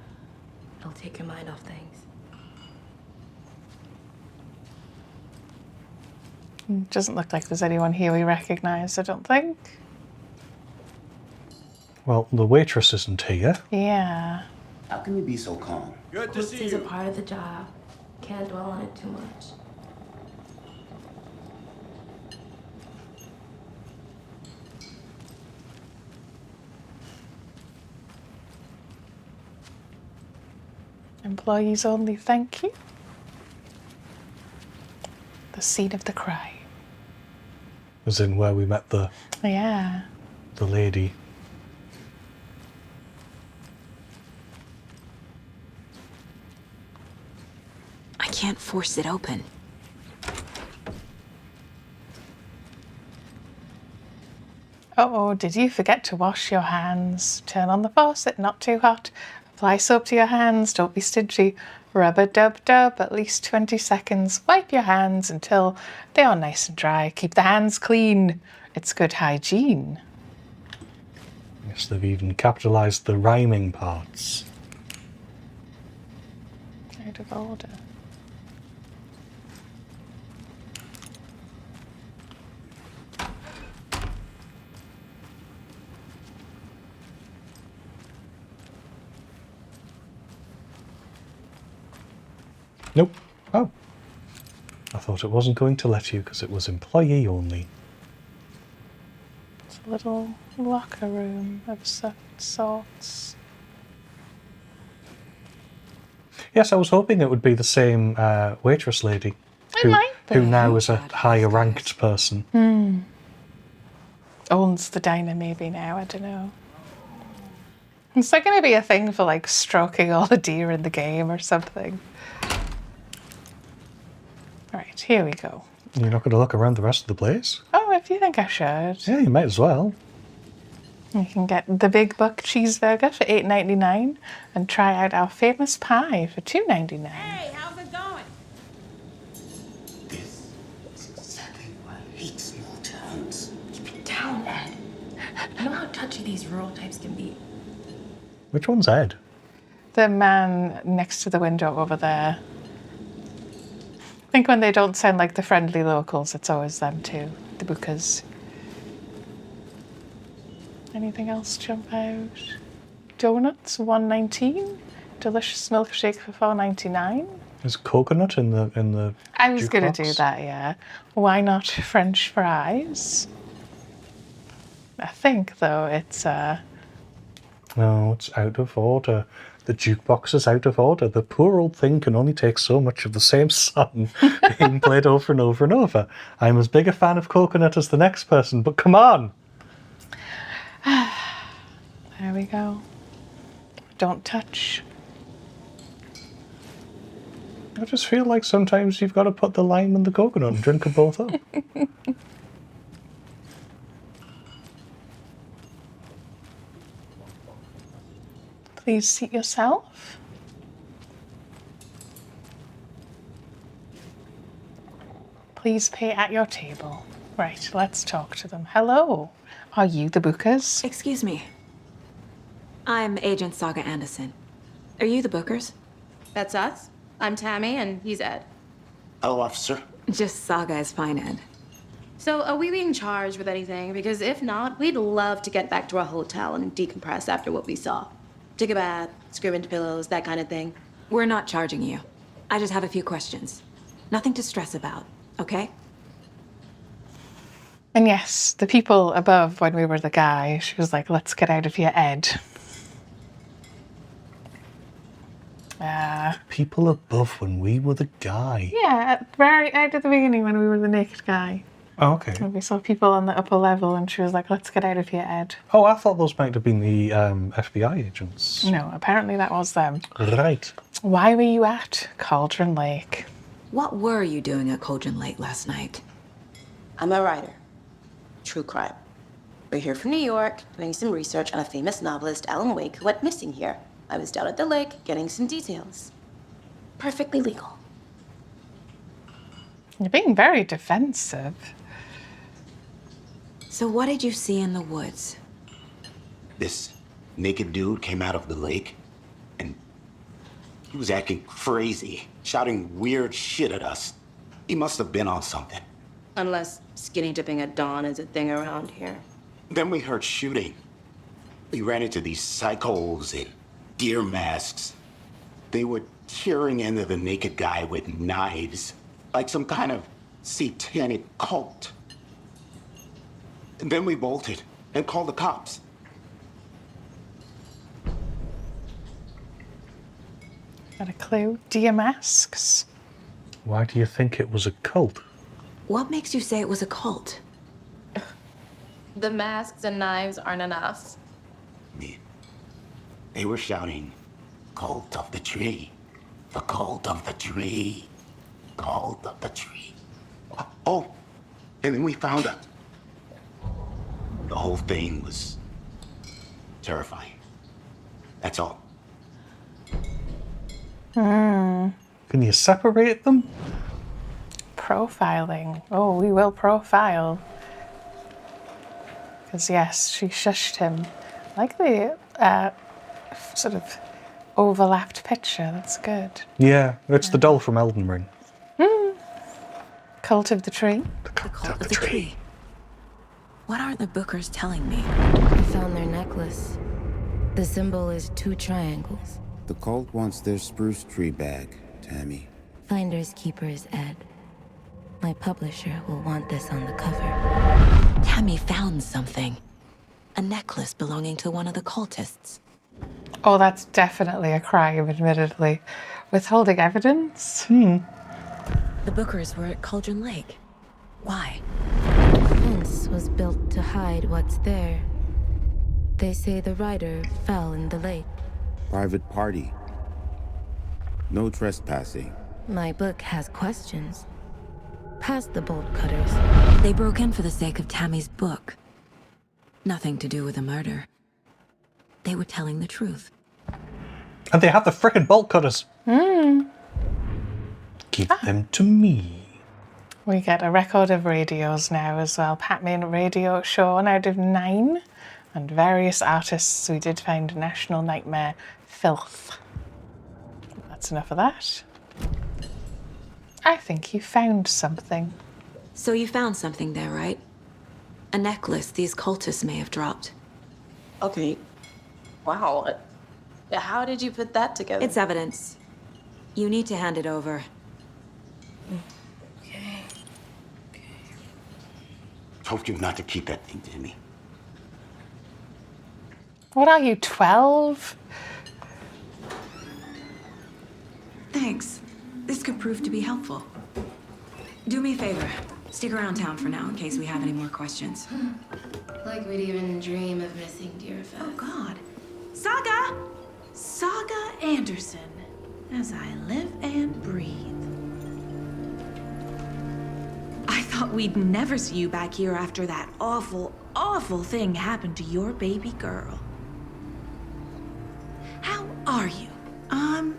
It'll take your mind off things. Doesn't look like there's anyone here we recognise, I don't think. Well, the waitress isn't here. Yeah. How can you be so calm? Good to see It's a you. part of the job. Can't dwell on it too much. Employees only, thank you. The scene of the crime. As in where we met the Yeah. lady. I can't force it open. Uh-oh, did you forget to wash your hands? Turn on the faucet, not too hot. Apply soap to your hands, don't be stingy. Rub-a-dub-dub, at least 20 seconds. Wipe your hands until they are nice and dry. Keep the hands clean. It's good hygiene. Yes, they've even capitalised the rhyming parts. Out of order. Nope. Oh. I thought it wasn't going to let you because it was employee only. It's a little locker room of sorts. Yes, I was hoping it would be the same waitress lady who now is a higher ranked person. Owns the diner maybe now, I don't know. Is there going to be a thing for like stroking all the deer in the game or something? Right, here we go. You're not going to look around the rest of the place? Oh, if you think I should. Yeah, you might as well. You can get the Big Buck cheeseburger for $8.99 and try out our famous pie for $2.99. Hey, how's it going? This is exactly why I hate small towns. Keep it down, Ed. You know how touchy these rural types can be. Which one's Ed? The man next to the window over there. I think when they don't sound like the friendly locals, it's always them too, the Bookers. Anything else jump out? Donuts, $1.19. Delicious milkshake for $4.99. There's coconut in the I was going to jukebox. do that, yeah. Why not French fries? I think, though, it's No, it's out of order. The jukebox is out of order. The poor old thing can only take so much of the same song being played over and over and over. I'm as big a fan of Coconut as the next person, but come on! There we go. Don't touch. I just feel like sometimes you've got to put the lime and the coconut and drink them both up. Please seat yourself. Please pay at your table. Right, let's talk to them. Hello. Are you the Bookers? Excuse me. I'm Agent Saga Anderson. Are you the Bookers? That's us. I'm Tammy, and he's Ed. Hello, officer. Just Saga is fine, Ed. So, are we being charged with anything? Because if not, we'd love to get back to our hotel and decompress after what we saw. Take a bath, scream into pillows, that kind of thing. We're not charging you. I just have a few questions. Nothing to stress about, okay? And yes, the people above, when we were the guy, she was like, let's get out of here, Ed. People above when we were the guy. Yeah, right at the beginning when we were the naked guy. Oh, okay. And we saw people on the upper level and she was like, let's get out of here, Ed. Oh, I thought those might have been the FBI agents. No, apparently that was them. Right. Why were you at Cauldron Lake? What were you doing at Cauldron Lake last night? I'm a writer. True crime. We're here from New York, doing some research on a famous novelist, Alan Wake, who went missing here. I was down at the lake, getting some details. Perfectly legal. You're being very defensive. So what did you see in the woods? This naked dude came out of the lake, and he was acting crazy, shouting weird shit at us. He must have been on something. Unless skinny dipping at dawn is a thing around here. Then we heard shooting. We ran into these psychos in deer masks. They were tearing into the naked guy with knives, like some kind of satanic cult. And then we bolted and called the cops. Got a clue? Deer masks? Why do you think it was a cult? What makes you say it was a cult? The masks and knives aren't enough. They were shouting, "Cult of the tree, the cult of the tree, cult of the tree." Oh, and then we found out. The whole thing was terrifying. That's all. Can you separate them? Profiling. Oh, we will profile. Because yes, she shushed him. I like the sort of overlapped picture. That's good. Yeah, it's the doll from Elden Ring. Cult of the Tree. The cult of the tree. What aren't the Bookers telling me? I found their necklace. The symbol is 2 triangles. The cult wants their spruce tree back, Tammy. Finders keepers, Ed. My publisher will want this on the cover. Tammy found something. A necklace belonging to one of the cultists. Oh, that's definitely a crime, admittedly. Withholding evidence? The Bookers were at Cauldron Lake. Why? The fence was built to hide what's there. They say the rider fell in the lake. Private party. No trespassing. My book has questions. Past the bolt cutters. They broke in for the sake of Tammy's book. Nothing to do with a murder. They were telling the truth. And they have the frickin' bolt cutters. Give them to me. We get a record of radios now as well. Patman Radio Show 1 out of 9. And various artists. We did find National Nightmare Filth. That's enough of that. I think you found something. So you found something there, right? A necklace these cultists may have dropped. Okay. Wow. How did you put that together? It's evidence. You need to hand it over. Told you not to keep that thing to me. What are you, 12? Thanks. This could prove to be helpful. Do me a favor. Stick around town for now in case we have any more questions. Like we'd even dream of missing Deerfest. Oh, God. Saga! Saga Anderson. As I live and breathe. I thought we'd never see you back here after that awful, awful thing happened to your baby girl. How are you? I'm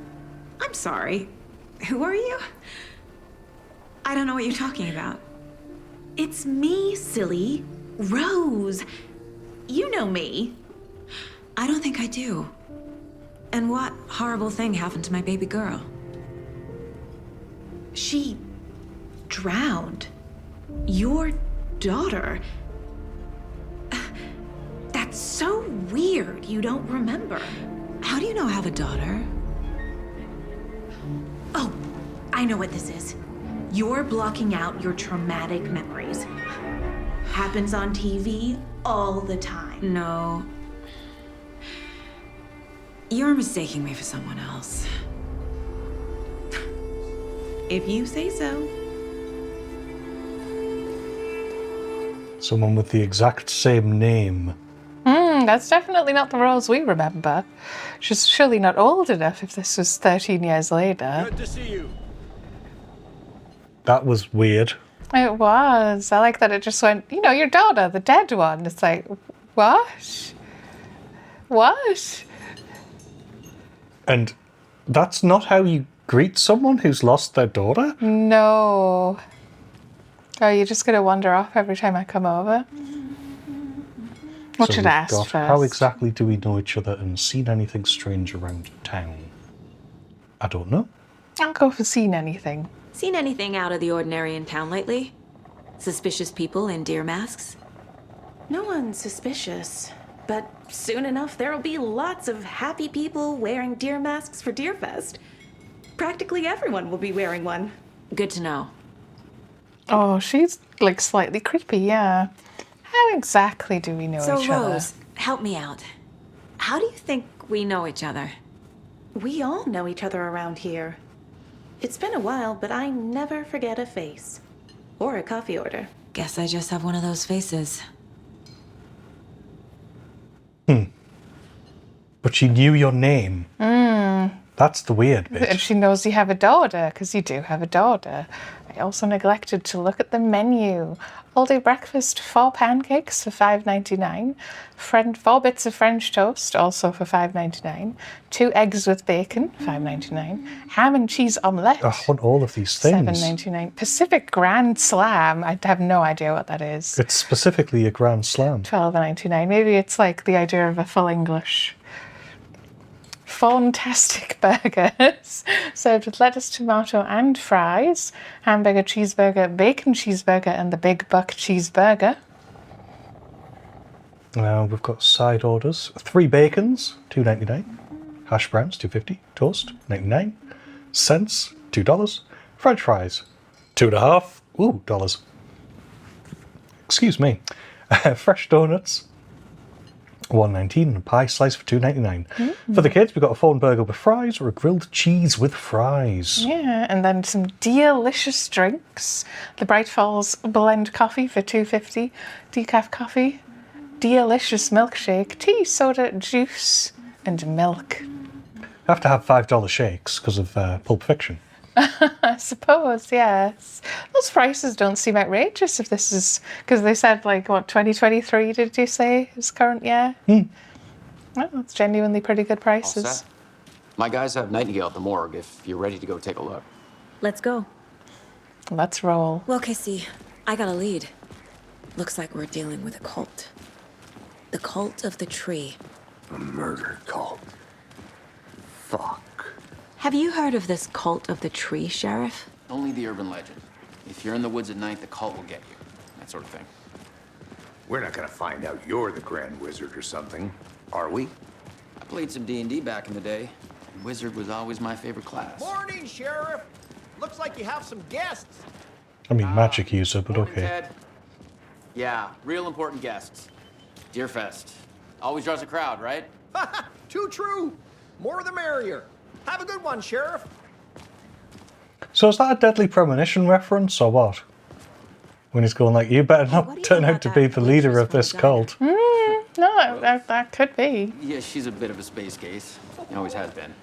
sorry. Who are you? I don't know what you're talking about. It's me, silly. Rose. You know me. I don't think I do. And what horrible thing happened to my baby girl? She drowned. Your daughter. That's so weird you don't remember. How do you know I have a daughter? Oh, I know what this is. You're blocking out your traumatic memories. Happens on TV all the time. No. You're mistaking me for someone else. If you say so. Someone with the exact same name. That's definitely not the Rose we remember. She's surely not old enough if this was 13 years later. Good to see you. That was weird. It was. I like that it just went, you know, your daughter, the dead one. It's like, what? What? And that's not how you greet someone who's lost their daughter? No. Oh, you're just going to wander off every time I come over? What So should I we've ask got, first? how exactly do we know each other and seen anything strange around town? I don't know. I'll go for seen anything. Seen anything out of the ordinary in town lately? Suspicious people in deer masks? No one's suspicious. But soon enough, there'll be lots of happy people wearing deer masks for Deerfest. Practically everyone will be wearing one. Good to know. Oh, she's like slightly creepy, yeah. How exactly do we know So, each Rose, help me out. How do you think we know each other? We all know each other around here. It's been a while, but I never forget a face. Or a coffee order. Guess I just have one of those faces. But she knew your name. That's the weird bit. And she knows you have a daughter, because you do have a daughter. I also neglected to look at the menu. All-day breakfast, 4 pancakes for $5.99. 4 bits of French toast, also for $5.99. 2 eggs with bacon, $5.99. Ham and cheese omelette, I want all of these things. $7.99. Pacific Grand Slam, I have no idea what that is. It's specifically a Grand Slam. $12.99. Maybe it's like the idea of a full English. Fantastic burgers served with lettuce, tomato, and fries. Hamburger, cheeseburger, bacon cheeseburger, and the Big Buck cheeseburger. Now we've got side orders: 3 bacons, $2.99. Hash browns, $2.50. Toast, 99 cents, $2. French fries, $2.50. Dollars. Excuse me. Fresh donuts, $1.19, and a pie slice for $2.99. For the kids, we've got a phone burger with fries or a grilled cheese with fries. Yeah, and then some delicious drinks. The Bright Falls blend coffee for $2.50. Decaf coffee. Delicious milkshake. Tea, soda, juice, and milk. Have to have $5 shakes because of Pulp Fiction. I suppose, yes. Those prices don't seem outrageous if this is... Because they said, like, what, 2023, did you say, is current year? Well, that's genuinely pretty good All prices. set? My guys have Nightingale at the morgue if you're ready to go take a look. Let's go. Let's roll. Well, Casey, I got a lead. Looks like we're dealing with a cult. The cult of the tree. A murder cult. Fuck. Have you heard of this cult of the tree, Sheriff? Only the urban legend. If you're in the woods at night, the cult will get you. That sort of thing. We're not gonna find out you're the Grand Wizard or something, are we? I played some D&D back in the day. Wizard was always my favorite class. Morning, Sheriff. Looks like you have some guests. I mean, magic user, but Morning, okay. Ted. Yeah, real important guests. Deerfest. Always draws a crowd, right? Too true. More the merrier. Have a good one, Sheriff. So is that a Deadly Premonition reference or what? When he's going like, you better not turn out to be the leader of this cult. No, that could be. Yeah, she's a bit of a space case. Always has been.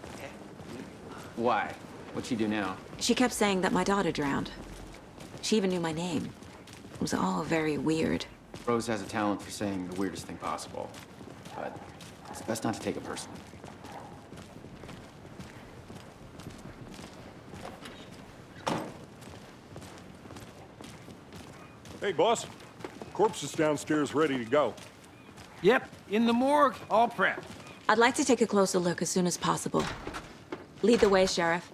Why? What'd she do now? She kept saying that my daughter drowned. She even knew my name. It was all very weird. Rose has a talent for saying the weirdest thing possible. But it's best not to take it personally. Hey, boss. Corpse is downstairs ready to go. Yep, in the morgue, all prepped. I'd like to take a closer look as soon as possible. Lead the way, Sheriff.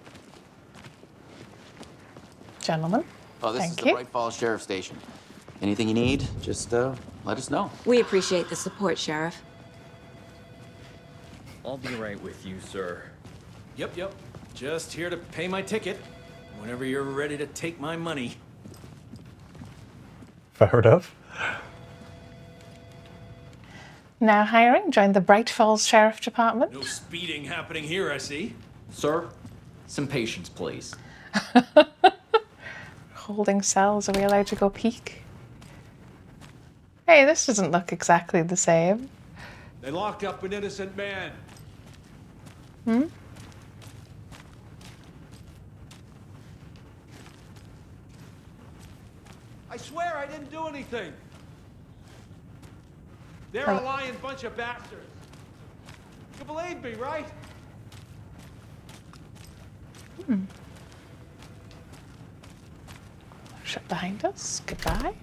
Gentlemen, Oh, this is thank the you. Bright Falls Sheriff Station. Anything you need, just let us know. We appreciate the support, Sheriff. I'll be right with you, sir. Yep. Just here to pay my ticket. Whenever you're ready to take my money. Fair enough. Now hiring, join the Bright Falls Sheriff Department. No speeding happening here, I see. Sir, some patience, please. Holding cells, are we allowed to go peek? Hey, this doesn't look exactly the same. They locked up an innocent man. Hmm? I swear I didn't do anything. They're Oh. a lying bunch of bastards. You believe me, right? Hmm. Shut behind us. Goodbye.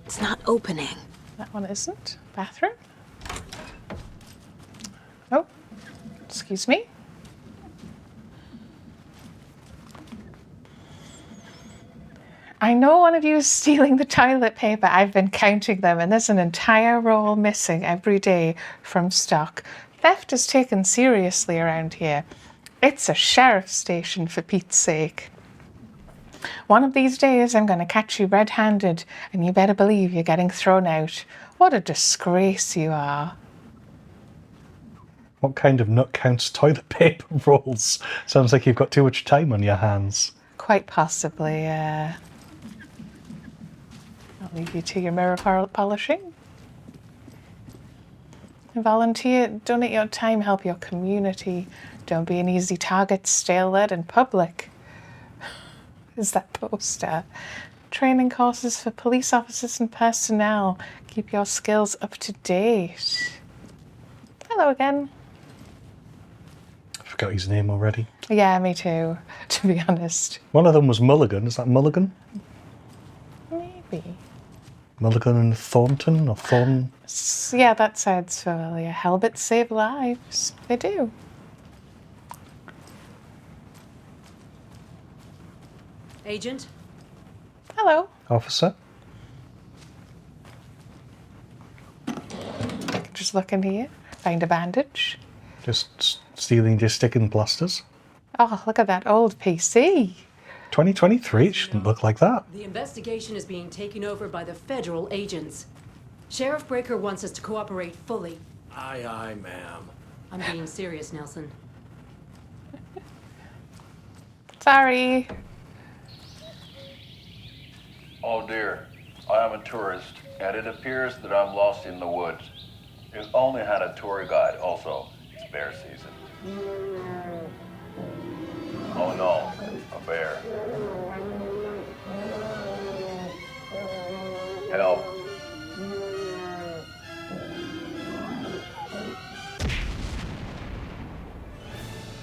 It's not opening. That one isn't. Bathroom. Oh, excuse me. I know one of you is stealing the toilet paper. I've been counting them, and there's an entire roll missing every day from stock. Theft is taken seriously around here. It's a sheriff's station, for Pete's sake. One of these days, I'm going to catch you red-handed, and you better believe you're getting thrown out. What a disgrace you are. What kind of nut counts toilet paper rolls? Sounds like you've got too much time on your hands. Quite possibly, I'll leave you to your mirror polishing. Volunteer, donate your time, help your community. Don't be an easy target, stay alert in public. Is that poster? Training courses for police officers and personnel. Keep your skills up to date. Hello again. I forgot his name already. Yeah, me too, to be honest. One of them was Mulligan. Is that Mulligan? Maybe. Mulligan and Thornton or Thorn? Yeah, that sounds familiar. Helmets save lives. They do. Agent? Hello. Officer? I can just look in here, find a bandage. Just stealing your sticking plasters? Oh, look at that old PC. 2023? It shouldn't look like that. The investigation is being taken over by the federal agents. Sheriff Breaker wants us to cooperate fully. Aye, ma'am. I'm being serious, Nelson. Sorry. Oh dear, I am a tourist, and it appears that I'm lost in the woods. We've only had a tour guide, also. It's bear season. Oh no, a bear. Help.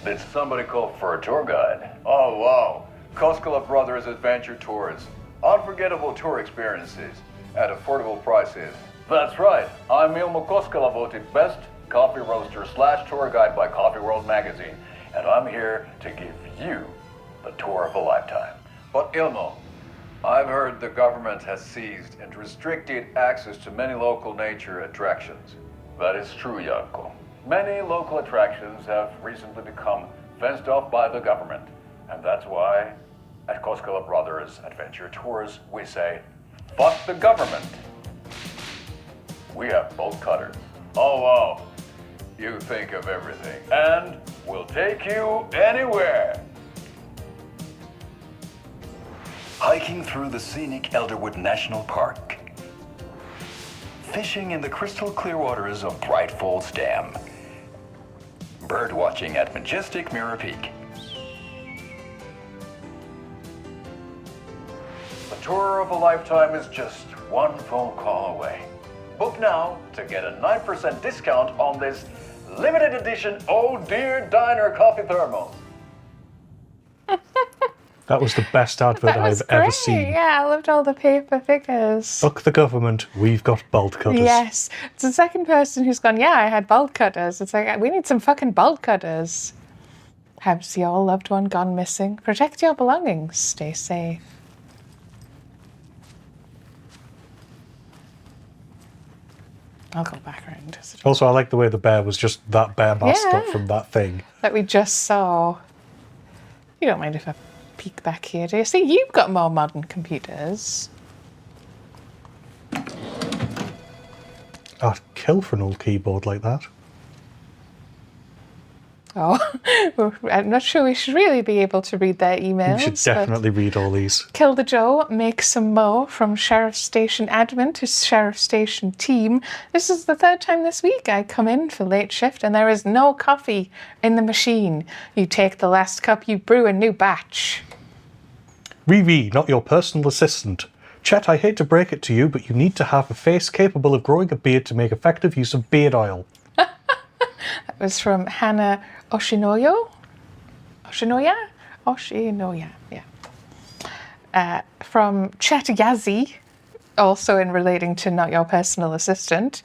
Did somebody call for a tour guide? Oh wow, Koskela Brothers Adventure Tours. Unforgettable tour experiences at affordable prices. That's right, I'm Ilmo Koskela, voted best coffee roaster / tour guide by Coffee World magazine, and I'm here to give you the tour of a lifetime. But Ilmo, I've heard the government has seized and restricted access to many local nature attractions. That is true, Janko. Many local attractions have recently become fenced off by the government, and that's why at Koskela Brothers Adventure Tours we say, fuck the government. We have bolt cutters. Oh, you think of everything. And we'll take you anywhere. Hiking through the scenic Elderwood National Park. Fishing in the crystal clear waters of Bright Falls Dam. Bird watching at majestic Mirror Peak. The tour of a lifetime is just one phone call away. Book now to get a 9% discount on this limited edition Oh Dear Diner coffee thermos. That was the best advert I've ever seen. Yeah, I loved all the paper figures. Fuck the government, we've got bolt cutters. Yes. It's the second person who's gone, yeah, I had bolt cutters. It's like, we need some fucking bolt cutters. Has your loved one gone missing? Protect your belongings. Stay safe. I'll go back around. Also, I like the way the bear was just that bear mascot from that thing. That we just saw. You don't mind if I peek back here, do you? See, you've got more modern computers. I'd kill for an old keyboard like that. Oh, I'm not sure we should really be able to read their emails. You should definitely read all these. Kill the Joe, make some more from Sheriff Station admin to Sheriff Station team. This is the third time this week I come in for late shift and there is no coffee in the machine. You take the last cup, you brew a new batch. Riri, not your personal assistant. Chet, I hate to break it to you, but you need to have a face capable of growing a beard to make effective use of beard oil. That was from Hannah Oshinoya? Oshinoya, yeah. From Chet Yazzie, also in relating to not your personal assistant.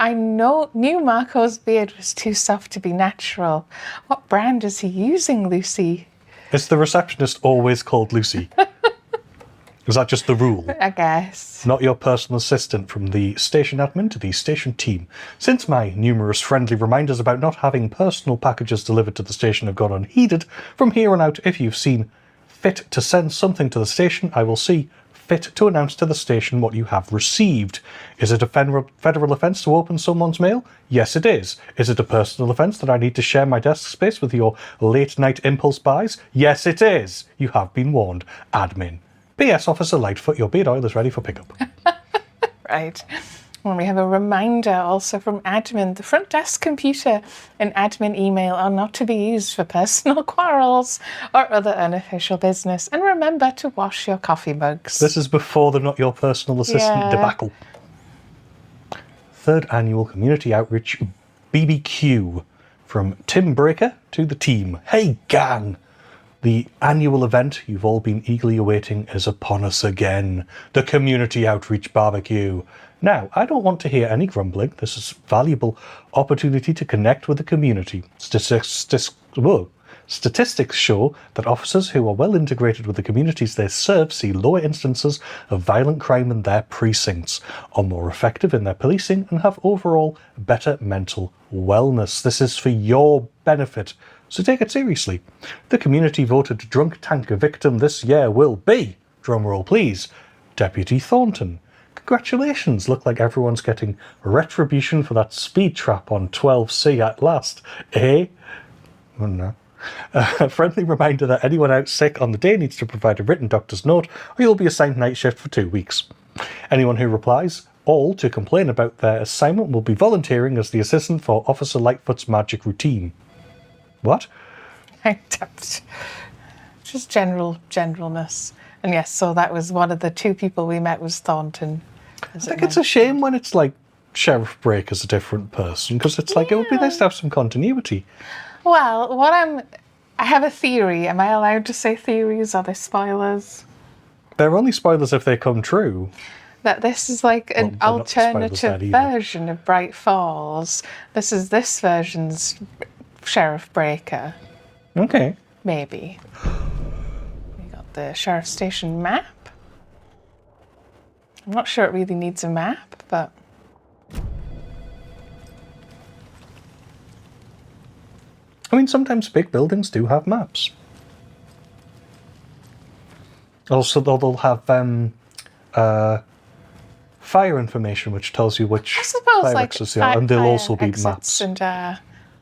I knew Marco's beard was too soft to be natural. What brand is he using, Lucy? Is the receptionist always called Lucy? Is that just the rule? I guess. Not your personal assistant, from the station admin to the station team. Since my numerous friendly reminders about not having personal packages delivered to the station have gone unheeded, from here on out, if you've seen fit to send something to the station, I will see fit to announce to the station what you have received. Is it a federal offence to open someone's mail? Yes, it is. Is it a personal offence that I need to share my desk space with your late-night impulse buys? Yes, it is. You have been warned. Admin. P.S. Officer Lightfoot, your beard oil is ready for pickup. Right. And we have a reminder also from admin. The front desk computer and admin email are not to be used for personal quarrels or other unofficial business. And remember to wash your coffee mugs. This is before the not your personal assistant debacle. Third annual community outreach BBQ from Tim Breaker to the team. Hey gang! The annual event you've all been eagerly awaiting is upon us again. The Community Outreach Barbecue. Now, I don't want to hear any grumbling. This is a valuable opportunity to connect with the community. Statistics show that officers who are well integrated with the communities they serve see lower instances of violent crime in their precincts, are more effective in their policing, and have overall better mental wellness. This is for your benefit, so take it seriously. The community voted drunk tanker victim this year will be, drumroll please, Deputy Thornton. Congratulations, look like everyone's getting retribution for that speed trap on 12C at last, eh? Oh no. A friendly reminder that anyone out sick on the day needs to provide a written doctor's note or you'll be assigned night shift for 2 weeks. Anyone who replies all to complain about their assignment will be volunteering as the assistant for Officer Lightfoot's magic routine. What? Just generalness. And yes, so that was one of the two people we met was Thornton. I think it's a shame when it's like Sheriff Breaker's a different person, because it's like, it would be nice to have some continuity. Well, I have a theory. Am I allowed to say theories? Are they spoilers? They're only spoilers if they come true. That this is like an alternative version of Bright Falls. This is this version's Sheriff Breaker. Okay. Maybe. We got the Sheriff Station map. I'm not sure it really needs a map, but... I mean, sometimes big buildings do have maps. Also, they'll have fire information, which tells you which I suppose fire like exits there are, and there'll also be maps. and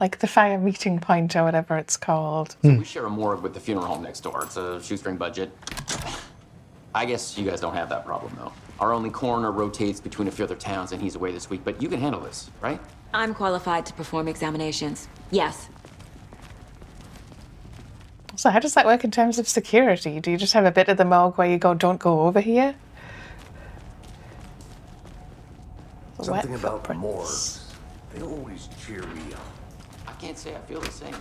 like the fire meeting point or whatever it's called. So we share a morgue with the funeral home next door. It's a shoestring budget. I guess you guys don't have that problem, though. Our only coroner rotates between a few other towns, and he's away this week. But you can handle this, right? I'm qualified to perform examinations. Yes. So how does that work in terms of security? Do you just have a bit of the morgue where you go, don't go over here? Something about the morgues. They always cheer me up. I can't say I feel the same.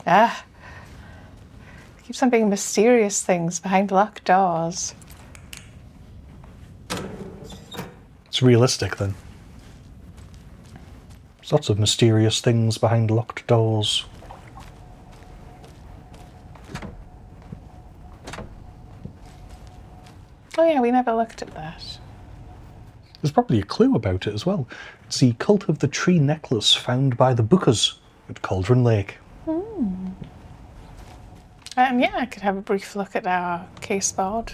Ah. Keeps on being mysterious things behind locked doors. It's realistic, then. There's lots of mysterious things behind locked doors. Oh yeah, we never looked at that. There's probably a clue about it as well. It's the cult of the tree necklace found by the Bookers at Cauldron Lake. Yeah, I could have a brief look at our case board.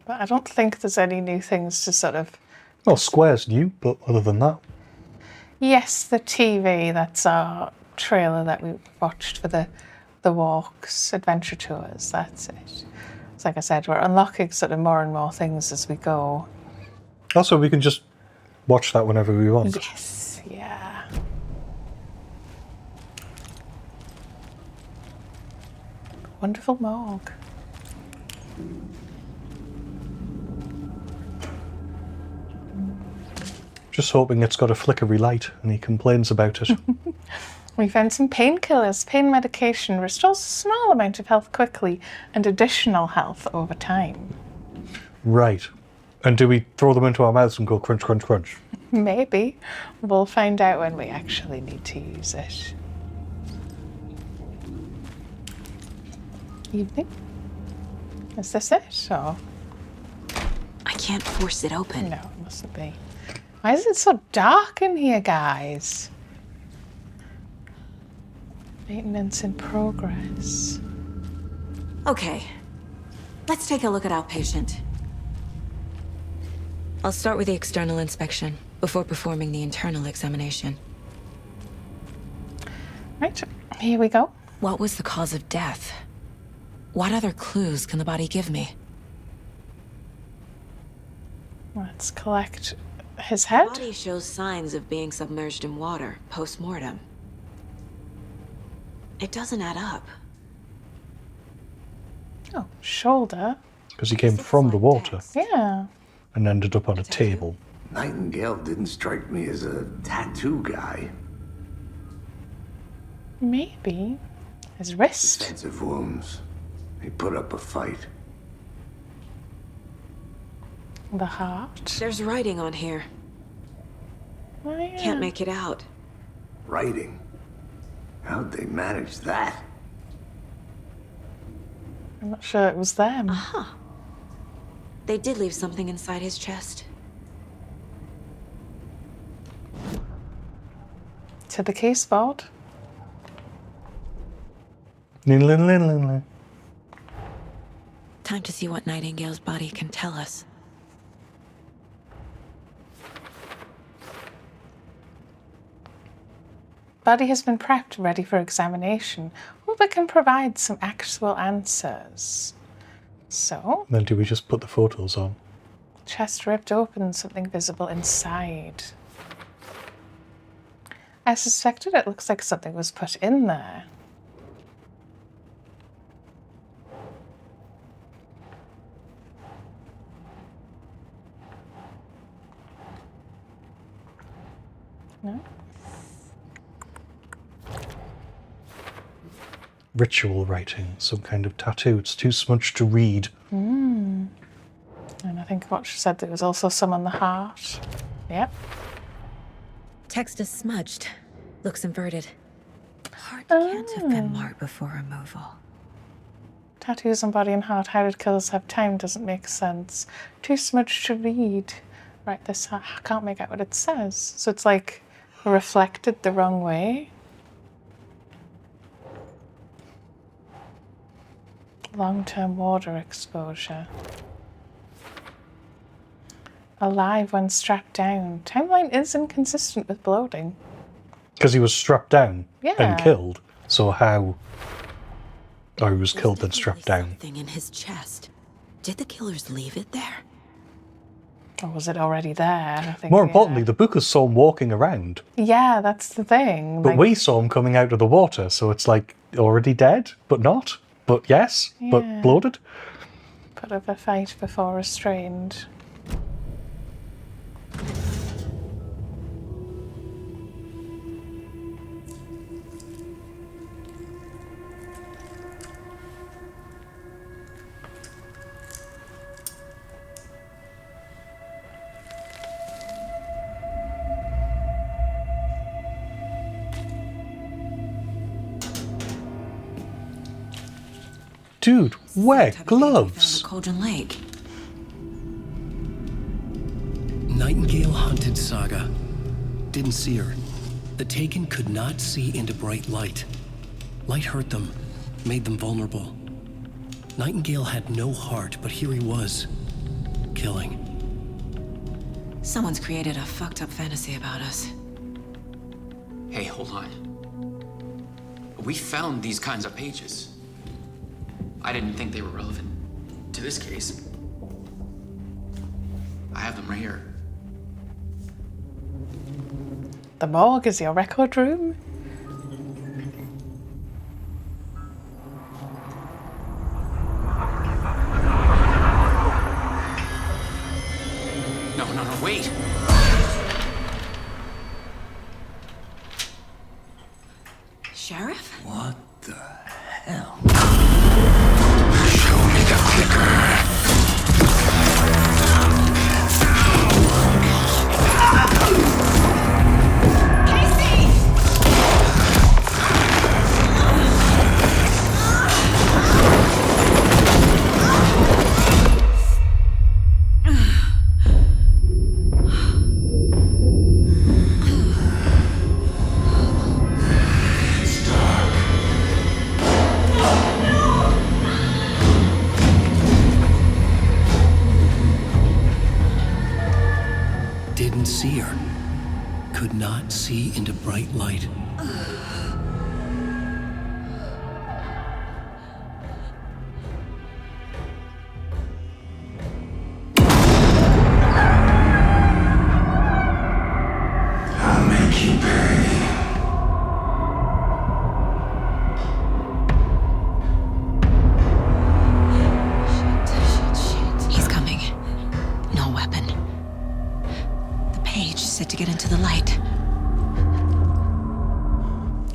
But I don't think there's any new things to sort of... Well, Square's new, but other than that... Yes, the TV, that's our trailer that we watched for the walks, adventure tours, that's it. It's like I said, we're unlocking sort of more and more things as we go. Also, we can just watch that whenever we want. Yes, yeah. Wonderful morgue. Just hoping it's got a flickery light and he complains about it. We found some painkillers. Pain medication restores a small amount of health quickly and additional health over time. Right. And do we throw them into our mouths and go crunch, crunch, crunch? Maybe. We'll find out when we actually need to use it. Evening? Is this it, or...? I can't force it open. No, it mustn't be. Why is it so dark in here, guys? Maintenance in progress. Okay. Let's take a look at our patient. I'll start with the external inspection before performing the internal examination. Right, here we go. What was the cause of death? What other clues can the body give me? Let's collect his head. The body shows signs of being submerged in water post-mortem. It doesn't add up. Oh, shoulder. Because he came from the water. Yeah. And ended up on a table. Nightingale didn't strike me as a tattoo guy. Maybe. His wrist. Extensive wounds. He put up a fight. The heart. There's writing on here. Oh, yeah. Can't make it out. Writing? How'd they manage that? I'm not sure it was them. Aha. They did leave something inside his chest. To the case board. Time to see what Nightingale's body can tell us. Body has been prepped, ready for examination. Well, we can provide some actual answers. So, Then do we just put the photos on? chest ripped open, something visible inside. I suspected it looks like something was put in there. No? Ritual writing, some kind of tattoo. It's too smudged to read. And I think what she said, there was also some on the heart. Yep. Text is smudged. Looks inverted. Heart can't have been marked before removal. Tattoos on body and heart. How did killers have time? Doesn't make sense. Too smudged to read. Right, this I can't make out what it says. So it's like reflected the wrong way. Long-term water exposure. Alive when strapped down. Timeline is inconsistent with bloating. Because he was strapped down Yeah. and killed. So how? Oh, he was killed and strapped down. Something in his chest. Did the killers leave it there? Or was it already there? I think, More importantly, the bookers saw him walking around. Yeah, that's the thing. But we saw him coming out of the water, so it's like already dead, but not. But yes, Yeah. but bloated. Put up a fight before restrained. Dude, wear gloves. Cauldron Lake. Nightingale hunted Saga. Didn't see her. The Taken could not see into bright light. Light hurt them, made them vulnerable. Nightingale had no heart, but here he was, killing. Someone's created a fucked up fantasy about us. Hey, hold on. We found these kinds of pages. I didn't think they were relevant to this case. I have them right here. The morgue is your record room? No, wait! Sheriff? What the hell? Show me the clicker. Didn't see her. Could not see into bright light. I'll make you pay. He's coming. No weapon. The page said to get into the light.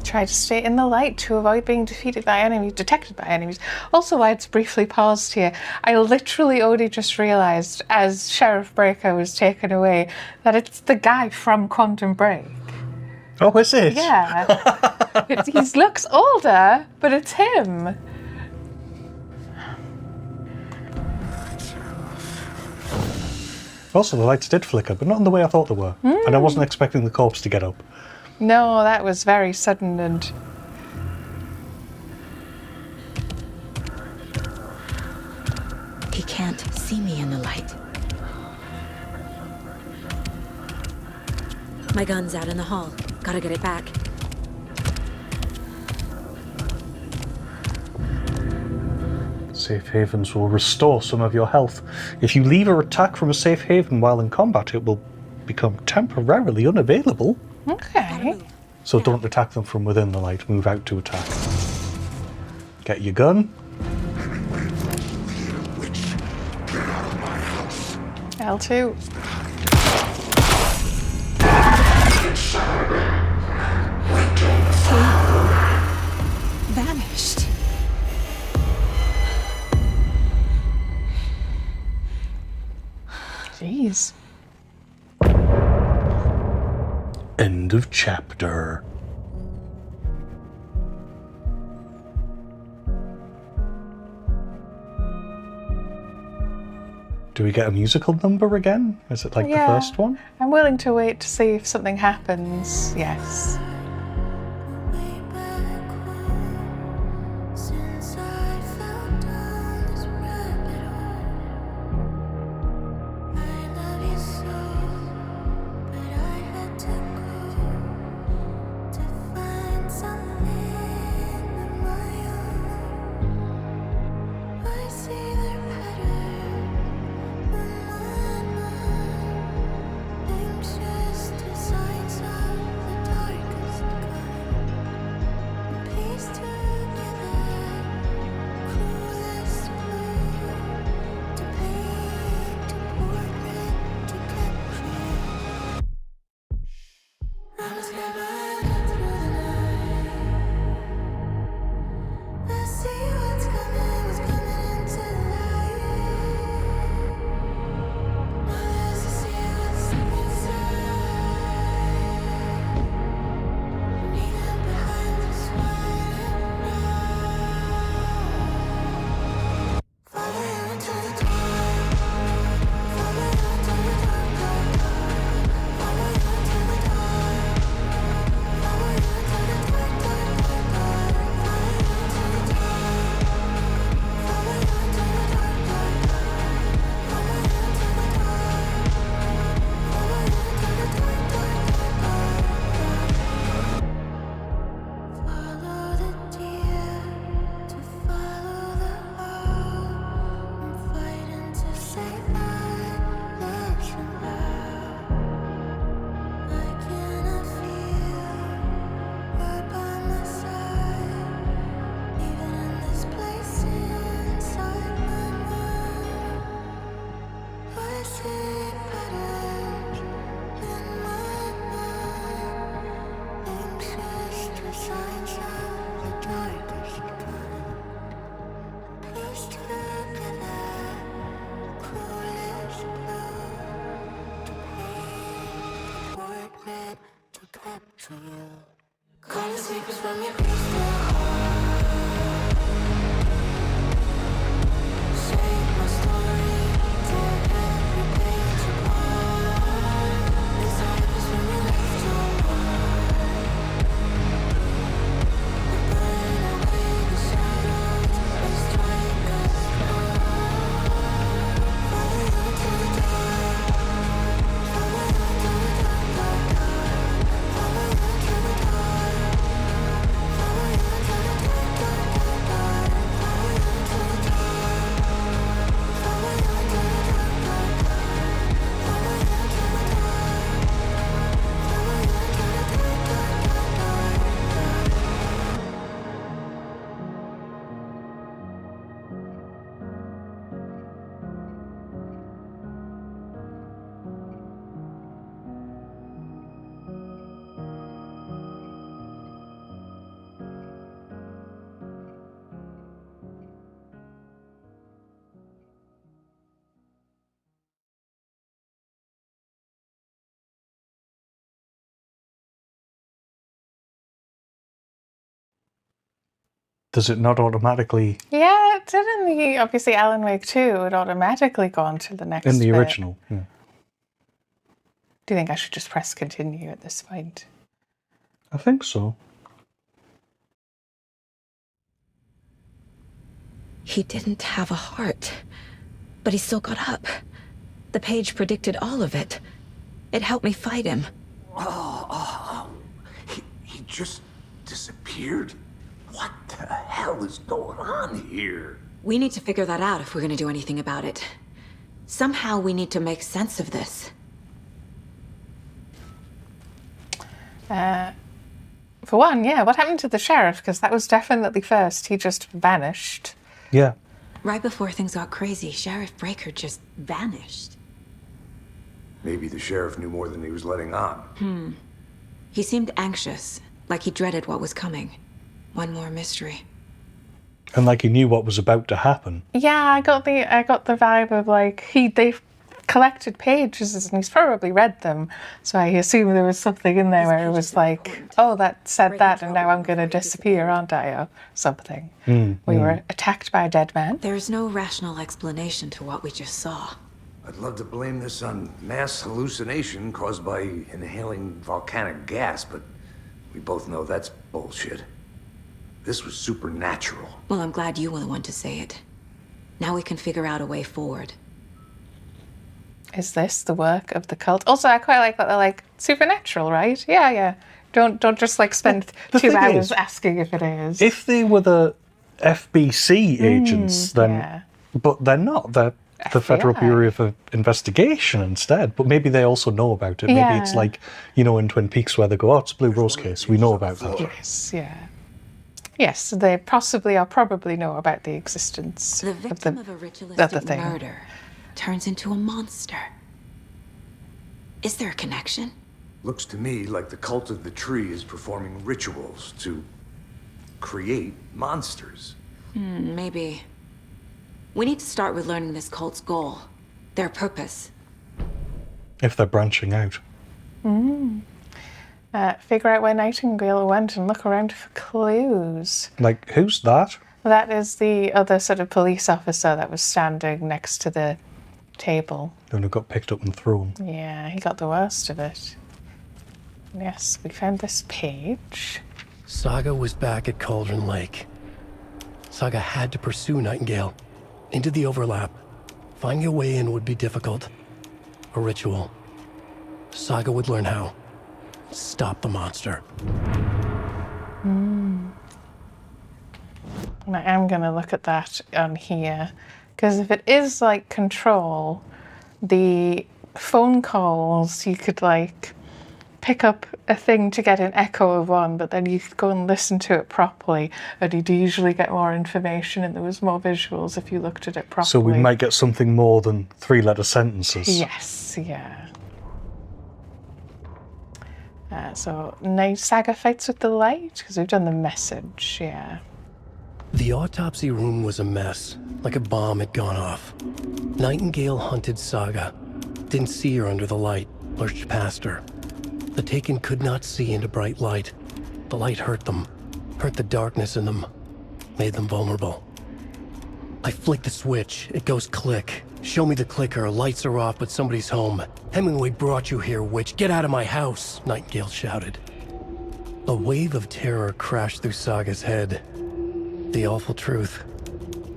Try to stay in the light to avoid being detected by enemies. Also, why it's briefly paused here, I literally only just realised as Sheriff Breaker was taken away that it's the guy from Quantum Break. Oh, is it? Yeah. He looks older, but it's him. Also, the lights did flicker, but not in the way I thought they were. And I wasn't expecting the corpse to get up. No, that was very sudden and... He can't see me in the light. My gun's out in the hall. Gotta get it back. Safe havens will restore some of your health. If you leave or attack from a safe haven while in combat, it will become temporarily unavailable. Okay. So don't attack them from within the light, move out to attack. Get your gun. L2. Vanished. Jeez. End of chapter. Do we get a musical number again? Is it like the first one? I'm willing to wait to see if something happens. Yes. Does it not automatically... Yeah, it did in the, obviously, Alan Wake 2, it automatically gone to the next In the bit. original, yeah. Do you think I should just press continue at this point? I think so. He didn't have a heart, but he still got up. The page predicted all of it. It helped me fight him. He just disappeared? What the hell is going on here? We need to figure that out if we're gonna do anything about it. Somehow we need to make sense of this. For one, yeah, what happened to the sheriff? Because that was definitely first. He just vanished. Yeah. Right before things got crazy, Sheriff Breaker just vanished. Maybe the sheriff knew more than he was letting on. He seemed anxious, like he dreaded what was coming. One more mystery. And like he knew what was about to happen. Yeah, I got the vibe of like they've collected pages and he's probably read them. So I assume there was something in there where it was like, oh, that said that and now I'm going to disappear, aren't I? Or something. We were attacked by a dead man. There's no rational explanation to what we just saw. I'd love to blame this on mass hallucination caused by inhaling volcanic gas, but we both know that's bullshit. This was supernatural. Well, I'm glad you were the one to say it. Now we can figure out a way forward. Is this the work of the cult? Also, I quite like that they're like, supernatural, right? Yeah, yeah. Don't just like spend The 2 thing hours is, asking if it is. If they were the FBC agents, then... yeah. But they're not. They're the Federal FBI. Bureau of Investigation instead. But maybe they also know about it. Maybe it's Yeah. like, you know, in Twin Peaks where they go, oh, it's a Blue Rose case. We know about that. Yes, yeah. Yes, they possibly or probably know about the existence The victim of a ritualistic murder turns into a monster. Is there a connection? Looks to me like the cult of the tree is performing rituals to create monsters. Maybe. We need to start with learning this cult's goal, their purpose. If they're branching out. Figure out where Nightingale went and look around for clues. Like, who's that? That is the other sort of police officer that was standing next to the table. Then who got picked up and thrown. Yeah, he got the worst of it. Yes, we found this page. Saga was back at Cauldron Lake. Saga had to pursue Nightingale into the overlap. Finding a way in would be difficult. A ritual. Saga would learn how. Stop the monster. I am going to look at that on here, because if it is like Control, the phone calls, you could like pick up a thing to get an echo of one, but then you could go and listen to it properly, and you'd usually get more information and there was more visuals if you looked at it properly. So we might get something more than 3-letter sentences. Yes, yeah. So Saga fights with the light, because we've done the message, yeah. The autopsy room was a mess, like a bomb had gone off. Nightingale hunted Saga. Didn't see her under the light, lurched past her. The Taken could not see into bright light. The light hurt them, hurt the darkness in them, made them vulnerable. I flick the switch, it goes click. Show me the clicker, lights are off, but somebody's home. Hemingway brought you here, witch. Get out of my house, Nightingale shouted. A wave of terror crashed through Saga's head. The awful truth.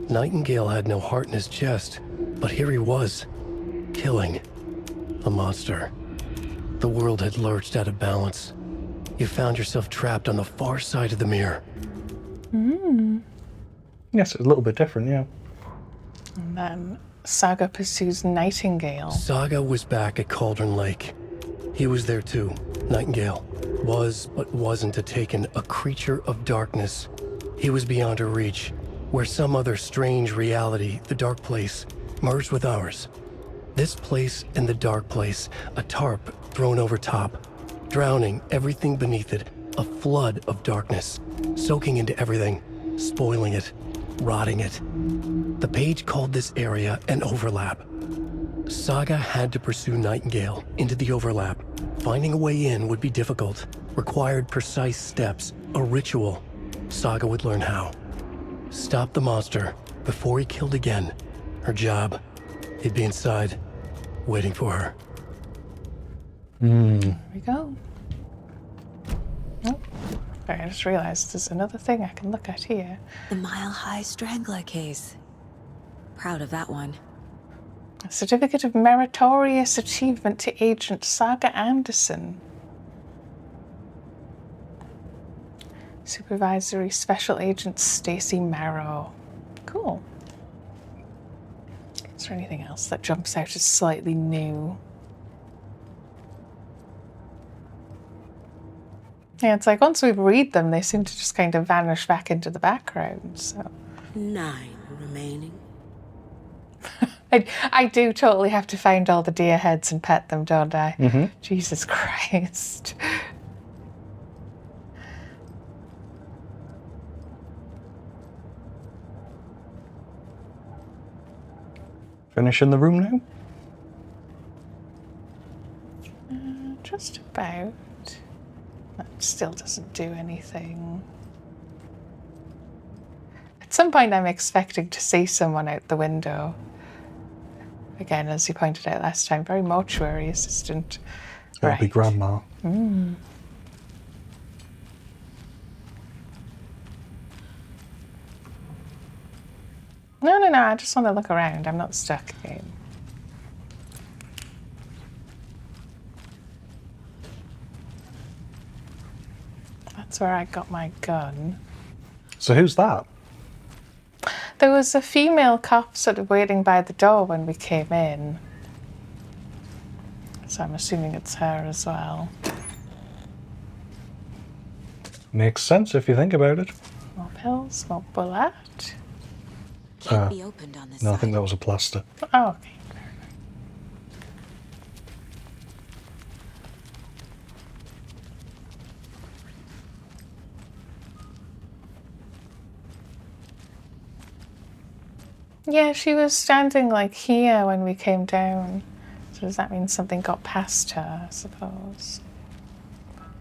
Nightingale had no heart in his chest, but here he was, killing a monster. The world had lurched out of balance. You found yourself trapped on the far side of the mirror. Yes, it's a little bit different, yeah. And then Saga pursues Nightingale. Saga was back at Cauldron Lake. He was there too. Nightingale was, but wasn't a Taken, a creature of darkness. He was beyond her reach, where some other strange reality, the dark place, merged with ours. This place and the dark place, a tarp thrown over top, drowning everything beneath it, a flood of darkness, soaking into everything, spoiling it, rotting it. The page called this area an overlap. Saga had to pursue Nightingale into the overlap. Finding a way in would be difficult, required precise steps, a ritual. Saga would learn how. Stop the monster before he killed again. Her job. He'd be inside, waiting for her. There we go. Oh, sorry, I just realized there's another thing I can look at here. The Mile High Strangler case. Proud of that one. A certificate of meritorious achievement to Agent Saga Anderson. Supervisory Special Agent Stacy Marrow. Cool. Is there anything else that jumps out as slightly new? Yeah, it's like once we read them, they seem to just kind of vanish back into the background, so. 9 remaining. I do totally have to find all the deer heads and pet them, don't I? Mm-hmm. Jesus Christ. Finish in the room now? Just about. That still doesn't do anything. At some point I'm expecting to see someone out the window. Again, as you pointed out last time, very mortuary assistant. It'll be Grandma. Mm. No, I just want to look around. I'm not stuck again. That's where I got my gun. So who's that? There was a female cop sort of waiting by the door when we came in. So I'm assuming it's her as well. Makes sense if you think about it. More pills, more bullet. Can't be opened on this No, side. I think that was a plaster. Oh, okay. Yeah, she was standing like here when we came down. So does that mean something got past her, I suppose?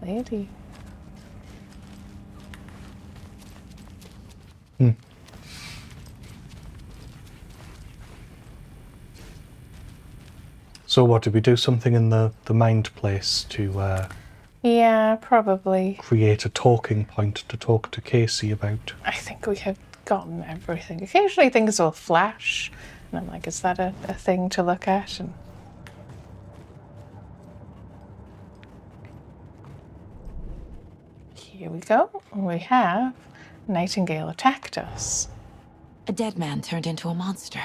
Lady. So what, did we do something in the mind place to Yeah, probably. create a talking point to talk to Casey about? I think we have gotten everything. Occasionally things will flash, and I'm like, is that a thing to look at? And here we go. We have Nightingale attacked us. A dead man turned into a monster.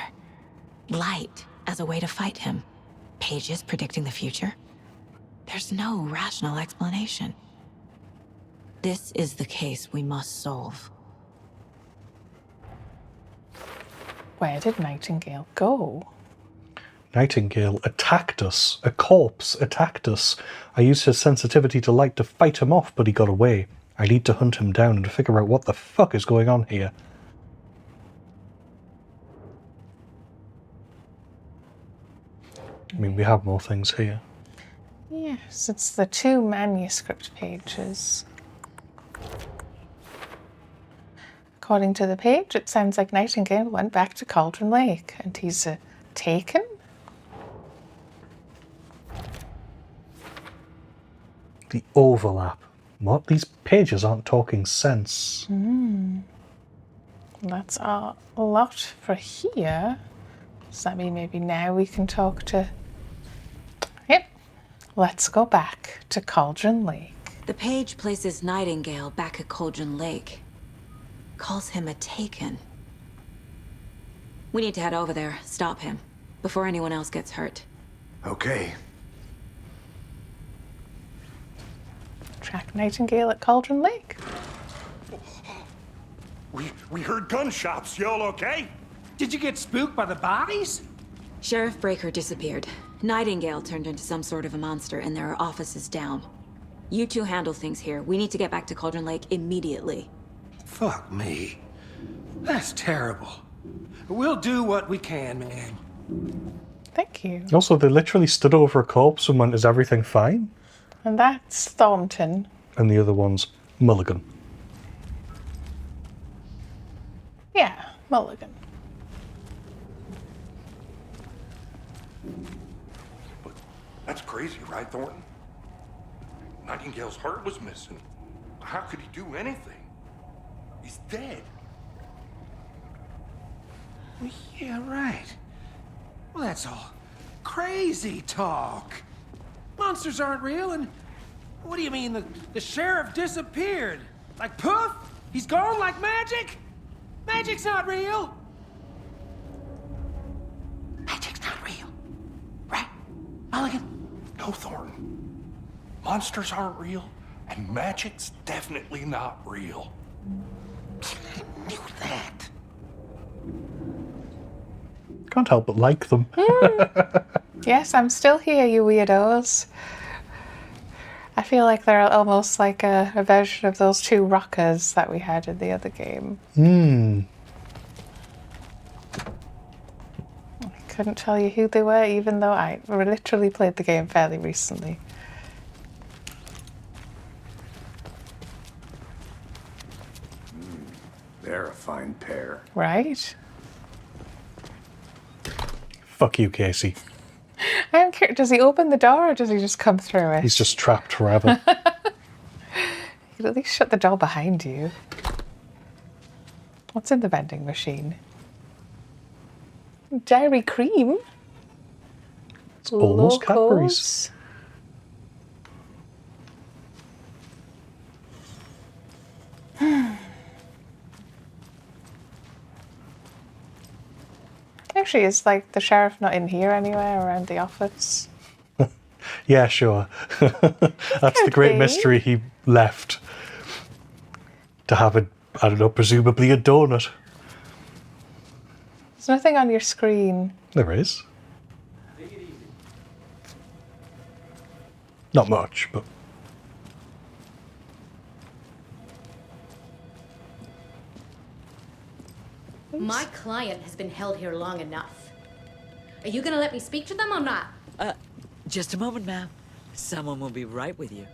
Light as a way to fight him. Pages predicting the future. There's no rational explanation. This is the case we must solve. Where did Nightingale go? Nightingale attacked us. A corpse attacked us. I used his sensitivity to light to fight him off, but he got away. I need to hunt him down and figure out what the fuck is going on here. I mean, we have more things here. Yes, it's the 2 manuscript pages. According to the page, it sounds like Nightingale went back to Cauldron Lake, and he's taken? The overlap. What? These pages aren't talking sense. That's a lot for here. Does that mean maybe now we can talk to... Yep. Let's go back to Cauldron Lake. The page places Nightingale back at Cauldron Lake. Calls him a taken. We need to head over there, stop him, before anyone else gets hurt. Okay. Track Nightingale at Cauldron Lake. We heard gunshots. Y'all okay? Did you get spooked by the bodies? Sheriff Breaker disappeared. Nightingale turned into some sort of a monster, and there are offices down. You two handle things here. We need to get back to Cauldron Lake immediately. Fuck me. That's terrible. We'll do what we can, man. Thank you. Also, they literally stood over a corpse and went, is everything fine? And that's Thornton. And the other one's Mulligan. Yeah, Mulligan. But that's crazy, right, Thornton? Nightingale's heart was missing. How could he do anything? He's dead. Yeah, right. Well, that's all crazy talk. Monsters aren't real, and what do you mean the sheriff disappeared? Like poof? He's gone like magic? Magic's not real. Magic's not real. Right, Mulligan? No, Thornton. Monsters aren't real, and magic's definitely not real. I knew that. Can't help but like them. Yes, I'm still here, you weirdos. I feel like they're almost like a version of those 2 rockers that we had in the other game. I couldn't tell you who they were, even though I literally played the game fairly recently. They're a fine pair. Right? Fuck you, Casey. I am curious, does he open the door or does he just come through it? He's just trapped forever. You could at least shut the door behind you. What's in the vending machine? Dairy cream? It's almost Cadbury's. Actually, is like the sheriff not in here anywhere around the office? Yeah, sure. That's the great mystery. He left to have a, I don't know, presumably a donut. There's nothing on your screen. There is. Not much, but... please? My client has been held here long enough. Are you gonna let me speak to them or not? Just a moment, ma'am. Someone will be right with you.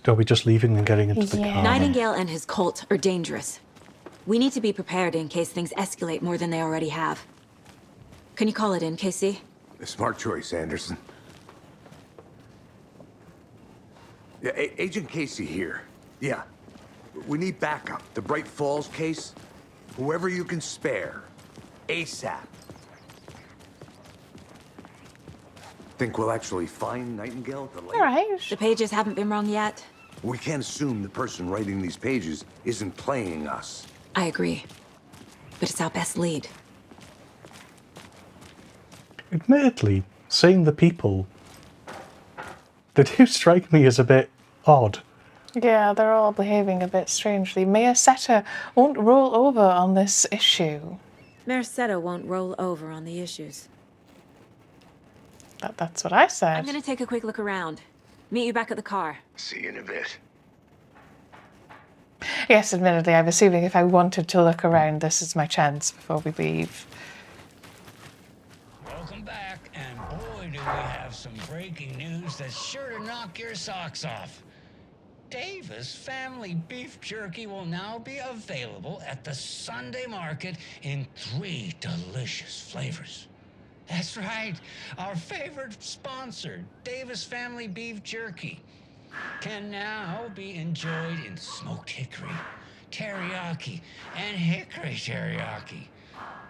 Are we just leaving and getting into the car? Nightingale and his cult are dangerous. We need to be prepared in case things escalate more than they already have. Can you call it in, KC? A smart choice, Anderson. Yeah, Agent Casey here. Yeah. We need backup. The Bright Falls case. Whoever you can spare. ASAP. Think we'll actually find Nightingale at the lake? All right. The pages haven't been wrong yet. We can't assume the person writing these pages isn't playing us. I agree. But it's our best lead. Admittedly, seeing the people, they do strike me as a bit odd. Yeah, they're all behaving a bit strangely. Mayor Seta won't roll over on this issue. Mayor Seta won't roll over on the issues. That's what I said. I'm gonna take a quick look around. Meet you back at the car. See you in a bit. Yes, admittedly, I'm assuming if I wanted to look around, this is my chance before we leave. Welcome back, and boy, do we have some breaking news that's sure to knock your socks off. Davis Family Beef Jerky will now be available at the Sunday market in 3 delicious flavors. That's right, our favorite sponsor, Davis Family Beef Jerky, can now be enjoyed in smoked hickory, teriyaki, and hickory teriyaki.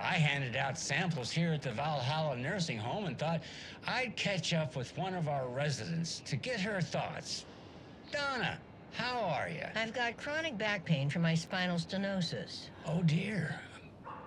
I handed out samples here at the Valhalla Nursing Home and thought I'd catch up with one of our residents to get her thoughts. Donna, how are you? I've got chronic back pain from my spinal stenosis. Oh dear.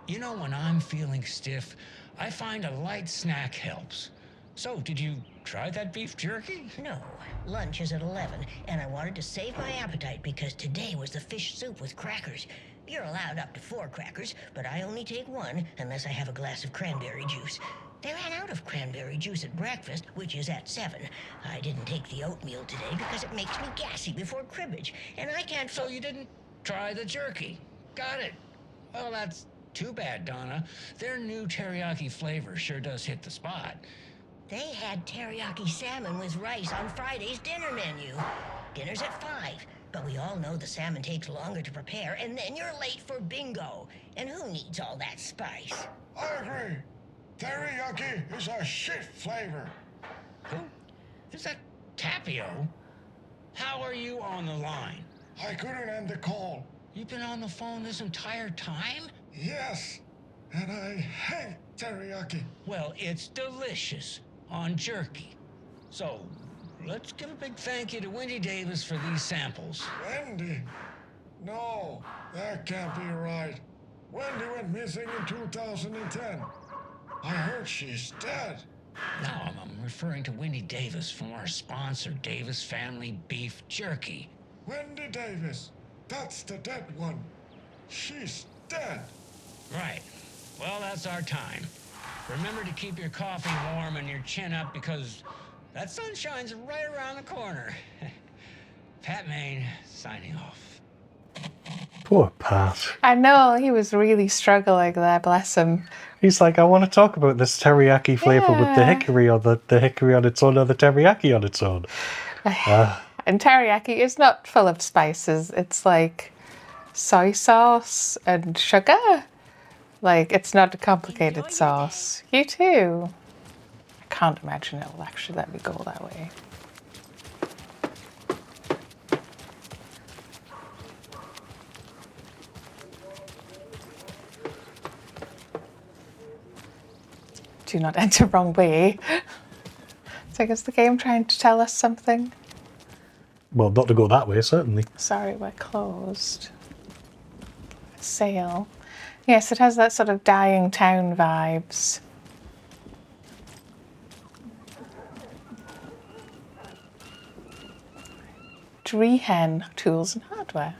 You know, when I'm feeling stiff, I find a light snack helps. So, did you try that beef jerky? No. Lunch is at 11, and I wanted to save my appetite because today was the fish soup with crackers. You're allowed up to 4 crackers, but I only take 1 unless I have a glass of cranberry juice. They ran out of cranberry juice at breakfast, which is at 7. I didn't take the oatmeal today because it makes me gassy before cribbage, and I can't... So you didn't try the jerky? Got it. Well, that's too bad, Donna. Their new teriyaki flavor sure does hit the spot. They had teriyaki salmon with rice on Friday's dinner menu. Dinner's at 5, but we all know the salmon takes longer to prepare, and then you're late for bingo. And who needs all that spice? I agree. Teriyaki is a shit flavor. Who? Is that Tapio? How are you on the line? I couldn't end the call. You've been on the phone this entire time? Yes, and I hate teriyaki. Well, it's delicious on jerky. So, let's give a big thank you to Wendy Davis for these samples. Wendy? No, that can't be right. Wendy went missing in 2010. I heard she's dead. No, I'm referring to Wendy Davis from our sponsor, Davis Family Beef Jerky. Wendy Davis. That's the dead one. She's dead. Right. Well, that's our time. Remember to keep your coffee warm and your chin up because that sunshine's right around the corner. Pat Maine, signing off. Poor Pat. I know, he was really struggling there, bless him. He's like, I want to talk about this teriyaki flavour with the hickory or the hickory on its own or the teriyaki on its own. And teriyaki is not full of spices. It's like soy sauce and sugar. Like, it's not a complicated sauce. You too. I can't imagine it will actually let me go that way. Do not enter wrong way. So I guess the game trying to tell us something. Well, not to go that way, certainly. Sorry, we're closed. Sale. Yes, it has that sort of dying town vibes. Drehen Tools and Hardware.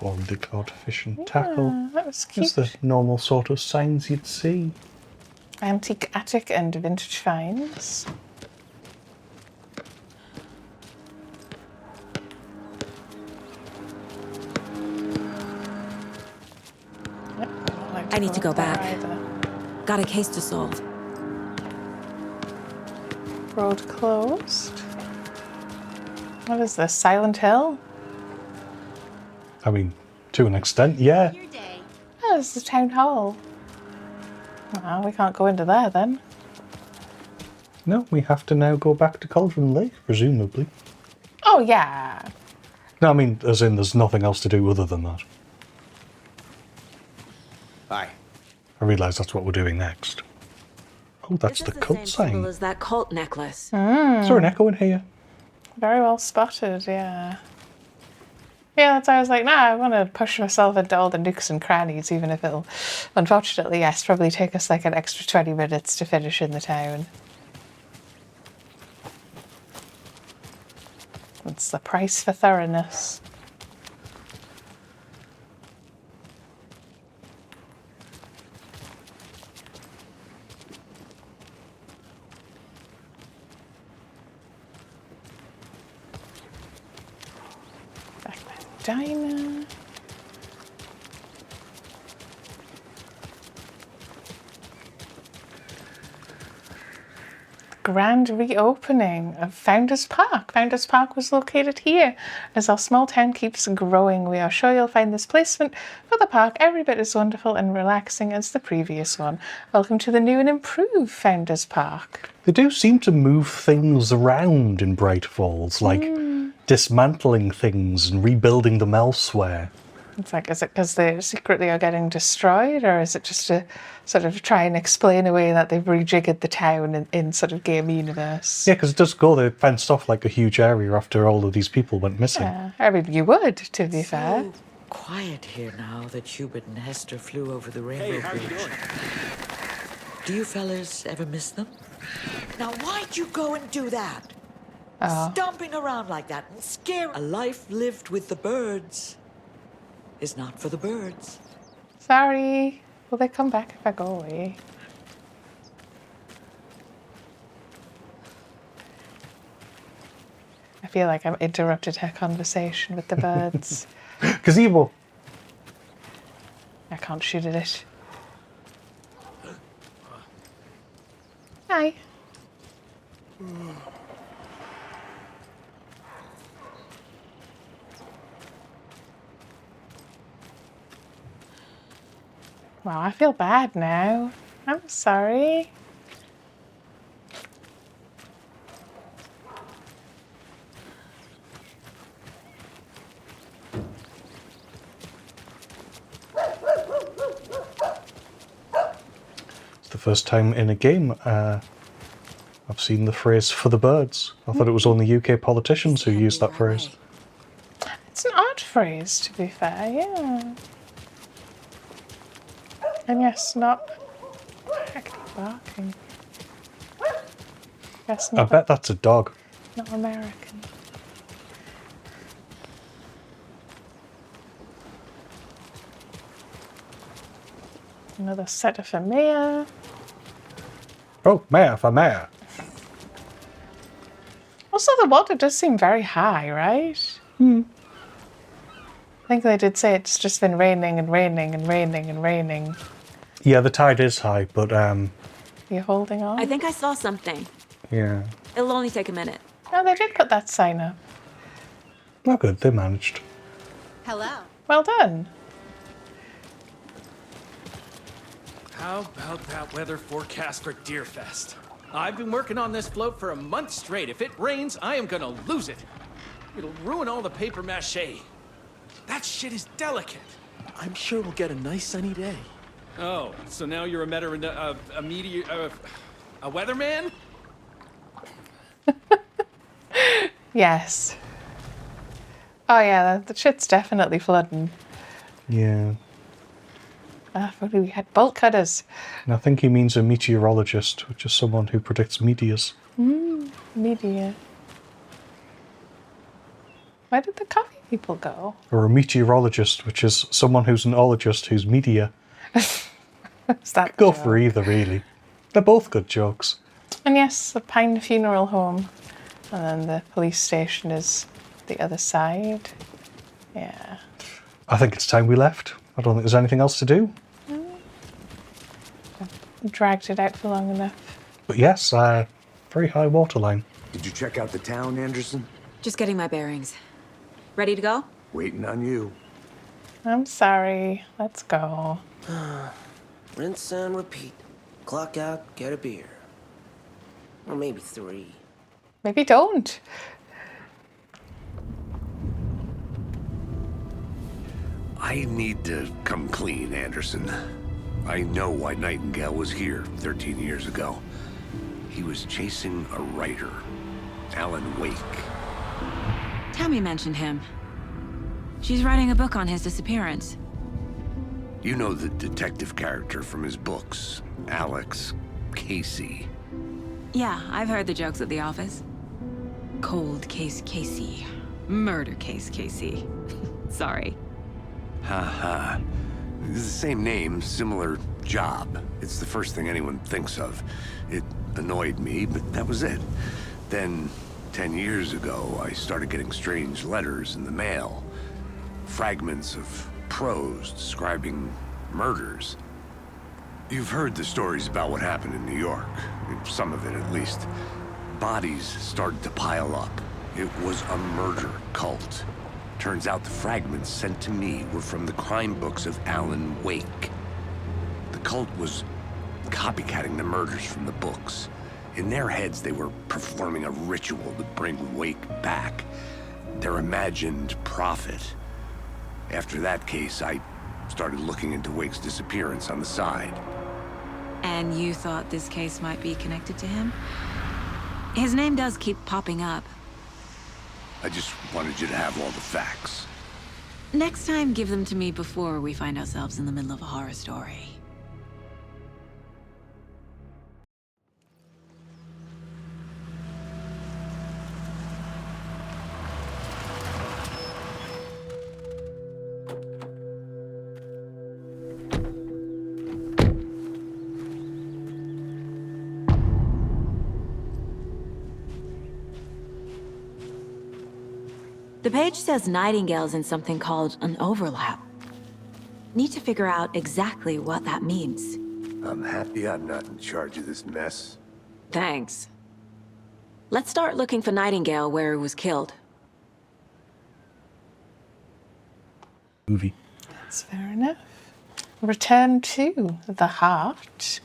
Already declared fish and tackle. That was Just cute. the normal sort of signs you'd see. Antique attic and vintage finds. I need to go back. Got a case to solve. Road closed. What is this? Silent Hill? I mean, to an extent, yeah. Oh, this is the town hall. Well, we can't go into there then. No, we have to now go back to Cauldron Lake, presumably. Oh, yeah. No, I mean, as in there's nothing else to do other than that. Hi. I realise that's what we're doing next. Oh, that's the cult sign. Symbol as that cult necklace. Is there an echo in here? Very well spotted, yeah. Yeah, that's why I was like, nah, I want to push myself into all the nooks and crannies, even if it'll, unfortunately, yes, probably take us like an extra 20 minutes to finish in the town. It's the price for thoroughness. Back by the diner. Grand reopening of Founders Park. Founders Park was located here. As our small town keeps growing, we are sure you'll find this placement for the park every bit as wonderful and relaxing as the previous one. Welcome to the new and improved Founders Park. They do seem to move things around in Bright Falls, like dismantling things and rebuilding them elsewhere. It's like, is it because they secretly are getting destroyed, or is it just to sort of try and explain away that they've rejiggered the town in sort of game universe? Yeah, because it does go, they fenced off like a huge area after all of these people went missing. Yeah, I mean, you would, to be fair. Quiet here now that Hubert and Hester flew over the Rainbow Hey, how you Bridge. doing? Do you fellas ever miss them? Now why'd you go and do that? Oh. Stomping around like that and scaring. A life lived with the birds is not for the birds. Sorry. Will they come back if I go away? I feel like I've interrupted her conversation with the birds. Gazebo. I can't shoot at it. Hi. Wow, I feel bad now. I'm sorry. It's the first time in a game I've seen the phrase "for the birds." I thought it was only UK politicians who used that phrase. It's an odd phrase, to be fair, yeah. And yes, not actually barking. Yes, I not, bet that's a dog. not American. Another set of Mia. Oh, mayor for mayor. Also, the water does seem very high, right? I think they did say it's just been raining and raining and raining and raining. Yeah, the tide is high, but You holding on? I think I saw something. yeah. It'll only take a minute. No, they did put that sign up. Not good, they managed. Hello. Well done. How about that weather forecast for Deerfest? I've been working on this float for a month straight. If it rains, I am gonna lose it. It'll ruin all the paper mache. That shit is delicate. I'm sure we'll get a nice sunny day. Oh, so now you're a meteor, a weatherman? Yes. Oh yeah, the shit's definitely flooding. Yeah. Ah, if only we had bolt cutters. And I think he means a meteorologist, which is someone who predicts meteors. Media. Why did the coffee People go. Or a meteorologist, which is someone who's an ologist who's media. Is that Go the joke? for either, really. They're both good jokes. And yes, the Pine Funeral Home. And then the police station is the other side. Yeah. I think it's time we left. I don't think there's anything else to do. Dragged it out for long enough. But yes, very high waterline. Did you check out the town, Anderson? Just getting my bearings. Ready to go? Waiting on you. I'm sorry. Let's go. Rinse and repeat. Clock out, get a beer. Or maybe 3. Maybe don't. I need to come clean, Anderson. I know why Nightingale was here 13 years ago. He was chasing a writer, Alan Wake. Tammy mentioned him. She's writing a book on his disappearance. You know the detective character from his books, Alex Casey. Yeah, I've heard the jokes at the office. Cold case Casey. Murder case Casey. Sorry. Haha. It's the same name, similar job. It's the first thing anyone thinks of. It annoyed me, but that was it. Then, 10 years ago, I started getting strange letters in the mail. Fragments of prose describing murders. You've heard the stories about what happened in New York. Some of it, at least. Bodies started to pile up. It was a murder cult. Turns out the fragments sent to me were from the crime books of Alan Wake. The cult was copycatting the murders from the books. In their heads, they were performing a ritual to bring Wake back. Their imagined prophet. After that case, I started looking into Wake's disappearance on the side. And you thought this case might be connected to him? His name does keep popping up. I just wanted you to have all the facts. Next time, give them to me before we find ourselves in the middle of a horror story. The page says Nightingale's in something called an overlap. Need to figure out exactly what that means. I'm happy I'm not in charge of this mess. Thanks. Let's start looking for Nightingale where he was killed. Movie. That's fair enough. Return to the heart.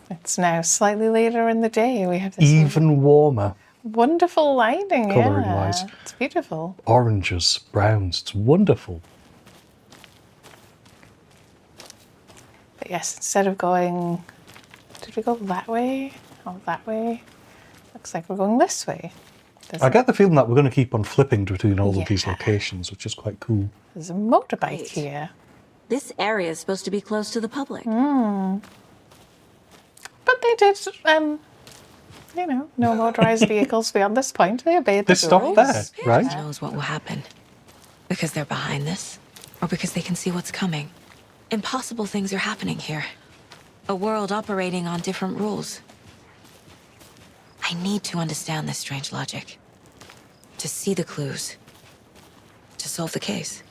It's now slightly later in the day. We have this Even warmer. wonderful lighting. Colouring Yeah, wise. it's beautiful. Oranges, browns. It's wonderful. But yes, instead of going, did we go that way? Oh, that way. Looks like we're going this way. I get the feeling that we're going to keep on flipping between all of these Yeah. locations, which is quite cool. There's a motorbike here. This area is supposed to be close to the public. But they did, no motorized vehicles beyond this point. They obeyed the They stopped rules. there, right? Who knows what will happen? Because they're behind this, or because they can see what's coming. Impossible things are happening here. A world operating on different rules. I need to understand this strange logic. To see the clues. To solve the case.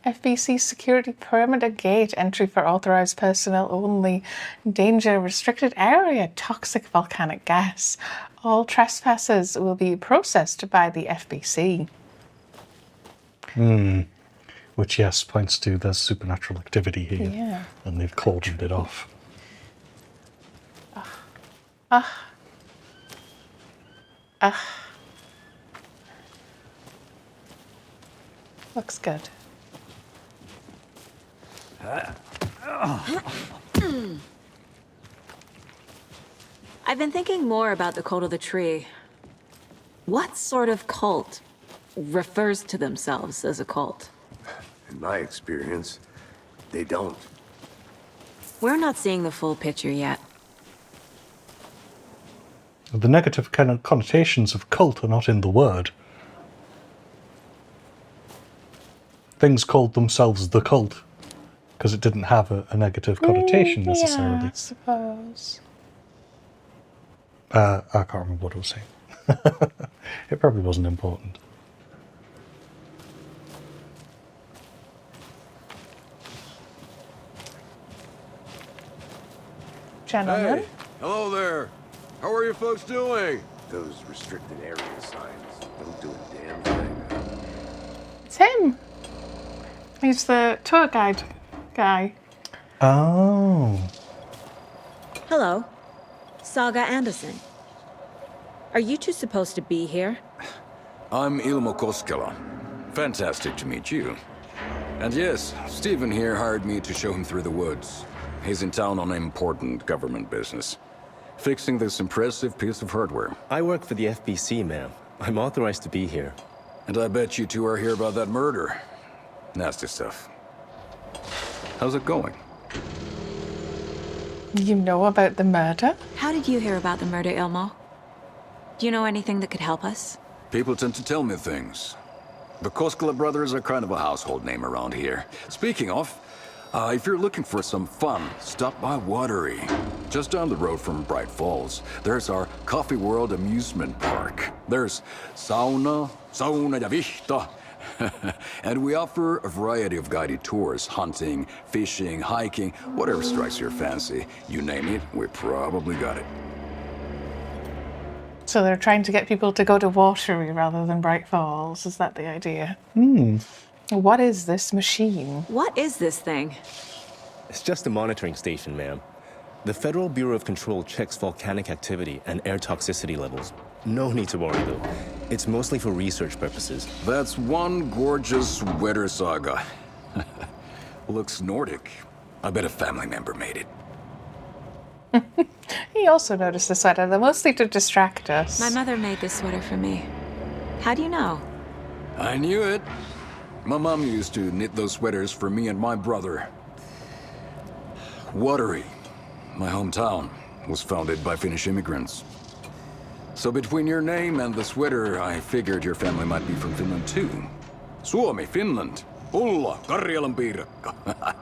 FBC security perimeter gate, entry for authorized personnel only. Danger, restricted area, toxic volcanic gas. All trespassers will be processed by the FBC. Which, yes, points to there's supernatural activity here. Yeah. And they've cordoned it off. Looks good. I've been thinking more about the cult of the tree. What sort of cult refers to themselves as a cult? In my experience, they don't. We're not seeing the full picture yet. The negative connotations of cult are not in the word. Things called themselves the cult because it didn't have a negative connotation necessarily. Yeah, I suppose. I can't remember what I was saying. It probably wasn't important. Gentlemen. Hey, hello there. How are you folks doing? Those restricted area signs don't do a damn thing. It's him. He's the tour guide guy. Oh. Hello. Saga Anderson. Are you two supposed to be here? I'm Ilmo Koskela. Fantastic to meet you. And yes, Stephen here hired me to show him through the woods. He's in town on important government business. Fixing this impressive piece of hardware. I work for the FBC, ma'am. I'm authorized to be here. And I bet you two are here about that murder. Nasty stuff. How's it going? You know about the murder? How did you hear about the murder, Ilmo? Do you know anything that could help us? People tend to tell me things. The Koskela brothers are kind of a household name around here. Speaking of, if you're looking for some fun, stop by Watery. Just down the road from Bright Falls, there's our Coffee World amusement park. There's sauna ja vihta. And we offer a variety of guided tours, hunting, fishing, hiking, whatever strikes your fancy. You name it, we probably got it. So they're trying to get people to go to Watery rather than Bright Falls. Is that the idea? What is this machine? What is this thing? It's just a monitoring station, ma'am. The Federal Bureau of Control checks volcanic activity and air toxicity levels. No need to worry, though. It's mostly for research purposes. That's one gorgeous weather saga. Looks Nordic. I bet a family member made it. He also noticed the sweater, though mostly to distract us. My mother made this sweater for me. How do you know? I knew it. My mom used to knit those sweaters for me and my brother. Watery, my hometown, was founded by Finnish immigrants. So between your name and the sweater, I figured your family might be from Finland too. Suomi, Finland. Ulla, Karjalan piirakka.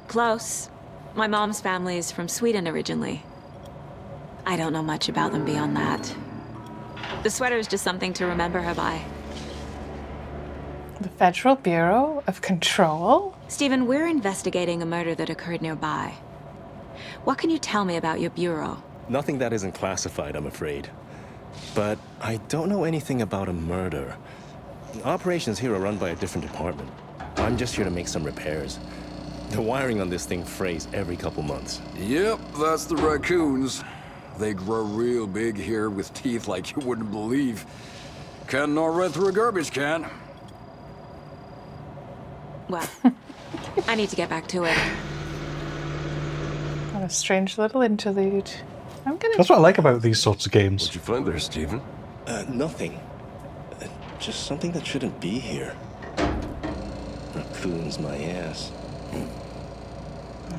Close. My mom's family is from Sweden originally. I don't know much about them beyond that. The sweater is just something to remember her by. The Federal Bureau of Control? Stephen, we're investigating a murder that occurred nearby. What can you tell me about your bureau? Nothing that isn't classified, I'm afraid. But I don't know anything about a murder. Operations here are run by a different department. I'm just here to make some repairs. The wiring on this thing frays every couple months. Yep, that's the raccoons. They grow real big here with teeth like you wouldn't believe. Can't gnaw right through a garbage can. Well, I need to get back to it. What a strange little interlude. I'm gonna... That's what I like about these sorts of games. What'd you find there, Stephen? Nothing. Just something that shouldn't be here. Raccoons, my ass.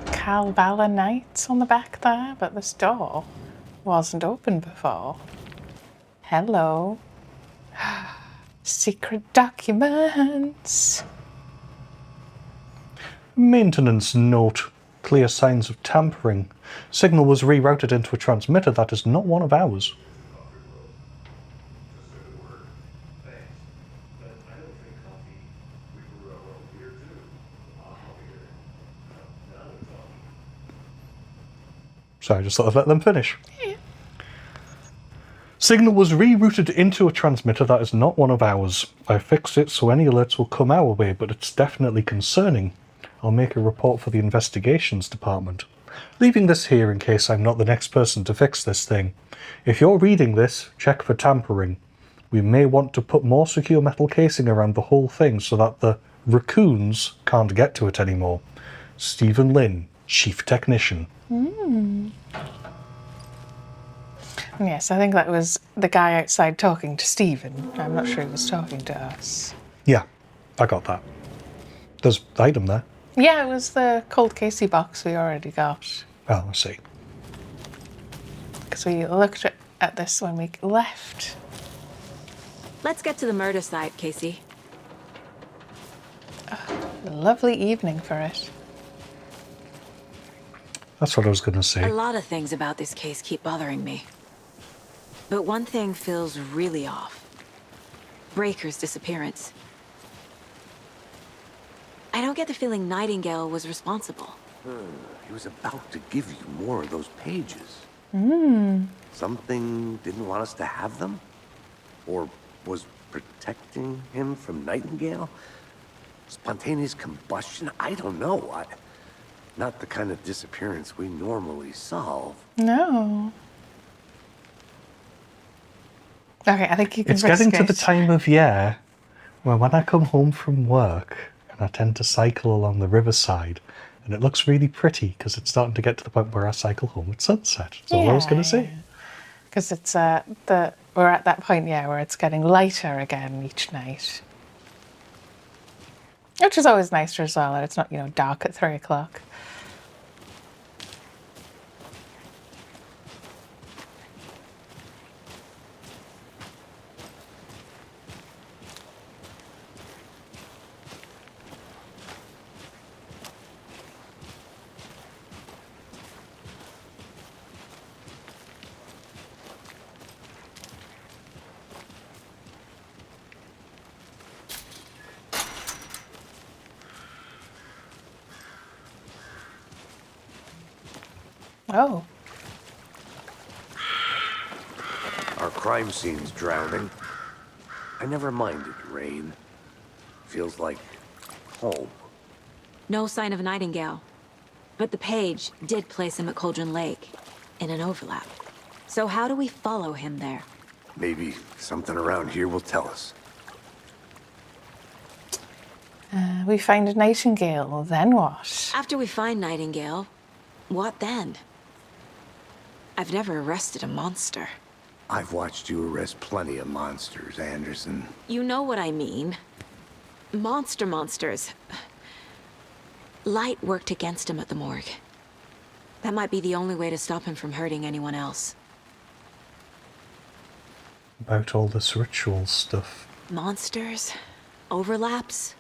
Kalevala Nights on the back there, but this door wasn't open before. Hello. Secret documents. Maintenance note. Clear signs of tampering. Signal was rerouted into a transmitter that is not one of ours. So I just thought I'd let them finish. Yeah. Signal was rerouted into a transmitter that is not one of ours. I fixed it so any alerts will come our way, but it's definitely concerning. I'll make a report for the investigations department. Leaving this here in case I'm not the next person to fix this thing. If you're reading this, check for tampering. We may want to put more secure metal casing around the whole thing so that the raccoons can't get to it anymore. Stephen Lynn, Chief Technician. Yes, I think that was the guy outside talking to Stephen. I'm not sure he was talking to us. Yeah, I got that. There's the item there. Yeah, it was the cold Casey box we already got. Oh, I see. Because we looked at this when we left. Let's get to the murder site, Casey. A lovely evening for it. That's what I was going to A say. lot of things about this case keep bothering me. But one thing feels really off. Breaker's disappearance. I don't get the feeling Nightingale was responsible. He was about to give you more of those pages. Hmm. Something didn't want us to have them? Or was protecting him from Nightingale? Spontaneous combustion? I don't know. Not the kind of disappearance we normally solve. No. Okay, I think you can It's getting risk to the it. time of year where when I come home from work and I tend to cycle along the riverside, and it looks really pretty because it's starting to get to the point where I cycle home at sunset. That's all I was going to say. Because it's we're at that point, yeah, where it's getting lighter again each night. Which is always nicer as well, that it's not, dark at 3 o'clock. Oh. Our crime scene's drowning. I never minded rain. Feels like home. No sign of Nightingale. But the page did place him at Cauldron Lake, in an overlap. So how do we follow him there? Maybe something around here will tell us. We find a Nightingale, then what? After we find Nightingale, what then? I've never arrested a monster. I've watched you arrest plenty of monsters, Anderson. You know what I mean. Monsters. Light worked against him at the morgue. That might be the only way to stop him from hurting anyone else. About all this ritual stuff. Monsters? Overlaps?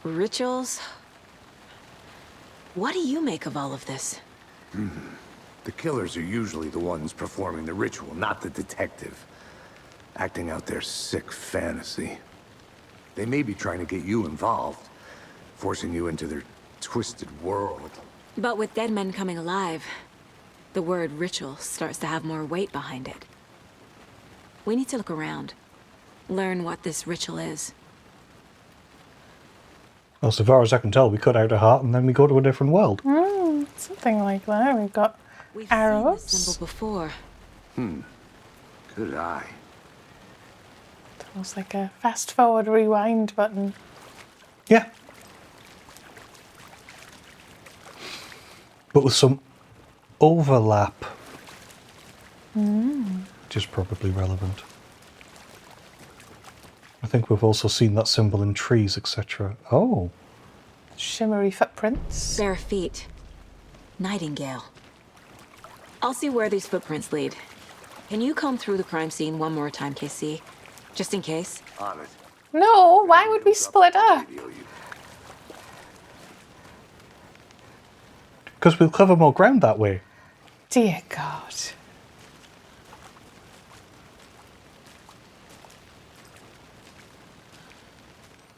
Rituals? What do you make of all of this? The killers are usually the ones performing the ritual, not the detective. Acting out their sick fantasy. They may be trying to get you involved, forcing you into their twisted world. But with dead men coming alive, the word ritual starts to have more weight behind it. We need to look around. Learn what this ritual is. Well, so far as I can tell, we cut out a heart and then we go to a different world. Something like that. We've got arrows. Seen this symbol before. Good eye. Almost like a fast forward rewind button. Yeah. But with some overlap, which is probably relevant. I think we've also seen that symbol in trees, etc. Oh. Shimmery footprints. Bare feet. Nightingale. I'll see where these footprints lead. Can you comb through the crime scene one more time, KC? Just in case. On it. No, why would we split up? Because we'll cover more ground that way. Dear God.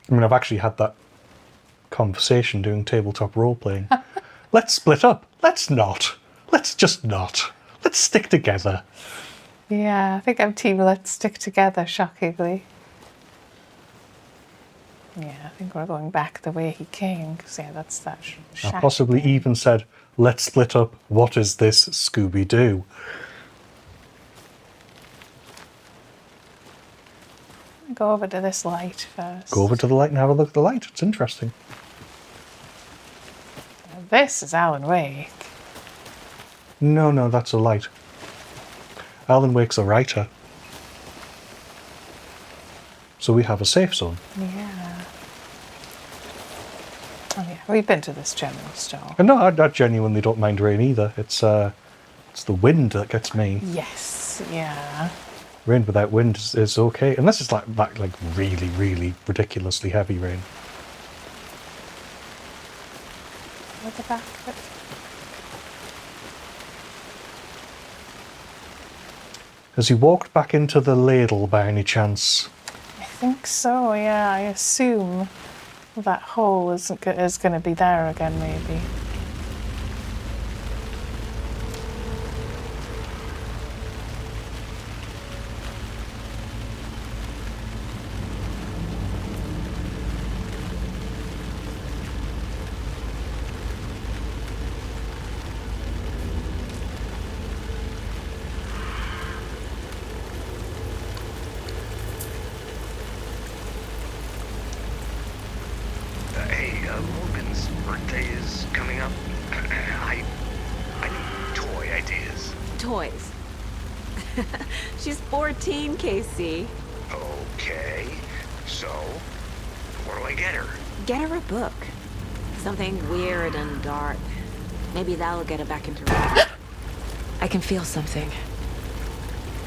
I mean, I've actually had that conversation doing tabletop role-playing. Let's split up. Let's not. Let's just not. Let's stick together. Yeah, I think I'm team let's stick together, shockingly. Yeah, I think we're going back the way he came, because yeah, that's that I shack. possibly even said, let's split up. What is this, Scooby-Doo? Go over to this light first. Go over to the light and have a look at the light. It's interesting. Now, this is Alan Wake. No, that's a light. Alan Wake's a writer. So we have a safe zone. Yeah. Oh yeah, we've been to this general store. And no, I genuinely don't mind rain either. It's the wind that gets me. Yes. Yeah. Rain without wind is okay, unless it's like really, really ridiculously heavy rain. At the back of it. Has he walked back into the ladle by any chance? I think so, yeah. I assume that hole is going to be there again, maybe. Hey, Logan's birthday is coming up. I need toy ideas. Toys. She's 14, Casey. Okay, so what do I get her? Get her a book. Something weird and dark. Maybe that'll get her back into reading. I can feel something.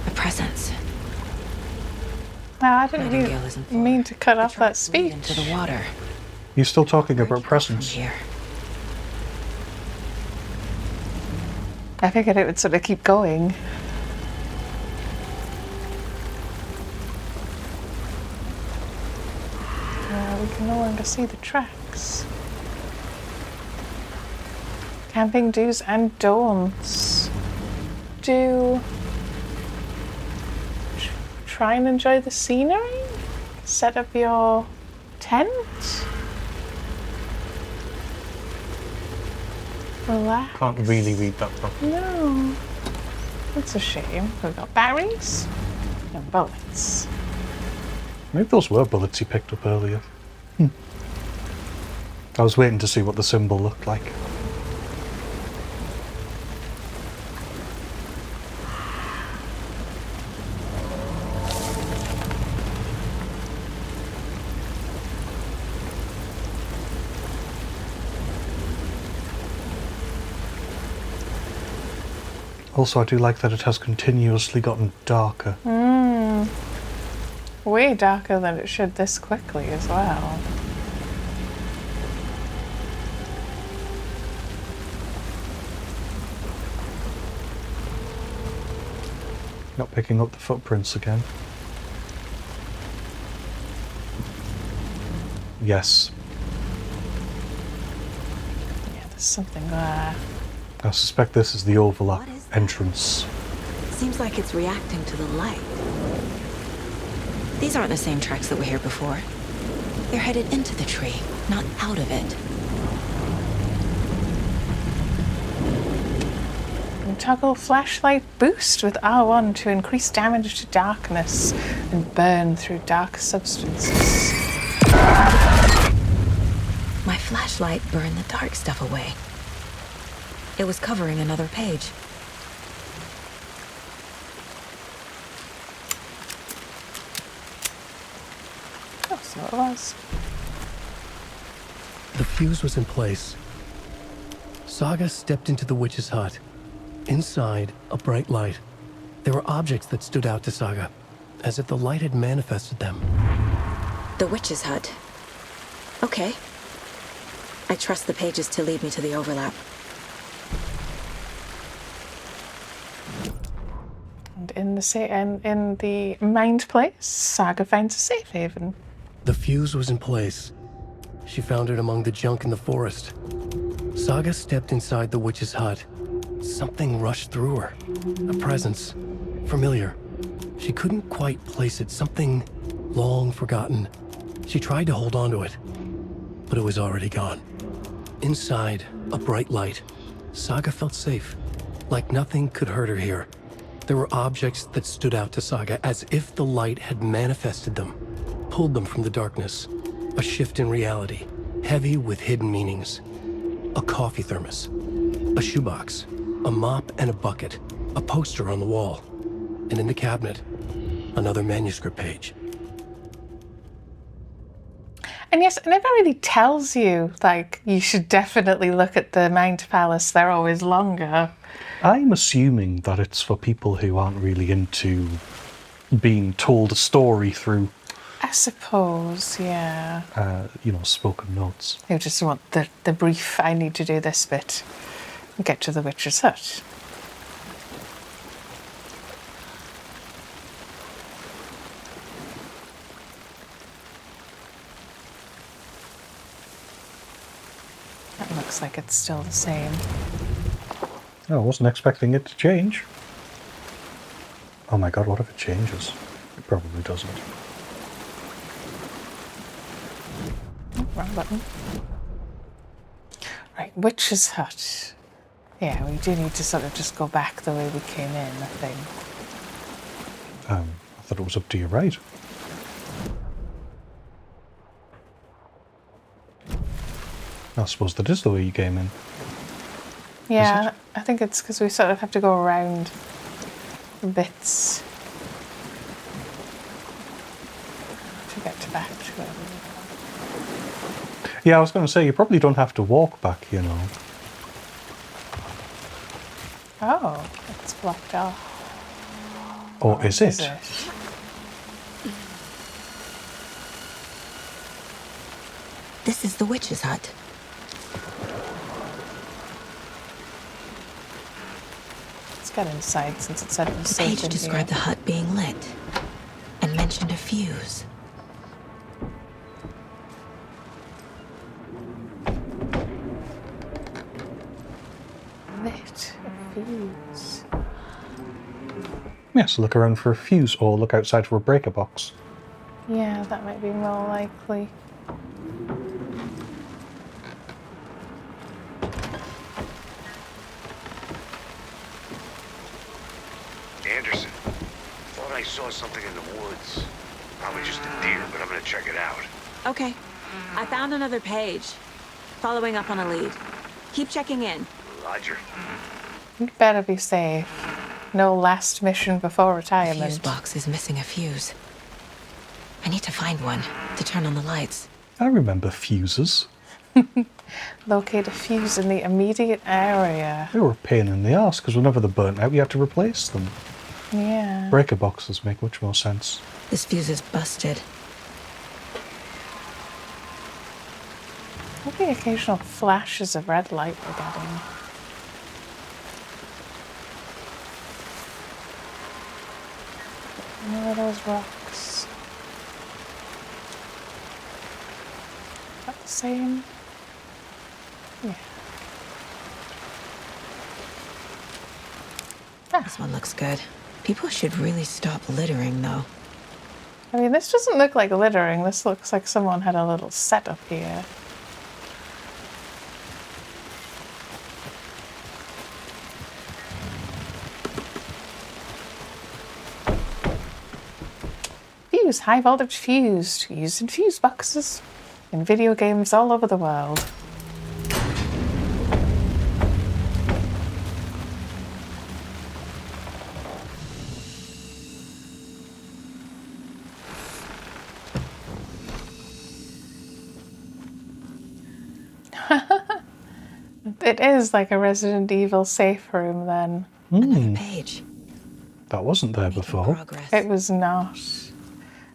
A presence. No, I didn't mean to cut off that speech. Into the water. You're still talking about presents. I figured it would sort of keep going. We can no longer see the tracks. Camping do's and don'ts. Try and enjoy the scenery. Set up your tent. Relax. Can't really read that properly. No. That's a shame. We've got batteries and bullets. Maybe those were bullets he picked up earlier. I was waiting to see what the symbol looked like. Also, I do like that it has continuously gotten darker. Way darker than it should this quickly as well. Not picking up the footprints again. Yes. Yeah, there's something there. I suspect this is the overlap entrance. Seems like it's reacting to the light. These aren't the same tracks that were here before. They're headed into the tree, not out of it. And toggle flashlight boost with R1 to increase damage to darkness and burn through dark substances. My flashlight burned the dark stuff away. It was covering another page. Oh, so it was. The fuse was in place. Saga stepped into the witch's hut. Inside, a bright light. There were objects that stood out to Saga, as if the light had manifested them. The witch's hut. Okay. I trust the pages to lead me to the overlap. And in the mind place, Saga finds a safe haven. The fuse was in place. She found it among the junk in the forest. Saga stepped inside the witch's hut. Something rushed through her. A presence. Familiar. She couldn't quite place it. Something long forgotten. She tried to hold on to it, but it was already gone. Inside, a bright light. Saga felt safe. Like nothing could hurt her here. There were objects that stood out to Saga as if the light had manifested them, pulled them from the darkness. A shift in reality, heavy with hidden meanings. A coffee thermos, a shoebox, a mop and a bucket, a poster on the wall, and in the cabinet, another manuscript page. And yes, it never really tells you, like, you should definitely look at the Mind Palace, they're always longer. I'm assuming that it's for people who aren't really into being told a story through, I suppose, yeah. Spoken notes. You just want the brief, I need to do this bit and get to the witch's hut. That looks like it's still the same. Oh, I wasn't expecting it to change. Oh my god, what if it changes? It probably doesn't. Oh, wrong button. Right, witch's hut. Yeah, we do need to sort of just go back the way we came in, I think. I thought it was up to your right. I suppose that is the way you came in. Yeah, I think it's because we sort of have to go around bits to get to back to it. Yeah, I was going to say, you probably don't have to walk back, Oh, it's blocked off. Or is it? This is the witch's hut. Let's get inside since it said it was The safe page in described the here. hut being lit and mentioned a fuse. Lit a fuse. Yes, look around for a fuse or look outside for a breaker box. Yeah, that might be more likely. Anderson, thought I saw something in the woods. Probably just a deer, but I'm gonna check it out. Okay. I found another page. Following up on a lead. Keep checking in. Roger. You better be safe. No last mission before The retirement. fuse box is missing a fuse. I need to find one to turn on the lights. I remember fuses. Locate a fuse in the immediate area. They were a pain in the arse because whenever they're burnt out, you have to replace them. Yeah. Breaker boxes make much more sense. This fuse is busted. What are the occasional flashes of red light we're getting? Where are those rocks? Is that the same? Yeah. This one looks good. People should really stop littering, though. I mean, this doesn't look like littering. This looks like someone had a little setup here. Fuse, high voltage fuse, used in fuse boxes in video games all over the world. It is like a Resident Evil safe room then. Another page. That wasn't there before. It was not.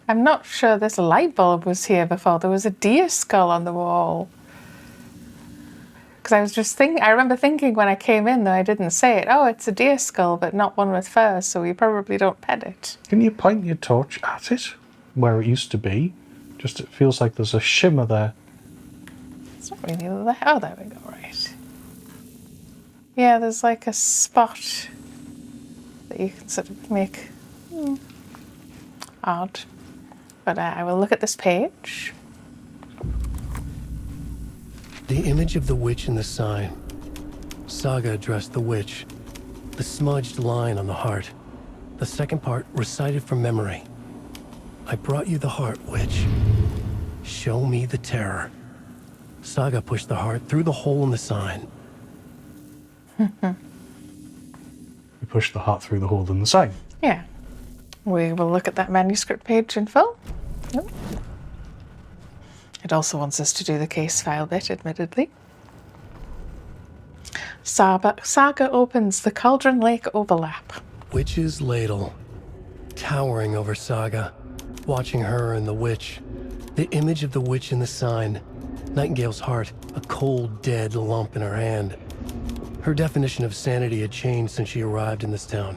I'm not sure this light bulb was here before. There was a deer skull on the wall. Because I was just I remember thinking when I came in, though I didn't say it, oh, it's a deer skull, but not one with fur, so we probably don't pet it. Can you point your torch at it, where it used to be? Just it feels like there's a shimmer there. It's not really there. Oh, there we go, right. Yeah, there's like a spot that you can sort of make odd. But I will look at this page. The image of the witch in the sign. Saga addressed the witch. The smudged line on the heart. The second part recited from memory. I brought you the heart, witch. Show me the terror. Saga pushed the heart through the hole in the sign. You push the heart through the hole in the sign. Yeah. We will look at that manuscript page in full. Nope. It also wants us to do the case file bit, admittedly. Saga opens the Cauldron Lake overlap. Witch's ladle, towering over Saga, watching her and the witch. The image of the witch in the sign, Nightingale's heart, a cold, dead lump in her hand. Her definition of sanity had changed since she arrived in this town.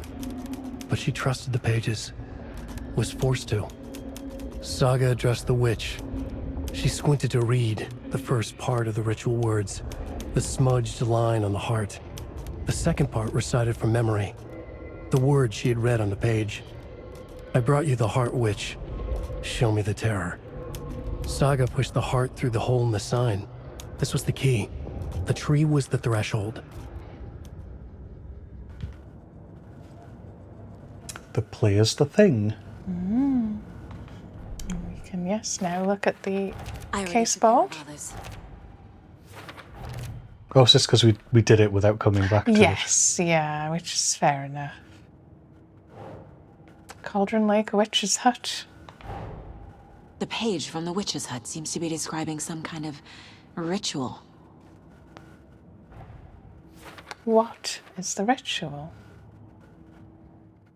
But she trusted the pages, was forced to. Saga addressed the witch. She squinted to read the first part of the ritual words, the smudged line on the heart. The second part recited from memory, the words she had read on the page. I brought you the heart, witch. Show me the terror. Saga pushed the heart through the hole in the sign. This was the key. The tree was the threshold. The player's the thing. We can, yes, now look at the case board. Oh, it's just because we did it without coming back to it. Yes, yeah, which is fair enough. Cauldron Lake Witch's Hut. The page from the witch's hut seems to be describing some kind of ritual. What is the ritual?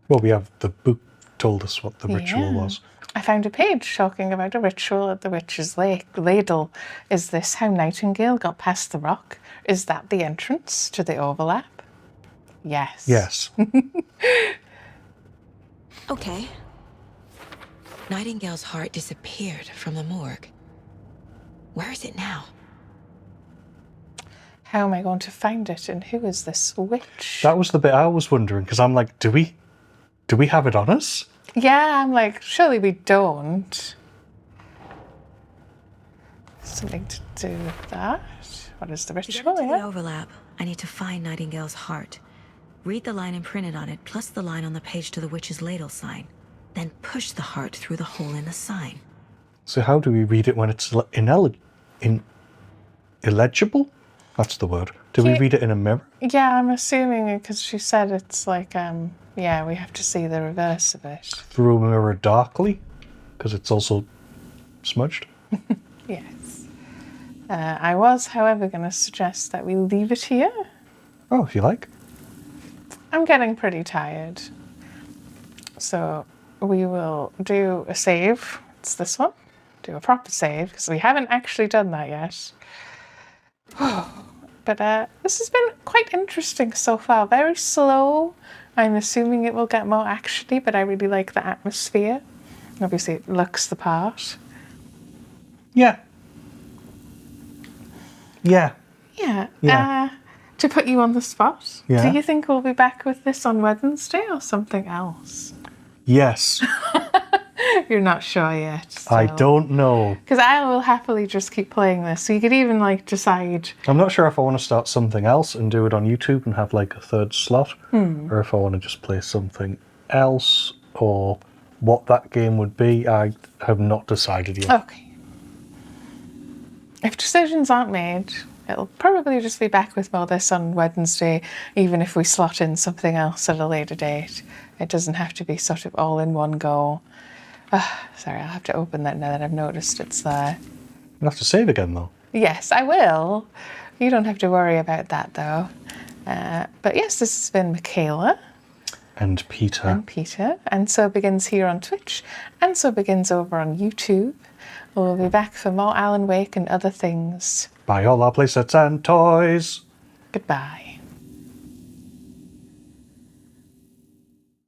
Well, we have the book told us what the ritual was. I found a page talking about a ritual at the Witch's Ladle. Is this how Nightingale got past the rock? Is that the entrance to the overlap? Yes. Yes. Okay. Nightingale's heart disappeared from the morgue. Where is it now? How am I going to find it, and who is this witch? That was the bit I was wondering, because I'm like, do we have it on us? Yeah, I'm like, surely we don't. Something to do with that. What is the To get ritual? into the overlap, I need to find Nightingale's heart. Read the line imprinted on it, plus the line on the page to the witch's ladle sign. Then push the heart through the hole in the sign. So how do we read it when it's illegible? That's the word. Do we read it in a mirror? Yeah, I'm assuming because she said it's like, yeah, we have to see the reverse of it. Through a mirror darkly? Because it's also smudged? Yes. I was, however, going to suggest that we leave it here. Oh, if you like. I'm getting pretty tired. So we will do a save. It's this one. Do a proper save, because we haven't actually done that yet. But this has been quite interesting so far. Very slow. I'm assuming it will get more actiony, but I really like the atmosphere. Obviously, it looks the part. Yeah. Yeah. Yeah. Yeah. To put you on the spot, Yeah. do you think we'll be back with this on Wednesday or something else? Yes. You're not sure yet. So. I don't know. Because I will happily just keep playing this. So you could even like decide. I'm not sure if I want to start something else and do it on YouTube and have like a third slot, or if I want to just play something else, or what that game would be. I have not decided yet. Okay. If decisions aren't made, it'll probably just be back with more this on Wednesday, even if we slot in something else at a later date. It doesn't have to be sort of all in one go. Sorry, I'll have to open that now that I've noticed it's there. You'll have to save again though. Yes, I will. You don't have to worry about that though. But yes, this has been Michaela. And Peter. And Peter. And So Begins here on Twitch. And So Begins over on YouTube. We'll be back for more Alan Wake and other things. Buy all our playsets and toys. Goodbye.